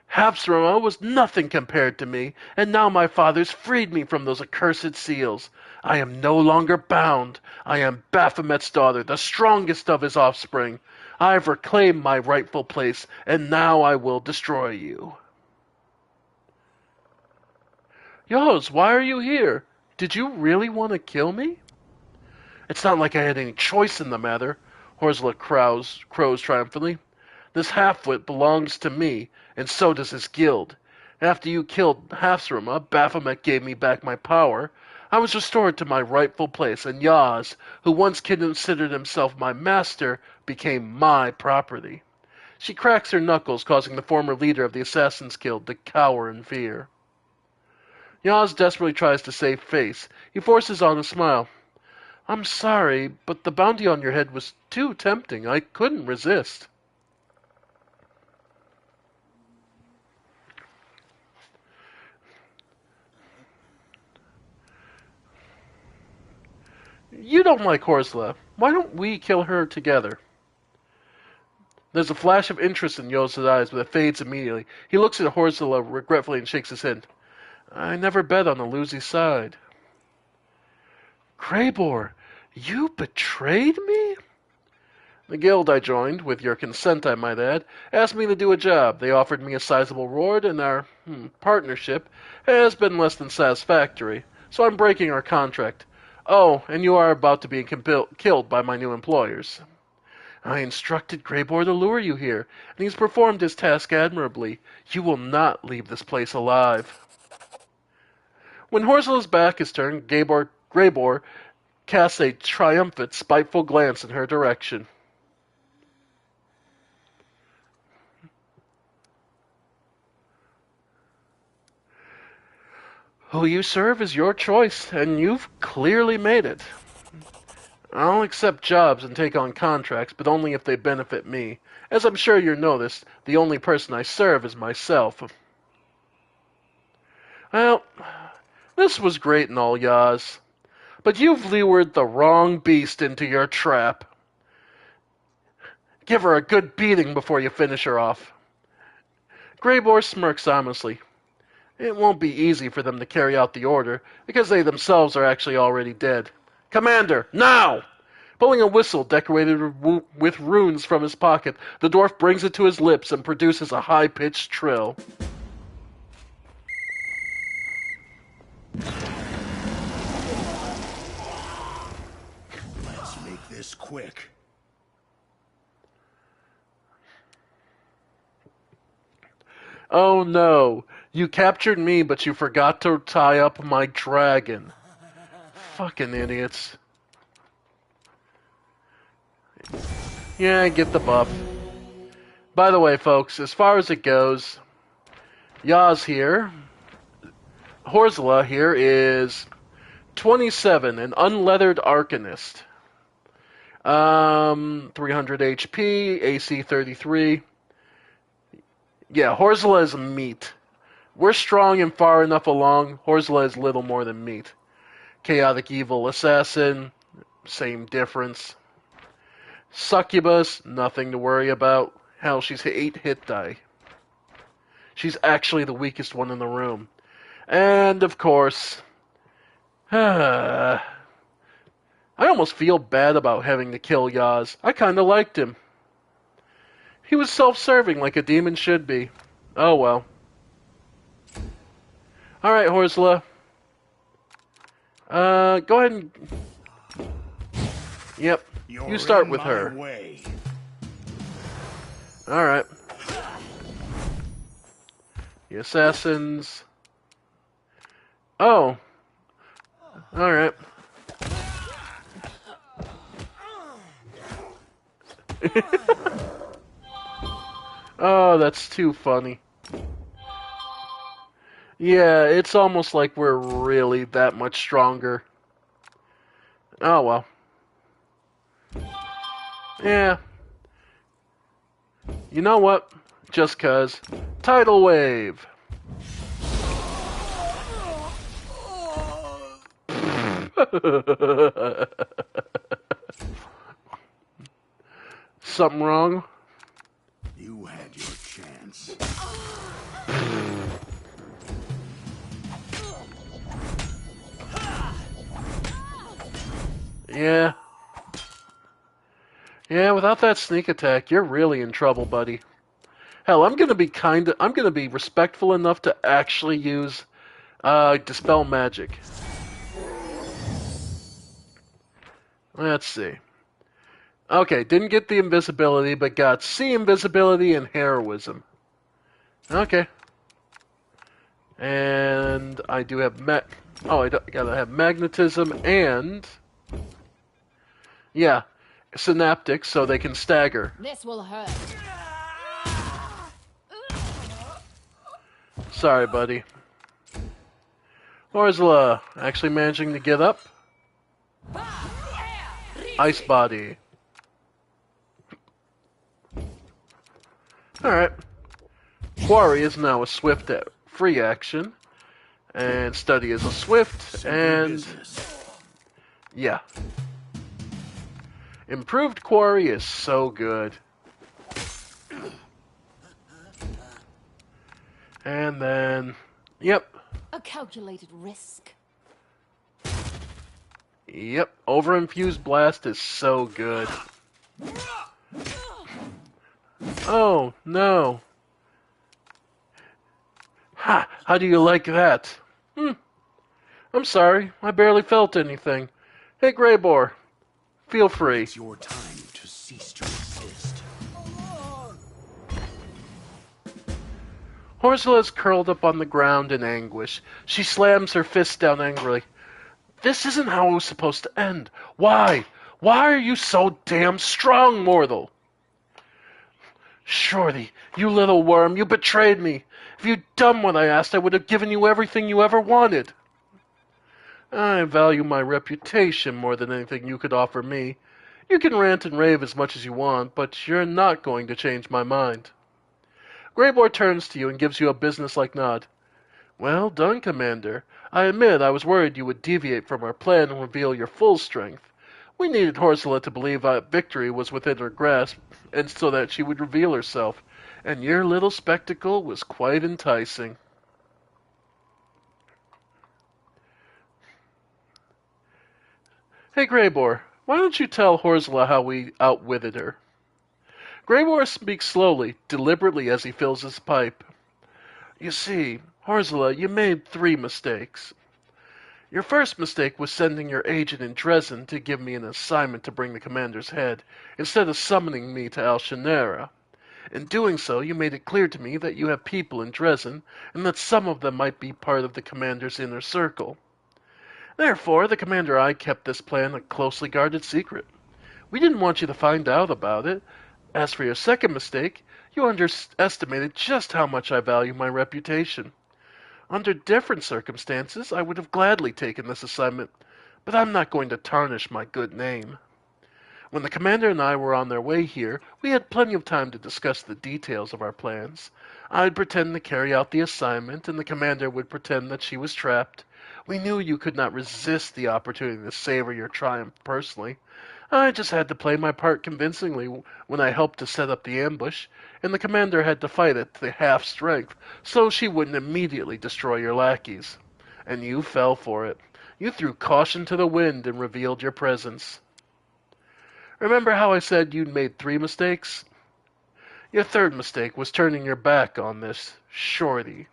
Speaker 1: Habsroma was nothing compared to me, and now my father's freed me from those accursed seals. I am no longer bound. I am Baphomet's daughter, the strongest of his offspring. I've reclaimed my rightful place, and now I will destroy you. Yos, why are you here? Did you really want to kill me? It's not like I had any choice in the matter, Horsla crows triumphantly. This half-wit belongs to me, and so does his guild. After you killed Habsroma, Baphomet gave me back my power. I was restored to my rightful place, and Yaz, who once considered himself my master, became my property. She cracks her knuckles, causing the former leader of the Assassin's Guild to cower in fear. Yaz desperately tries to save face. He forces on a smile. I'm sorry, but the bounty on your head was too tempting. I couldn't resist. You don't like Horsla. Why don't we kill her together? There's a flash of interest in Yoz's eyes, but it fades immediately. He looks at Horsla regretfully and shakes his head. I never bet on the losing side. Greybor, you betrayed me? The guild I joined, with your consent I might add, asked me to do a job. They offered me a sizable reward, and our partnership has been less than satisfactory, so I'm breaking our contract. Oh, and you are about to be killed by my new employers. I instructed Greybor to lure you here, and he's performed his task admirably. You will not leave this place alive. When Horsla's back is turned, Greybor casts a triumphant, spiteful glance in her direction. Who you serve is your choice, and you've clearly made it. I'll accept jobs and take on contracts, but only if they benefit me. As I'm sure you noticed, the only person I serve is myself. Well, this was great and all, Yaz, but you've lured the wrong beast into your trap. Give her a good beating before you finish her off. Greybor smirks ominously. It won't be easy for them to carry out the order, because they themselves are actually already dead. Commander, now! Pulling a whistle decorated with runes from his pocket, the dwarf brings it to his lips and produces a high-pitched trill.
Speaker 6: Let's make this quick.
Speaker 1: Oh no, you captured me, but you forgot to tie up my dragon. Fucking idiots. Yeah, I get the buff. By the way, folks, as far as it goes, Yaz here, Horsla here is 27, an unleathered arcanist. 300 HP, AC 33. Yeah, Horsla is meat. We're strong and far enough along. Horsla is little more than meat. Chaotic Evil Assassin, same difference. Succubus, nothing to worry about. Hell, she's 8 hit die. She's actually the weakest one in the room. And, of course, I almost feel bad about having to kill Yaz. I kinda liked him. He was self-serving like a demon should be. Oh well. Alright, Horsla. Go ahead and... Yep, you start with her. Alright. The assassins... Oh. Alright. Oh, that's too funny. Yeah, it's almost like we're really that much stronger. Oh well. Yeah. You know what? Just 'cause. Tidal wave. Something wrong?
Speaker 6: You had your chance.
Speaker 1: Yeah. Yeah, without that sneak attack, you're really in trouble, buddy. Hell, I'm gonna be respectful enough to actually use, Dispel Magic. Let's see. Okay, didn't get the invisibility, but got C invisibility and heroism. Okay. And I do have I gotta have magnetism and... Yeah, synaptic, so they can stagger.
Speaker 3: This will hurt.
Speaker 1: Sorry, buddy. Orzula actually managing to get up. Ice body. Alright. Quarry is now a swift free action. And study is a swift, and... Yeah. Improved Quarry is so good. And then... Yep.
Speaker 3: A calculated risk.
Speaker 1: Yep. Overinfused Blast is so good. Oh, no. Ha! How do you like that? I'm sorry. I barely felt anything. Hey, Greybor. Feel free.
Speaker 6: It's your time to cease to resist.
Speaker 1: Horsula is curled up on the ground in anguish. She slams her fist down angrily. This isn't how it was supposed to end. Why? Why are you so damn strong, mortal? Shorty, you little worm, you betrayed me. If you'd done what I asked, I would have given you everything you ever wanted. I value my reputation more than anything you could offer me. You can rant and rave as much as you want, but you're not going to change my mind. Greybor turns to you and gives you a businesslike nod. Well done, Commander. I admit I was worried you would deviate from our plan and reveal your full strength. We needed Horsula to believe that victory was within her grasp, and so that she would reveal herself, and your little spectacle was quite enticing. Hey, Greybor, why don't you tell Horsula how we outwitted her? Greybor speaks slowly, deliberately as he fills his pipe. You see, Horsula, you made 3 mistakes. Your first mistake was sending your agent in Dresden to give me an assignment to bring the commander's head, instead of summoning me to Alshanera. In doing so, you made it clear to me that you have people in Dresden, and that some of them might be part of the commander's inner circle. Therefore, the commander and I kept this plan a closely guarded secret. We didn't want you to find out about it. As for your second mistake, you underestimated just how much I value my reputation. Under different circumstances, I would have gladly taken this assignment, but I'm not going to tarnish my good name. When the commander and I were on their way here, we had plenty of time to discuss the details of our plans. I'd pretend to carry out the assignment, and the commander would pretend that she was trapped. We knew you could not resist the opportunity to savor your triumph personally. I just had to play my part convincingly when I helped to set up the ambush, and the commander had to fight at the half strength, so she wouldn't immediately destroy your lackeys. And you fell for it. You threw caution to the wind and revealed your presence. Remember how I said you'd made 3 mistakes? Your third mistake was turning your back on this Shorty.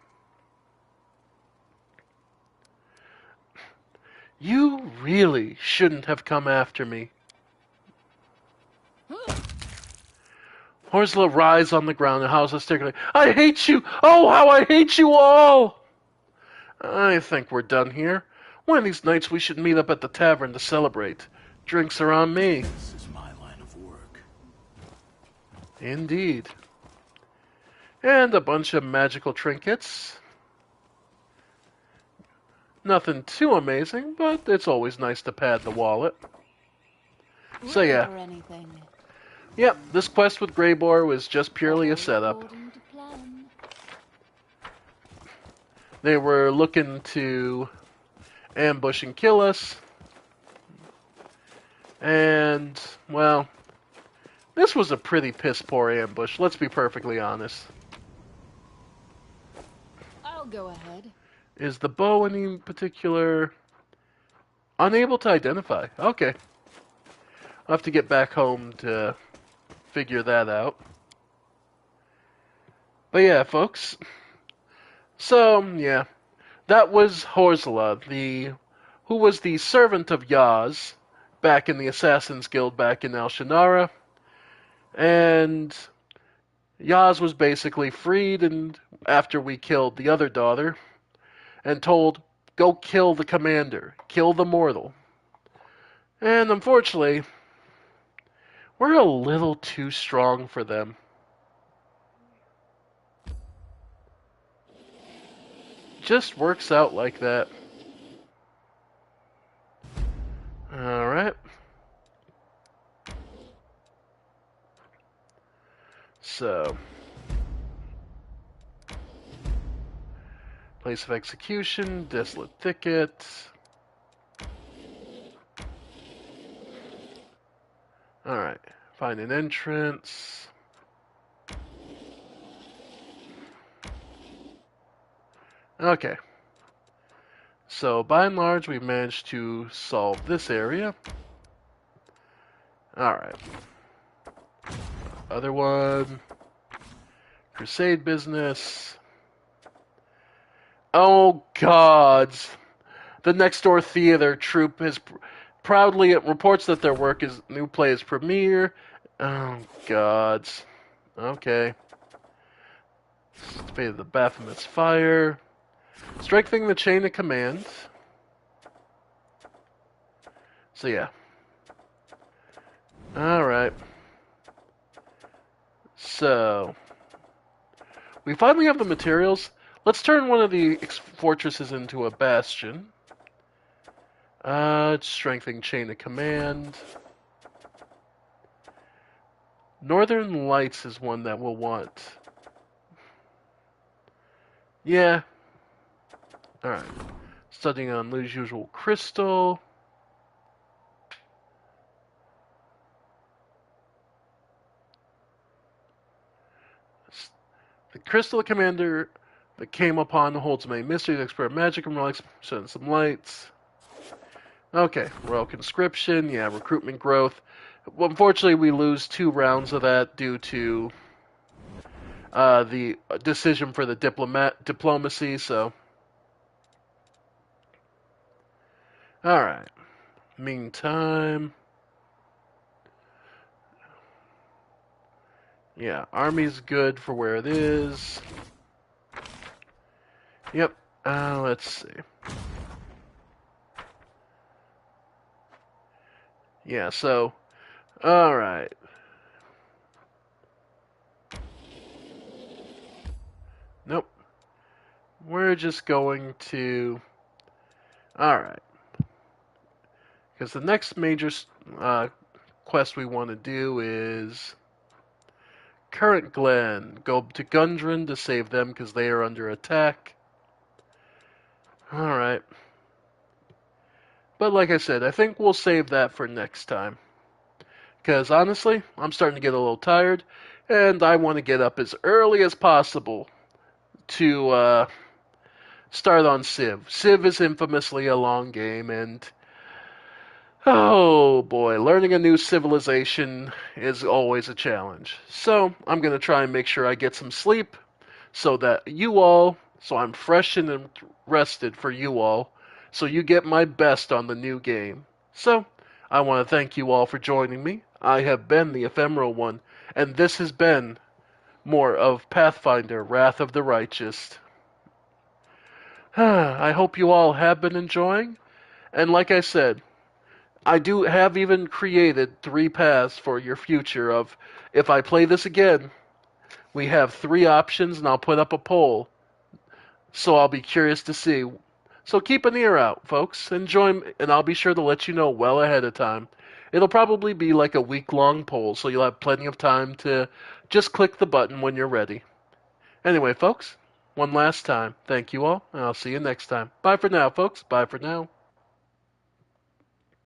Speaker 1: You really shouldn't have come after me. Horsula writhes on the ground and howls hysterically. I hate you! Oh, how I hate you all! I think we're done here. One of these nights we should meet up at the tavern to celebrate. Drinks are on me.
Speaker 6: This is my line of work.
Speaker 1: Indeed. And a bunch of magical trinkets. Nothing too amazing, but it's always nice to pad the wallet. So
Speaker 3: Ready
Speaker 1: yeah.
Speaker 3: for anything.
Speaker 1: Yep, this quest with Greybor was just purely a
Speaker 3: All
Speaker 1: setup.
Speaker 3: according to plan.
Speaker 1: They were looking to ambush and kill us. And, well, this was a pretty piss-poor ambush, let's be perfectly honest.
Speaker 3: I'll go ahead.
Speaker 1: Is the bow any particular... Unable to identify. Okay. I'll have to get back home to figure that out. But yeah, folks. So, yeah. That was Horzla, who was the servant of Yaz back in the Assassin's Guild back in El Shannara. And Yaz was basically freed and after we killed the other daughter and told, go kill the commander, kill the mortal. And unfortunately, we're a little too strong for them. Just works out like that. Alright. So, place of execution, desolate thicket. Alright, find an entrance. Okay. So, by and large, we managed to solve this area. Alright. Other one. Crusade business. Oh, gods. The next door theater troupe has proudly reports that their work is new play is premiere. Oh, gods. Okay. Fate of the Baphomet's Fire. Strengthening the chain of command. So, yeah. Alright. So, we finally have the materials. Let's turn one of the fortresses into a bastion. Strengthening chain of command. Northern Lights is one that we'll want. Yeah. Alright. Studying on Liu's usual crystal. The crystal commander that came upon holds many mysteries, expert magic and relics, shed some lights. Okay, Royal Conscription, yeah, recruitment growth. Well, unfortunately, we lose 2 rounds of that due to the decision for the diplomacy, so... Alright. Meantime... Yeah, army's good for where it is. Yep, let's see. Yeah, so... Alright. Nope. We're just going to... Alright. Because the next major quest we want to do is... Current Glen. Go to Gundren to save them because they are under attack. Alright. But like I said, I think we'll save that for next time. Because honestly, I'm starting to get a little tired, and I want to get up as early as possible to start on Civ. Civ is infamously a long game, and oh boy, learning a new civilization is always a challenge. So I'm going to try and make sure I get some sleep so that you all, so I'm fresh and rested for you all, so you get my best on the new game. So I want to thank you all for joining me. I have been the Ephemeral One, and this has been more of Pathfinder, Wrath of the Righteous. I hope you all have been enjoying, and like I said, I do have even created 3 paths for your future of, if I play this again, We have 3 options, and I'll put up a poll. So I'll be curious to see. So keep an ear out, folks, and I'll be sure to let you know well ahead of time. It'll probably be like a week-long poll, so you'll have plenty of time to just click the button when you're ready. Anyway, folks, one last time, thank you all, and I'll see you next time. Bye for now, folks. Bye for now.